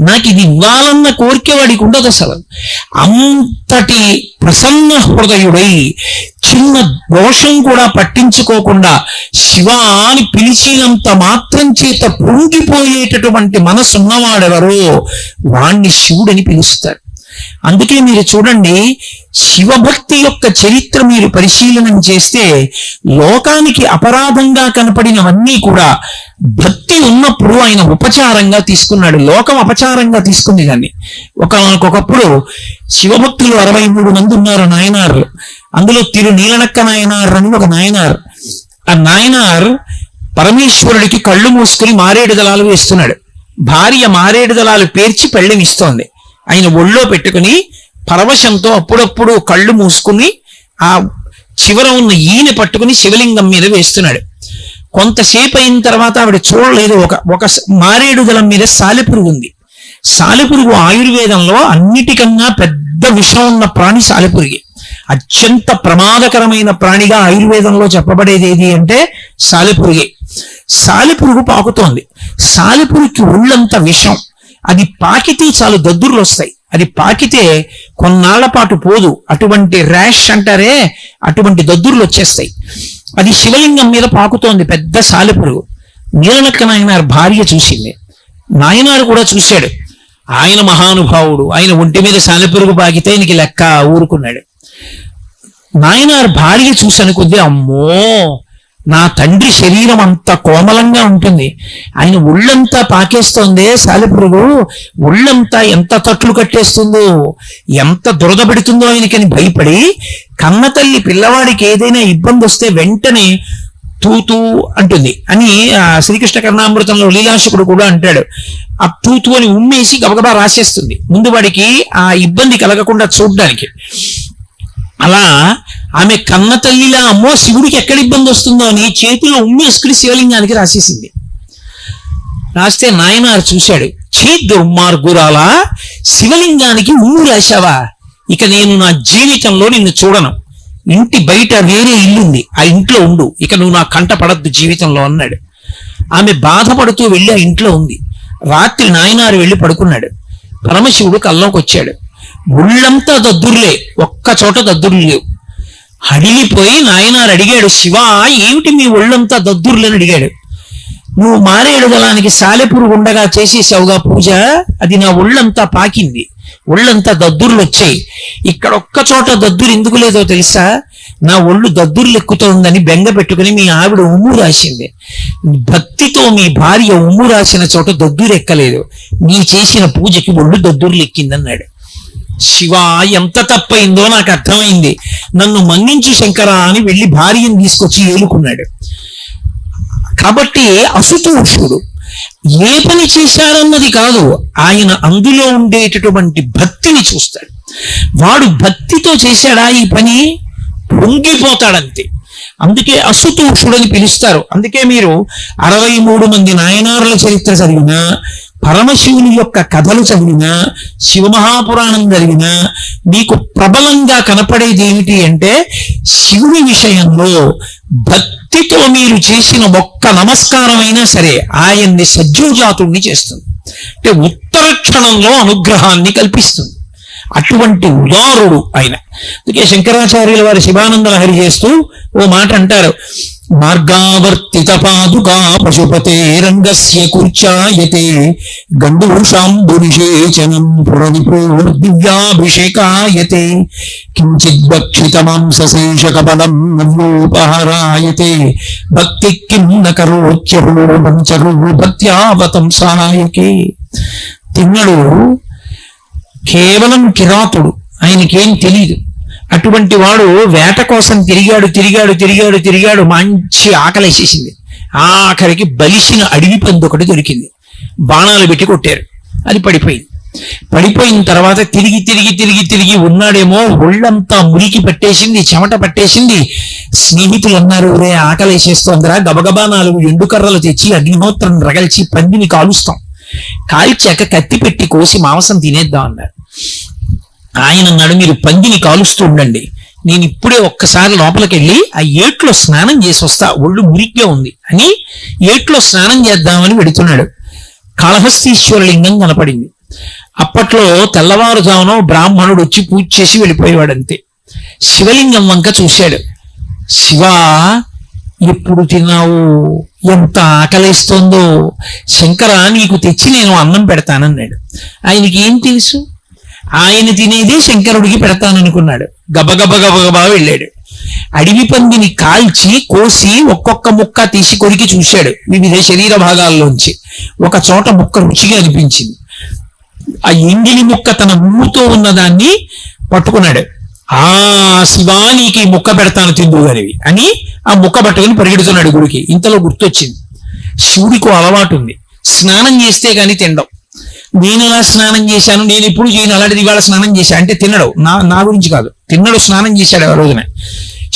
నాకు ఇది ఇవ్వాలన్న కోరిక వాడికి ఉండదు అసలు. అంతటి ప్రసన్న హృదయుడై చిన్న దోషం కూడా పట్టించుకోకుండా శివ అని పిలిచినంత మాత్రం చేత పొంగిపోయేటటువంటి మనసున్నవాడెవరో వాణ్ణి శివుడని పిలుస్తారు. అందుకే మీరు చూడండి, శివభక్తి యొక్క చరిత్ర మీరు పరిశీలనం చేస్తే లోకానికి అపరాధంగా కనపడినవన్నీ కూడా భక్తి ఉన్నప్పుడు ఆయన ఉపచారంగా తీసుకున్నాడు. లోకం అపచారంగా తీసుకుంది దాన్ని. ఒకప్పుడు శివభక్తులు 63 మంది ఉన్నారు నాయనార్లు. అందులో తిరునీలనక్క నాయనార్ అని ఒక నాయనార్. ఆ నాయనార్ పరమేశ్వరుడికి కళ్ళు మూసుకుని మారేడు దళాలు వేస్తున్నాడు. భార్య మారేడు దళాలు పేర్చి పళ్ళెం ఇస్తోంది. ఆయన ఒళ్ళో పెట్టుకుని పరవశంతో అప్పుడప్పుడు కళ్ళు మూసుకుని ఆ చివర ఉన్న ఈయన పట్టుకుని శివలింగం మీద వేస్తున్నాడు. కొంతసేపు అయిన తర్వాత ఆవిడ చూడలేదు, ఒక మారేడు దళం మీద సాలెపురుగు ఉంది. సాలెపురుగు ఆయుర్వేదంలో అన్నిటికన్నా పెద్ద విషం ఉన్న ప్రాణి సాలెపురుగే. అత్యంత ప్రమాదకరమైన ప్రాణిగా ఆయుర్వేదంలో చెప్పబడేది ఏది అంటే సాలెపురుగే. సాలెపురుగు పాకుతోంది. సాలెపురుగుకి ఒళ్ళంత విషం. అది పాకితే చాలు దద్దుర్లు వస్తాయి. అది పాకితే కొన్నాళ్ల పాటు పోదు. అటువంటి ర్యాష్ అంటారే, అటువంటి దద్దుర్లు వచ్చేస్తాయి. అది శివలింగం మీద పాకుతోంది పెద్ద సాలెపురుగు. నీలనక్క నాయనార్ భార్య చూసింది. నాయనారు కూడా చూశాడు. ఆయన మహానుభావుడు, ఆయన ఒంటి మీద సాలెపురుగు పాకితే ఆయనకి లెక్క ఊరుకున్నాడు. నాయనార్ భార్య చూశాను కొద్దీ, అమ్మో నా తండ్రి శరీరం అంత కోమలంగా ఉంటుంది, ఆయన ఒళ్ళంతా పాకేస్తోందే సాలెపురుగు, ఒళ్ళంతా ఎంత తట్లు కట్టేస్తుందో, ఎంత దురద పెడుతుందో ఆయనకని భయపడి కన్న తల్లి పిల్లవాడికి ఏదైనా ఇబ్బంది వస్తే వెంటనే తూతూ అంటుంది అని శ్రీకృష్ణ కర్ణామృతంలో లీలాశకుడు కూడా అంటాడు. ఆ తూతూ అని ఉమ్మేసి గబగబా రాసేస్తుంది ముందు వాడికి ఆ ఇబ్బంది కలగకుండా చూడ్డానికి. అలా ఆమె కన్న తల్లిలా అమ్మో శివుడికి ఎక్కడ ఇబ్బంది వస్తుందో అని చేతిలో ఉమ్మేసుకుని శివలింగానికి రాసేసింది. రాస్తే నాయనారు చూశాడు. చీ దుర్మార్గురాలా, శివలింగానికి ఉమ్ము రాశావా? ఇక నేను నా జీవితంలో నిన్ను చూడను. ఇంటి బయట వేరే ఇల్లుంది, ఆ ఇంట్లో ఉండు, ఇక నువ్వు నా కంట పడద్దు జీవితంలో అన్నాడు. ఆమె బాధపడుతూ వెళ్ళి ఆ ఇంట్లో ఉంది. రాత్రి నాయనారు వెళ్ళి పడుకున్నాడు. పరమశివుడు కల్లోకి వచ్చాడు. ఒళ్ళంతా దద్దుర్లే, ఒక్క చోట దద్దుర్లు లేవు. అడిగిపోయి నాయనారు అడిగాడు, శివ ఏమిటి మీ ఒళ్ళంతా దద్దుర్లని అడిగాడు. నువ్వు మారేడు దళానికి సాలెపురుగు ఉండగా చేసేసావుగా పూజ, అది నా ఒళ్ళంతా పాకింది, ఒళ్ళంతా దద్దుర్లు వచ్చాయి. ఇక్కడ ఒక్క చోట దద్దురు ఎందుకు లేదో తెలుసా? నా ఒళ్ళు దద్దుర్లు ఎక్కుతోందని బెంగ పెట్టుకుని మీ ఆవిడ ఉమ్ము రాసింది. భక్తితో మీ భార్య ఉమ్ము రాసిన చోట దద్దురు ఎక్కలేదు, నీ చేసిన పూజకి ఒళ్ళు దద్దుర్లు ఎక్కిందన్నాడు. శివ, ఎంత తప్పైందో నాకు అర్థమైంది, నన్ను మన్నించు శంకర అని వెళ్ళి భార్యను తీసుకొచ్చి ఏలుకున్నాడు. కాబట్టి అసుతోషుడు ఏ పని చేశారన్నది కాదు, ఆయన అందులో ఉండేటటువంటి భక్తిని చూస్తాడు. వాడు భక్తితో చేశాడా ఈ పని, పొంగిపోతాడంతే. అందుకే అసుతోషుడని పిలుస్తారు. అందుకే మీరు 63 మంది నాయనారుల చరిత్ర చదివినా, పరమశివుని యొక్క కథలు చదివినా, శివమహాపురాణం చదివినా మీకు ప్రబలంగా కనపడేది ఏమిటి అంటే, శివుని విషయంలో భక్తితో మీరు చేసిన ఒక్క నమస్కారం అయినా సరే ఆయన్ని సజ్జోజాతుణ్ణి చేస్తుంది. అంటే ఉత్తర క్షణంలో అనుగ్రహాన్ని కల్పిస్తుంది. అటువంటి ఉదారుడు ఆయన. అందుకే శంకరాచార్యుల వారి శివానంద లహరి చేస్తూ ఓ మాట అంటారు, మార్గావర్తిత పాదుకా పశుపతే రంగస్య కూర్చాయతే గండూషాంబునిషేచనం పురవిప్రోర్దివ్యాభిషేకాయతే కించిద్భక్షిత మాంసశేష కపలం నవ్యోపహరాయతే భక్తి కిం న కరోత్యహో పంచరూ భక్త్యావతంసాయకే. తిన్నడు కేవలం కిరాతుడు, ఆయనకేం తెలియదు. అటువంటి వాడు వేట కోసం తిరిగాడు, మంచి ఆకలేసేసింది. ఆఖరికి బలిసిన అడవి పంది ఒకటి దొరికింది. బాణాలు పెట్టి కొట్టారు, అది పడిపోయింది. పడిపోయిన తర్వాత తిరిగి ఉన్నాడేమో, ఒళ్ళంతా మురికి పట్టేసింది, చెమట పట్టేసింది. స్నేహితులు అన్నారు, రే ఆకలేసేస్తోందిరా, గబగబా 4 ఎండుకర్రలు తెచ్చి అగ్నిహోత్రం రగల్చి పందిని కాలుస్తాం, కాల్చాక కత్తి పెట్టి కోసి మాంసం తినేద్దాం అన్నారు. ఆయన అన్నాడు, మీరు పందిని కాలుస్తూ ఉండండి, నేను ఇప్పుడే ఒక్కసారి లోపలికి వెళ్ళి ఆ ఏట్లో స్నానం చేసి వస్తా, ఒళ్ళు మురిగ్గా ఉంది అని ఏట్లో స్నానం చేద్దామని వెడుతున్నాడు. కాళహస్తీశ్వర లింగం కనపడింది. అప్పట్లో తెల్లవారుజామున బ్రాహ్మణుడు వచ్చి పూజ చేసి వెళ్ళిపోయేవాడంతే. శివలింగం వంక చూశాడు. శివ, ఎప్పుడు తిన్నావు, ఎంత ఆకలేస్తోందో, శంకర నీకు తెచ్చి నేను అన్నం పెడతానన్నాడు. ఆయనకి ఏం తెలుసు, ఆయన తినేదే శంకరుడికి పెడతాననుకున్నాడు. గబగబా వెళ్ళాడు. అడవి పందిని కాల్చి కోసి ఒక్కొక్క ముక్క తీసి కొరికి చూశాడు వివిధ శరీర భాగాల్లోంచి. ఒక చోట ముక్క రుచిగా అనిపించింది. ఆ ఎంగిలి ముక్క తన ముమ్ముతో ఉన్నదాన్ని పట్టుకున్నాడు. ఆ శివానికి ముక్క పెడతాను తిందుగానివి అని ఆ ముక్క పట్టుకుని పరిగెడుతున్నాడు గుడికి. ఇంతలో గుర్తొచ్చింది, శివుడికి అలవాటు ఉంది, స్నానం చేస్తే గాని తినడం. నేను ఎలా స్నానం చేశాను, నేను ఎప్పుడు చేయను, అలాంటిది ఇవాళ స్నానం చేశా అంటే తినడు. నా గురించి కాదు, తిన్నడు, స్నానం చేశాడు ఆ రోజున.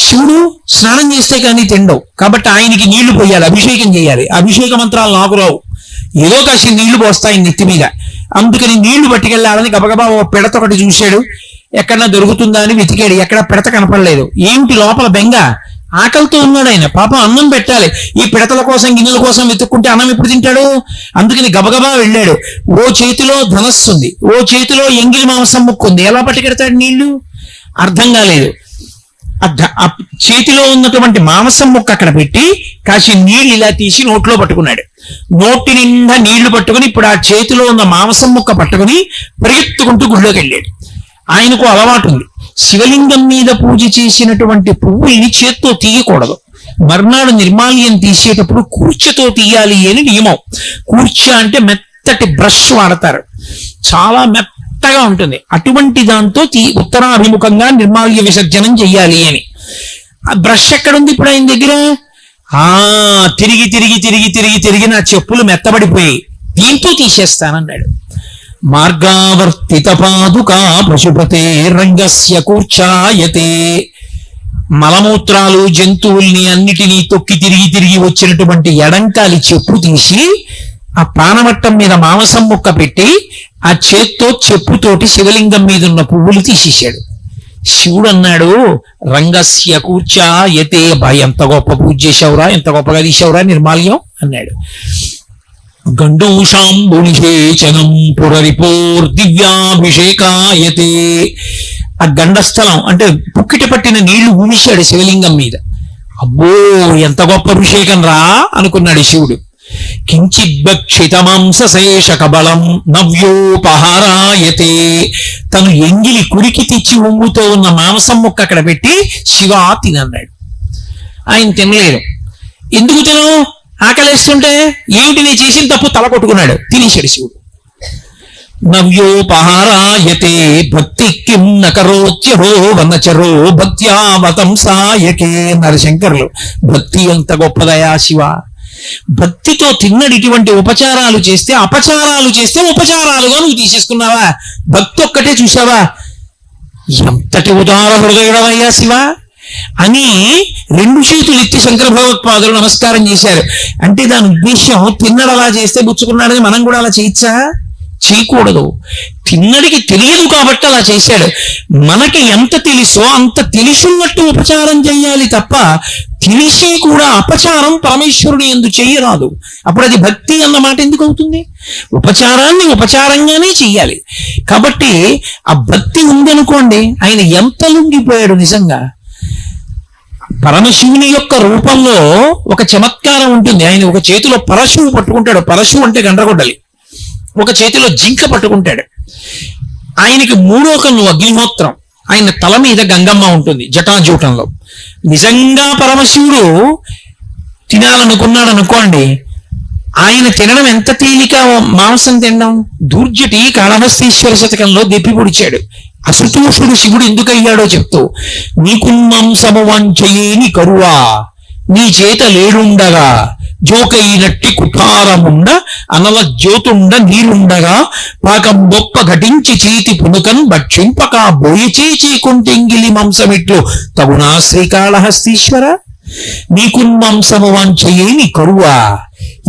శివుడు స్నానం చేస్తే కానీ తినడు. కాబట్టి ఆయనకి నీళ్లు పోయాలి, అభిషేకం చేయాలి. అభిషేక మంత్రాలు నాకు రావు, ఏదో కాసి నీళ్లు పోస్తాయి నెత్తి మీద. అందుకని నీళ్లు పట్టుకెళ్ళాలని గబగబా ఓ పిడత ఒకటి చూశాడు, ఎక్కడన్నా దొరుకుతుందా అని వెతికాడు. ఎక్కడ పిడత కనపడలేదు. ఏమిటి లోపల బెంగ, ఆకలితో ఉన్నాడు ఆయన. పాపం అన్నం పెట్టాలి, ఈ పిడతల కోసం గిన్నెల కోసం వెతుక్కుంటే అన్నం ఎప్పుడు తింటాడు? అందుకని గబగబా వెళ్ళాడు. ఓ చేతిలో ధనస్సు ఉంది, ఓ చేతిలో ఎంగిలి మాంసం ముక్కు ఉంది. ఎలా పట్టుకెడతాడు నీళ్లు? అర్థం కాలేదు. ఆ చేతిలో ఉన్నటువంటి మాంసం ముక్క అక్కడ పెట్టి కాసి నీళ్లు ఇలా తీసి నోట్లో పట్టుకున్నాడు. నోటి నిండా నీళ్లు పట్టుకుని ఇప్పుడు ఆ చేతిలో ఉన్న మాంసం ముక్క పట్టుకుని పరిగెత్తుకుంటూ గుళ్ళోకి వెళ్ళాడు. ఆయనకు అలవాటు ఉంది, శివలింగం మీద పూజ చేసినటువంటి పువ్వుల్ని చేత్తో తీయకూడదు. మర్నాడు నిర్మాల్యం తీసేటప్పుడు కూర్చతో తీయాలి అని నియమం. కూర్చ అంటే మెత్తటి బ్రష్ వాడతారు, చాలా మెత్తగా ఉంటుంది. అటువంటి దాంతో ఉత్తరాభిముఖంగా నిర్మాల్య విసర్జనం చెయ్యాలి అని. ఆ బ్రష్ ఎక్కడుంది ఇప్పుడు ఆయన దగ్గర? తిరిగి నా చెప్పులు మెత్తబడిపోయి దీంతో తీసేస్తానన్నాడు. మార్గావర్తిత పాదుకా పశుపతే రంగస్య కూర్చాయతే. మలమూత్రాలు జంతువుల్ని అన్నిటినీ తొక్కి తిరిగి వచ్చినటువంటి ఎడంకాలి చెప్పు తీసి ఆ పానవట్టం మీద మాంసం ముక్క పెట్టి ఆ చేత్తో చెప్పుతోటి శివలింగం మీద ఉన్న పువ్వులు తీసేశాడు. శివుడు అన్నాడు, రంగస్య కూర్చాయతే. ఎంత గొప్ప పూజ చేశావురా, ఎంత గొప్పగా తీసావురా నిర్మాల్యం అన్నాడు. గండూషాంబునిషేచనం పురరిపోర్దివ్యాభిషేకాయతే. ఆ గండస్థలం అంటే పుక్కిట పట్టిన నీళ్లు ఊమిశాడు శివలింగం మీద. అబ్బో ఎంత గొప్ప అభిషేకం రా అనుకున్నాడు శివుడు. కించిద్భక్షితమాంసశేష కబలం నవ్యోపహారాయతే. తను ఎంగిలి కురికి తెచ్చి ఉమ్ముతో ఉన్న మాంసం ముక్క అక్కడ పెట్టి శివ తినన్నాడు. ఆయన తినలేదు. ఎందుకు తినవు? ఆకలేస్తుంటే ఏమిటి నేను చేసిన తప్పు తల కొట్టుకున్నాడు, తినేశాడు శివుడు. నవ్యోపహారాయతే భక్తి కిం నకరోత్యహో వనచరో భక్త్యావతంసాయకే. నరశంకరులు భక్తి ఎంత గొప్పదయా శివ. భక్తితో తిన్నడు ఇటువంటి ఉపచారాలు చేస్తే, అపచారాలు చేస్తే ఉపచారాలుగా నువ్వు తీసేసుకున్నావా? భక్తి ఒక్కటే చూసావా? ఎంతటి ఉదార హృదయుడవయ్యా శివ అని 2 చేతులు ఎత్తి శంకర భగవత్పాదులు నమస్కారం చేశారు. అంటే దాని ఉద్దేశం తిన్నడు అలా చేస్తే పుచ్చుకున్నాడని మనం కూడా అలా చేయొచ్చా? చేయకూడదు. తిన్నడికి తెలియదు కాబట్టి అలా చేశాడు. మనకి ఎంత తెలుసో అంత తెలిసినట్టు ఉపచారం చేయాలి తప్ప తెలిసి కూడా అపచారం పరమేశ్వరుని యందు చెయ్యరాదు. అప్పుడు అది భక్తి అన్న మాట ఎందుకు అవుతుంది? ఉపచారాన్ని ఉపచారంగానే చెయ్యాలి. కాబట్టి ఆ భక్తి ఉందనుకోండి, ఆయన ఎంత లొంగిపోయాడు నిజంగా. పరమశివుని యొక్క రూపంలో ఒక చమత్కారం ఉంటుంది. ఆయన ఒక చేతిలో పరశువు పట్టుకుంటాడు. పరశువు అంటే గండ్రగొడ్డలి. ఒక చేతిలో జింక పట్టుకుంటాడు. ఆయనకి 3వ కన్ను అగ్నిహోత్రం. ఆయన తల మీద గంగమ్మ ఉంటుంది జటాజూటంలో. నిజంగా పరమశివుడు తినాలనుకున్నాడు అనుకోండి, ఆయన తినడం ఎంత తేలిక. మాంసం తినడం దూర్జటి కాళహస్తీశ్వర శతకంలో దెప్పి పొడిచాడు. అసుతోషుడు శివుడు ఎందుకయ్యాడో చెప్తూ, నీకు మాంసము వంచయేని కరువా నీ చేత లేడుండగా జోకైనట్టి కుఠారముండ అనల జ్యోతుండ నీరుండగా పాకం గొప్ప ఘటించి చేతి పునుకన్ భక్షింపక బోయచే చీకుంటెంగిలి మాంసమిట్లు తగునా శ్రీకాళహస్తీశ్వర. నీకు మాంసము వంచయేని కరువా.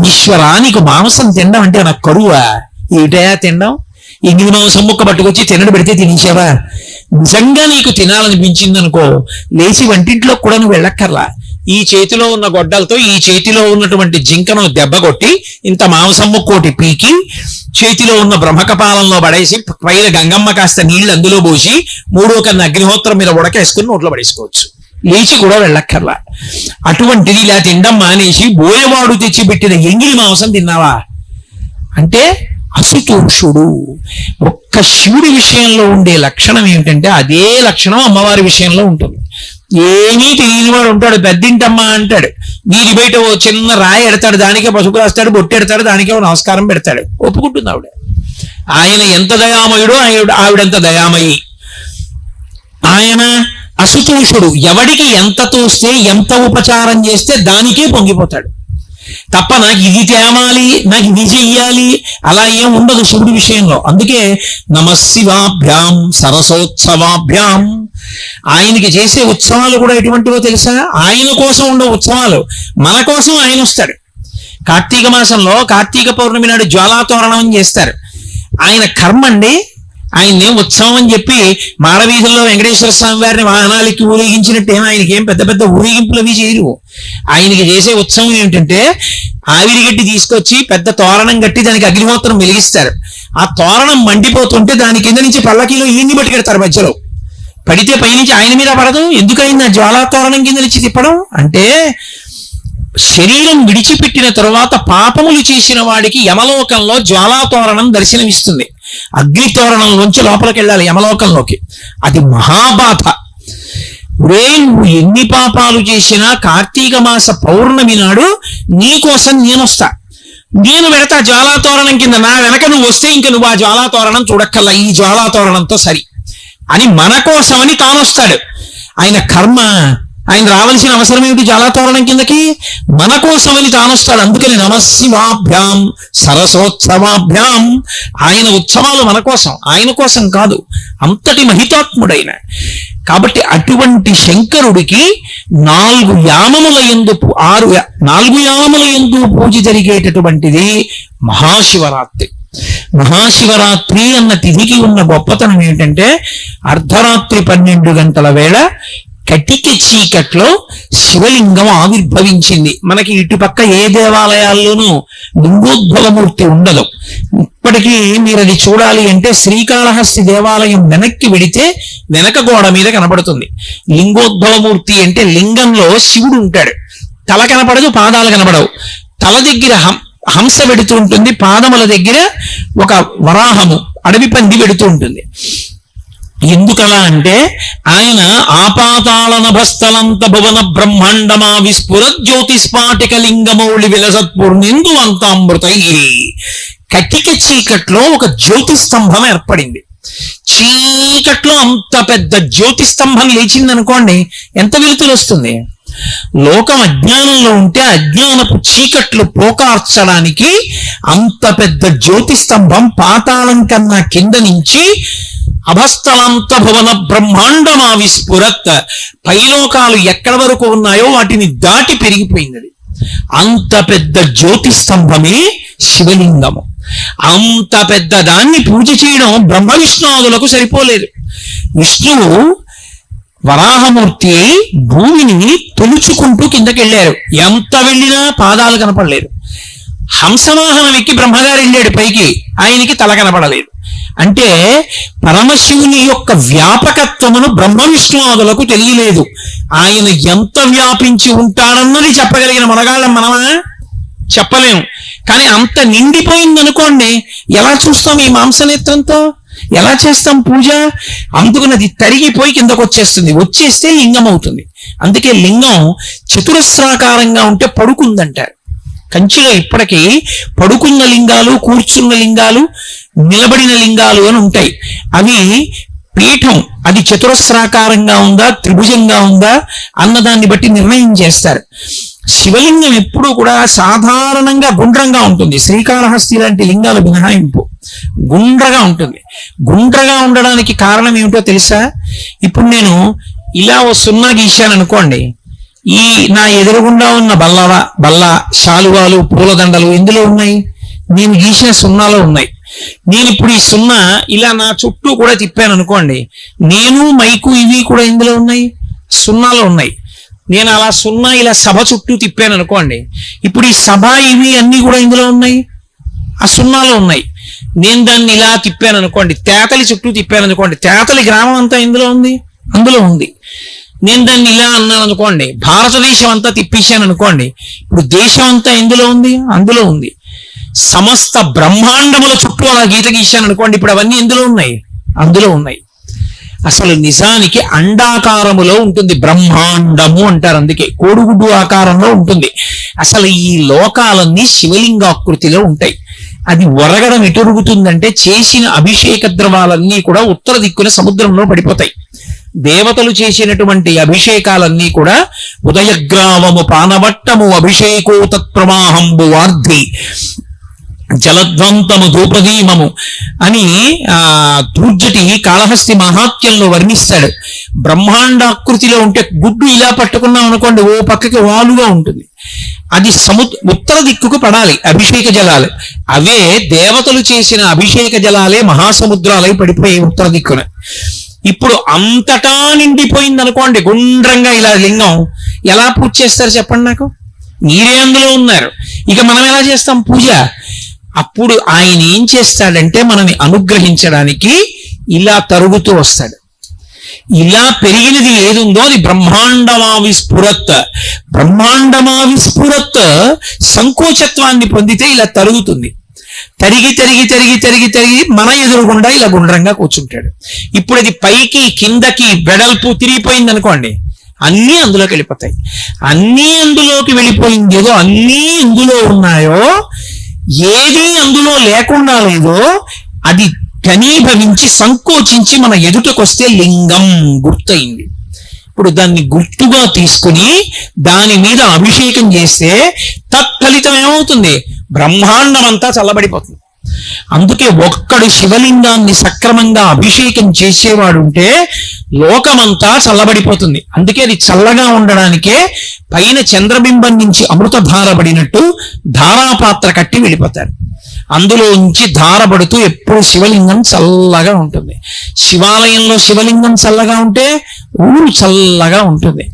ఈశ్వరా, నీకు మాంసం తినడం అంటే నాకు కరువా? ఏటయా తినడం? ఎంగిలి మాంసం ముక్క పట్టుకొచ్చి తినడు పెడితే తినేసావా? నిజంగా నీకు తినాలనిపించింది అనుకో, లేచి వంటింట్లో కూడా నువ్వు వెళ్ళక్కర్లా. ఈ చేతిలో ఉన్న గొడ్డలతో ఈ చేతిలో ఉన్నటువంటి జింకను దెబ్బ కొట్టి ఇంత మాంసం ముక్కోటి పీకి చేతిలో ఉన్న బ్రహ్మకపాలంలో పడేసి పైన గంగమ్మ కాస్త నీళ్లు అందులో పోసి 3వ కన్ను అగ్నిహోత్రం మీద ఉడకేసుకుని నోట్లో పడేసుకోవచ్చు. లేచి కూడా వెళ్ళక్కర్లా. అటువంటిది ఇలా తినడం మానేసి బోయవాడు తెచ్చిపెట్టిన ఎంగిలి మాంసం తిన్నావా అంటే అసుతోషుడు. ఒక్క శివుడి విషయంలో ఉండే లక్షణం ఏమిటంటే అదే లక్షణం అమ్మవారి విషయంలో ఉంటుంది. ఏమీ తెలియని వాడు ఉంటాడు, పెద్దింటమ్మా అంటాడు. వీరి బయట ఓ చిన్న రాయి ఎడతాడు, దానికే పసుపు రాస్తాడు, బొట్టు ఎడతాడు, దానికే ఓ నమస్కారం పెడతాడు. ఒప్పుకుంటుంది ఆవిడ. ఆయన ఎంత దయామయుడో ఆవిడంత దయామయి. ఆయన అసుతోషుడు. ఎవడికి ఎంత తోస్తే ఎంత ఉపచారం చేస్తే దానికే పొంగిపోతాడు తప్ప నాకు ఇది తేమాలి, నాకు ఇది చెయ్యాలి అలా ఏం ఉండదు శివుడి విషయంలో. అందుకే నమశివాభ్యాం సరసోత్సవాభ్యాం. ఆయనకి చేసే ఉత్సవాలు కూడా ఎటువంటివో తెలుసా? ఆయన కోసం ఉండే ఉత్సవాలు, మన కోసం ఆయన వస్తాడు. కార్తీక మాసంలో కార్తీక పౌర్ణమి నాడు జ్వాలాతోరణం చేస్తారు. ఆయన కర్మ అండి. ఆయన్ని ఉత్సవం అని చెప్పి మాడవీధుల్లో వెంకటేశ్వర స్వామి వారిని వాహనాలకి ఊరేగించినట్టు ఆయనకి ఏం పెద్ద పెద్ద ఊరేగింపులు అవి చేయరు. ఆయనకి చేసే ఉత్సవం ఏమిటంటే ఆవిరి గట్టి తీసుకొచ్చి పెద్ద తోరణం కట్టి దానికి అగ్నిహోత్రం వెలిగిస్తారు. ఆ తోరణం మండిపోతుంటే దాని కింద నుంచి పల్లకీలో ఈయన్ని పట్టుకెడతారు. మధ్యలో పడితే పైనుంచి ఆయన మీద పడదు. ఎందుకైంది జ్వాలా తోరణం కింద నుంచి తిప్పడం అంటే, శరీరం విడిచిపెట్టిన తరువాత పాపములు చేసిన వాడికి యమలోకంలో జ్వాలాతోరణం దర్శనమిస్తుంది. అగ్నితోరణంలోంచి లోపలికి వెళ్ళాలి యమలోకంలోకి. అది మహాబాధ. నువ్వు ఎన్ని పాపాలు చేసినా కార్తీక మాస పౌర్ణమి నాడు నీకోసం నేనొస్తా, నేను పెడతా జ్వాలాతోరణం కింద. నా వెనక నువ్వు వస్తే ఇంక నువ్వు ఆ జ్వాలాతోరణం చూడక్కల్లా, ఈ జ్వాలాతోరణంతో సరి అని మన కోసమని తానొస్తాడు. ఆయన కర్మ, ఆయన రావాల్సిన అవసరం ఏమిటి జ్వాలాతోరణం కిందకి? మన కోసమని తానొస్తాడు. అందుకని నమశివాభ్యాం సరసోత్సవాభ్యాం. ఆయన ఉత్సవాలు మన కోసం, ఆయన కోసం కాదు. అంతటి మహితాత్ముడైన. కాబట్టి అటువంటి శంకరుడికి 4 యామముల యందు 4 యామముల యందు పూజ జరిగేటటువంటిది మహాశివరాత్రి. మహాశివరాత్రి అన్న తిథికి ఉన్న గొప్పతనం ఏంటంటే అర్ధరాత్రి 12 గంటల వేళ కటిక చీకట్లో శివలింగం ఆవిర్భవించింది. మనకి ఇటుపక్క ఏ దేవాలయాల్లోనూ లింగోద్భవమూర్తి ఉండదు. ఇప్పటికీ మీరు అది చూడాలి అంటే శ్రీకాళహస్తి దేవాలయం వెనక్కి వెడితే వెనక గోడ మీద కనబడుతుంది లింగోద్భవమూర్తి. అంటే లింగంలో శివుడు ఉంటాడు. తల కనపడదు, పాదాలు కనపడవు. తల దగ్గర హంస వెడుతూ ఉంటుంది, పాదముల దగ్గర ఒక వరాహము అడవి పంది వెడుతూ ఉంటుంది. ఎందుకలా అంటే ఆయన ఆపాతాళ నభస్థలంత భువన బ్రహ్మాండమా విస్ఫుర జ్యోతిస్పాటిక లింగమౌళి విలసత్పూర్ణిందు అంతామృతై. కటిక చీకట్లో ఒక జ్యోతి స్తంభం ఏర్పడింది. చీకట్లో అంత పెద్ద జ్యోతి స్తంభం లేచిందనుకోండి, ఎంత వెలుతురు వస్తుంది. లోకం అజ్ఞానంలో ఉంటే అజ్ఞానపు చీకట్లు పోకార్చడానికి అంత పెద్ద జ్యోతి స్తంభం పాతాళం కన్నా కింద నుంచి అభస్థలంత భువన బ్రహ్మాండమా విస్ఫురత్, పైలోకాలు ఎక్కడి వరకు ఉన్నాయో వాటిని దాటి పెరిగిపోయింది. అంత పెద్ద జ్యోతి స్తంభమే శివలింగము. అంత పెద్ద దాన్ని పూజ చేయడం బ్రహ్మ విష్ణువులకు సరిపోలేదు. విష్ణువు వరాహమూర్తి భూమిని తొలుచుకుంటూ కిందకి వెళ్ళారు. ఎంత వెళ్ళినా పాదాలు కనపడలేదు. హంసవాహనం ఎక్కి బ్రహ్మగారు వెళ్ళాడు పైకి, ఆయనకి తల కనపడలేదు. అంటే పరమశివుని యొక్క వ్యాపకత్వమును బ్రహ్మ విష్ణువులకు తెలియలేదు. ఆయన ఎంత వ్యాపించి ఉంటాడన్నది చెప్పగలిగిన మనగాళ్ళం మనమా? చెప్పలేం. కానీ అంత నిండిపోయిందనుకోండి, ఎలా చూస్తాం ఈ మాంసనేత్రంతో? ఎలా చేస్తాం పూజ? అందుకని అది తరిగిపోయి కిందకు వచ్చేస్తే లింగం అవుతుంది. అందుకే లింగం చతురస్రాకారంగా ఉంటే పడుకుందంటారు. కంచిలో ఇప్పటికీ పడుకున్న లింగాలు, కూర్చున్న లింగాలు, నిలబడిన లింగాలు అని ఉంటాయి. అవి పీఠం అది చతురస్రాకారంగా ఉందా, త్రిభుజంగా ఉందా అన్నదాన్ని బట్టి నిర్ణయం చేస్తారు. శివలింగం ఎప్పుడూ కూడా సాధారణంగా గుండ్రంగా ఉంటుంది. శ్రీకాళహస్తి లాంటి లింగాలు మినహాయింపు గుండ్రగా ఉంటుంది. గుండ్రగా ఉండడానికి కారణం ఏమిటో తెలుసా? ఇప్పుడు నేను ఇలా ఓ సున్నా గీశాను అనుకోండి, ఈ నా ఎదురుగుండా ఉన్న బల్ల, శాలువాలు, పూలదండలు ఎందులో ఉన్నాయి? నేను గీసిన సున్నాలో ఉన్నాయి. నేను ఇప్పుడు ఈ సున్నా ఇలా నా చుట్టూ కూడా తిప్పాను అనుకోండి, నేను మైకు ఇవి కూడా ఎందులో ఉన్నాయి? సున్నాలో ఉన్నాయి. నేను అలా సున్నా ఇలా సభ చుట్టూ తిప్పాను అనుకోండి, ఇప్పుడు ఈ సభ ఇవి అన్ని కూడా ఇందులో ఉన్నాయి, ఆ సున్నాలో ఉన్నాయి. నేను దాన్ని ఇలా తిప్పాను అనుకోండి, తేతలి చుట్టూ తిప్పాను అనుకోండి, తేతలి గ్రామం అంతా ఇందులో ఉంది, అందులో ఉంది. నేను దాన్ని ఇలా అన్నాను అనుకోండి, భారతదేశం అంతా తిప్పేశాను అనుకోండి, ఇప్పుడు దేశం అంతా ఎందులో ఉంది, అందులో ఉంది. సమస్త బ్రహ్మాండముల చుట్టూ అలా గీత గీశాను అనుకోండి, ఇప్పుడు అవన్నీ ఎందులో ఉన్నాయి, అందులో ఉన్నాయి. అసలు నిజానికి అండాకారములో ఉంటుంది బ్రహ్మాండము అంటారు. అందుకే కోడిగుడ్డు ఆకారంలో ఉంటుంది. అసలు ఈ లోకాలన్నీ శివలింగాకృతిలో ఉంటాయి. అది ఒరగడం ఎటురుగుతుందంటే చేసిన అభిషేక ద్రవాలన్నీ కూడా ఉత్తర దిక్కున సముద్రంలో పడిపోతాయి. దేవతలు చేసినటువంటి అభిషేకాలన్నీ కూడా ఉదయగ్రావము పానవట్టము అభిషేకో తత్ప్రవాహంబు వార్ధి జలధ్వంతము ధూపదీమము అని దూర్జటి కాళహస్తి మహాత్యంలో వర్ణిస్తాడు. బ్రహ్మాండాకృతిలో ఉంటే గుడ్డు ఇలా పట్టుకున్నాం అనుకోండి, ఓ పక్కకి వాలుగా ఉంటుంది. అది ఉత్తర దిక్కుకు పడాలి అభిషేక జలాలు. అవే దేవతలు చేసిన అభిషేక జలాలే మహాసముద్రాలై పడిపోయి ఉత్తర దిక్కున. ఇప్పుడు అంతటా నిండిపోయింది అనుకోండి గుండ్రంగా ఇలా లింగం, ఎలా పూజ చేస్తారు చెప్పండి నాకు? మీరే అందులో ఉన్నారు. ఇక మనం ఎలా చేస్తాం పూజ? అప్పుడు ఆయన ఏం చేస్తాడంటే మనని అనుగ్రహించడానికి ఇలా తరుగుతూ వస్తాడు. ఇలా పెరిగినది ఏదుందో అది బ్రహ్మాండమా విస్ఫురత్. బ్రహ్మాండమా విస్ఫురత్ సంకోచత్వాన్ని పొందితే ఇలా తరుగుతుంది. తరిగి తరిగి తరిగి తరిగి తరిగి మన ఎదురుగుండా ఇలా గుండ్రంగా కూర్చుంటాడు. ఇప్పుడు అది పైకి కిందకి వెడల్పు తిరిగిపోయింది అనుకోండి, అన్నీ అందులోకి వెళ్ళిపోతాయి. అన్నీ అందులోకి వెళ్ళిపోయింది ఏదో అన్నీ ఇందులో ఉన్నాయో, ఏది అందులో లేకుండా లేదో అది ఘనీభవించి సంకోచించి మన ఎదుటకొస్తే లింగం గుర్తయింది. ఇప్పుడు దాన్ని గుర్తుగా తీసుకుని దాని మీద అభిషేకం చేస్తే తత్ఫలితం ఏమవుతుంది? బ్రహ్మాండం అంతా చల్లబడిపోతుంది. అందుకే ఒక్కడు శివలింగాన్ని సక్రమంగా అభిషేకం చేసేవాడు ఉంటే లోకమంతా చల్లబడిపోతుంది. అందుకే అది చల్లగా ఉండడానికే పైన చంద్రబింబం నుంచి అమృతధార పడినట్టు ధారాపాత్ర కట్టి వెళ్ళిపోతారు. అందులో నుంచి ధారపడుతూ ఎప్పుడు శివలింగం చల్లగా ఉంటుంది. శివాలయంలో శివలింగం చల్లగా ఉంటే ఊరు చల్లగా ఉంటుంది.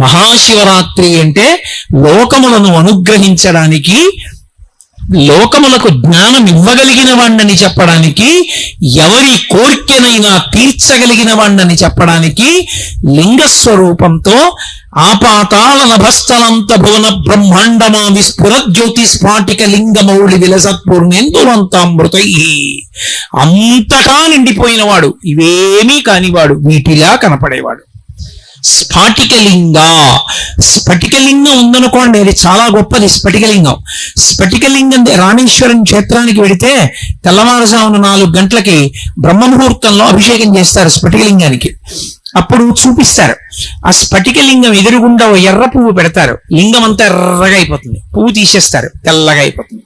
మహాశివరాత్రి అంటే లోకములను అనుగ్రహించడానికి లోకములకు జ్ఞానం ఇవ్వగలిగిన వాణ్ణని చెప్పడానికి, ఎవరి కోరికనైనా తీర్చగలిగిన వాణ్ణని చెప్పడానికి లింగస్వరూపంతో ఆపాతాళ నభస్థలంత భువన బ్రహ్మాండమా విస్ఫుర జ్యోతి స్ఫాటిక లింగమౌళి విలసత్పూర్ణేందువంతామృతై, అంతటా నిండిపోయినవాడు, ఇవేమీ కానివాడు, వీటిలా కనపడేవాడు. స్ఫాటికలింగ, స్ఫటికలింగం ఉందనుకోండి, అది చాలా గొప్పది. స్ఫటికలింగం, స్ఫటికలింగం రామేశ్వరం క్షేత్రానికి వెడితే తెల్లవారుజామున 4 గంటలకి బ్రహ్మముహూర్తంలో అభిషేకం చేస్తారు స్ఫటికలింగానికి. అప్పుడు చూపిస్తారు. ఆ స్ఫటికలింగం ఎదురుగుండా ఓ ఎర్ర పువ్వు పెడతారు, లింగం అంతా ఎర్రగా అయిపోతుంది, పువ్వు తీసేస్తారు, తెల్లగా అయిపోతుంది.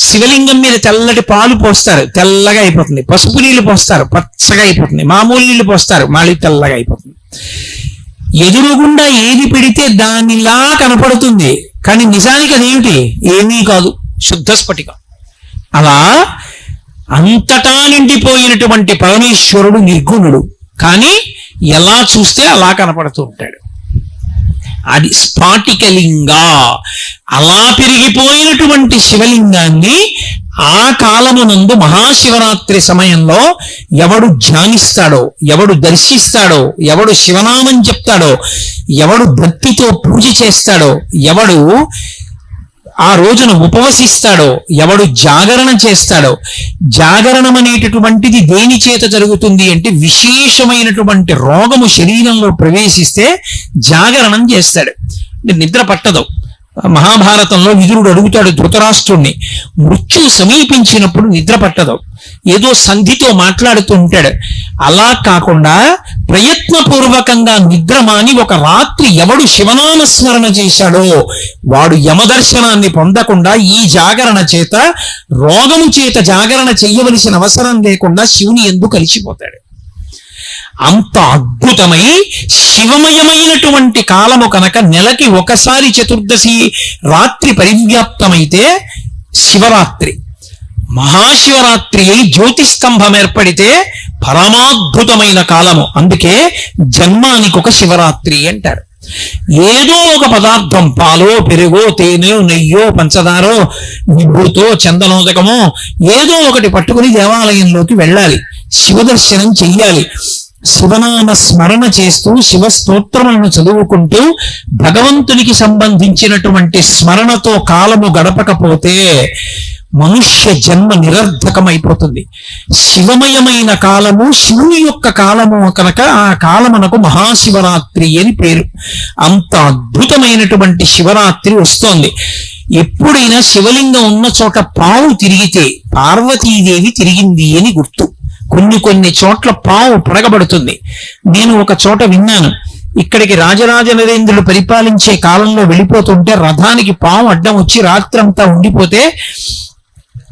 శివలింగం మీద తెల్లటి పాలు పోస్తారు, తెల్లగా అయిపోతుంది. పసుపు నీళ్లు పోస్తారు, పచ్చగా అయిపోతుంది. మామూలు నీళ్లు పోస్తారు, మళ్ళీ తెల్లగా అయిపోతుంది. ఎదురుగుండా ఏది పెడితే దానిలా కనపడుతుంది, కానీ నిజానికి అదేమిటి? ఏమీ కాదు, శుద్ధ స్ఫటికం. అలా అంతటా నిండిపోయినటువంటి పరమేశ్వరుడు నిర్గుణుడు, కానీ ఎలా చూస్తే అలా కనపడుతూ ఉంటాడు. అది స్ఫాటికలింగ. అలా పెరిగిపోయినటువంటి శివలింగాన్ని ఆ కాలమునందు మహాశివరాత్రి సమయంలో ఎవడు ధ్యానిస్తాడో, ఎవడు దర్శిస్తాడో, ఎవడు శివనామం చెప్తాడో, ఎవడు భక్తితో పూజ చేస్తాడో, ఎవడు ఆ రోజున ఉపవసిస్తాడో, ఎవడు జాగరణ చేస్తాడో. జాగరణం అనేటటువంటిది దేని చేత జరుగుతుంది అంటే, విశేషమైనటువంటి రోగము శరీరంలో ప్రవేశిస్తే జాగరణం చేస్తాడు. నిద్ర పట్టదు. మహాభారతంలో విదురుడు అడుగుతాడు ధృతరాష్ట్రుణ్ణి, మృత్యువు సమీపించినప్పుడు నిద్ర పట్టదు, ఏదో సంధితో మాట్లాడుతూ ఉంటాడు. అలా కాకుండా ప్రయత్నపూర్వకంగా నిద్ర మాని ఒక రాత్రి ఎవడు శివనామస్మరణ చేశాడో వాడు యమదర్శనాన్ని పొందకుండా ఈ జాగరణ చేత, రోగము చేత జాగరణ చెయ్యవలసిన అవసరం లేకుండా శివుని యందు కలిసిపోతాడు. అంత అద్భుతమై శివమయమైనటువంటి కాలము కనుక నెలకి ఒకసారి చతుర్దశి రాత్రి పరివ్యాప్తమైతే శివరాత్రి, మహాశివరాత్రి అయి జ్యోతిస్తంభం ఏర్పడితే పరమాద్భుతమైన కాలము. అందుకే జన్మానికి ఒక శివరాత్రి అంటారు. ఏదో ఒక పదార్థం, పాలో పెరుగో తేనెో నెయ్యో పంచదారో నిబ్బుతో చందనోదకమో ఏదో ఒకటి పట్టుకుని దేవాలయంలోకి వెళ్ళాలి, శివదర్శనం చెయ్యాలి. శివనామ స్మరణ చేస్తూ శివ స్తోత్రములను చదువుకుంటూ భగవంతునికి సంబంధించినటువంటి స్మరణతో కాలము గడపకపోతే మనుష్య జన్మ నిరర్ధకమైపోతుంది. శివమయమైన కాలము, శివుని యొక్క కాలము కనుక ఆ కాలమునకు మహాశివరాత్రి అని పేరు. అంత అద్భుతమైనటువంటి శివరాత్రి వస్తోంది. ఎప్పుడైనా శివలింగం ఉన్న చోట పావు తిరిగితే పార్వతీదేవి తిరిగింది అని గుర్తు. కొన్ని చోట్ల పావు పడగబడుతుంది. నేను ఒక చోట విన్నాను, ఇక్కడికి రాజరాజ నరేంద్రుడు పరిపాలించే కాలంలో వెళ్ళిపోతుంటే రథానికి పావు అడ్డం వచ్చి రాత్రంతా ఉండిపోతే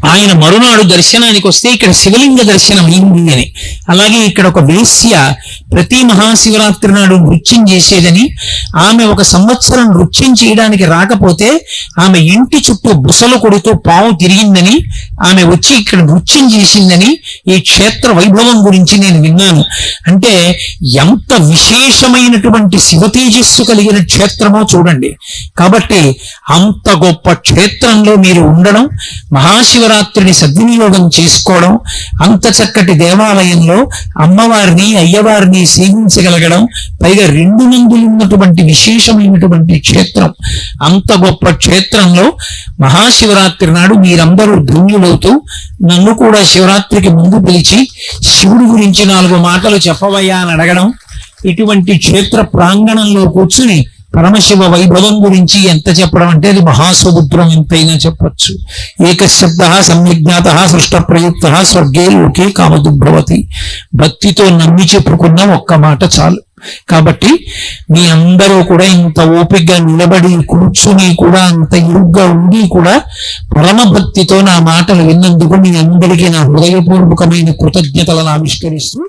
ఆయన మరునాడు దర్శనానికి వస్తే ఇక్కడ శివలింగ దర్శనం అయింది అని. అలాగే ఇక్కడ ఒక వేశ్య ప్రతి మహాశివరాత్రి నాడు నృత్యం చేసేదని, ఆమె ఒక సంవత్సరం నృత్యం చేయడానికి రాకపోతే ఆమె ఇంటి చుట్టూ బుసలు కొడుతూ పావు తిరిగిందని, ఆమె వచ్చి ఇక్కడ నృత్యం చేసిందని ఈ క్షేత్ర వైభవం గురించి నేను విన్నాను. అంటే ఎంత విశేషమైనటువంటి శివ తేజస్సు కలిగిన క్షేత్రమో చూడండి. కాబట్టి అంత గొప్ప క్షేత్రంలో మీరు ఉండడం, మహాశివరాత్రిని సద్వినియోగం చేసుకోవడం, అంత చక్కటి దేవాలయంలో అమ్మవారిని అయ్యవారిని సేవించగలగడం, పైగా 2 నందులు ఉన్నటువంటి విశేషమైనటువంటి క్షేత్రం. అంత గొప్ప క్షేత్రంలో మహాశివరాత్రి నాడు మీరందరూ ధన్యులవుతూ నన్ను కూడా శివరాత్రికి ముందు పిలిచి శివుడి గురించి 4 మాటలు చెప్పవయ్యా అని అడగడం, ఇటువంటి క్షేత్ర ప్రాంగణంలో కూర్చుని పరమశివ వైభవం గురించి ఎంత చెప్పడం అంటే అది మహాసముద్రం ఎంతైనా చెప్పచ్చు. ఏకశబ్ద సమ్యజ్ఞాత సృష్ట ప్రయుక్త స్వర్గే లోకే కామదుర్భవతి. భక్తితో నమ్మి చెప్పుకున్న ఒక్క మాట చాలు. కాబట్టి మీ అందరూ కూడా ఇంత ఓపికగా నిలబడి కూర్చుని కూడా అంత ఇరుగ్గా ఉండి కూడా పరమ భక్తితో నా మాటలు విన్నందుకు మీ అందరికీ నా హృదయపూర్వకమైన కృతజ్ఞతలను ఆవిష్కరిస్తూ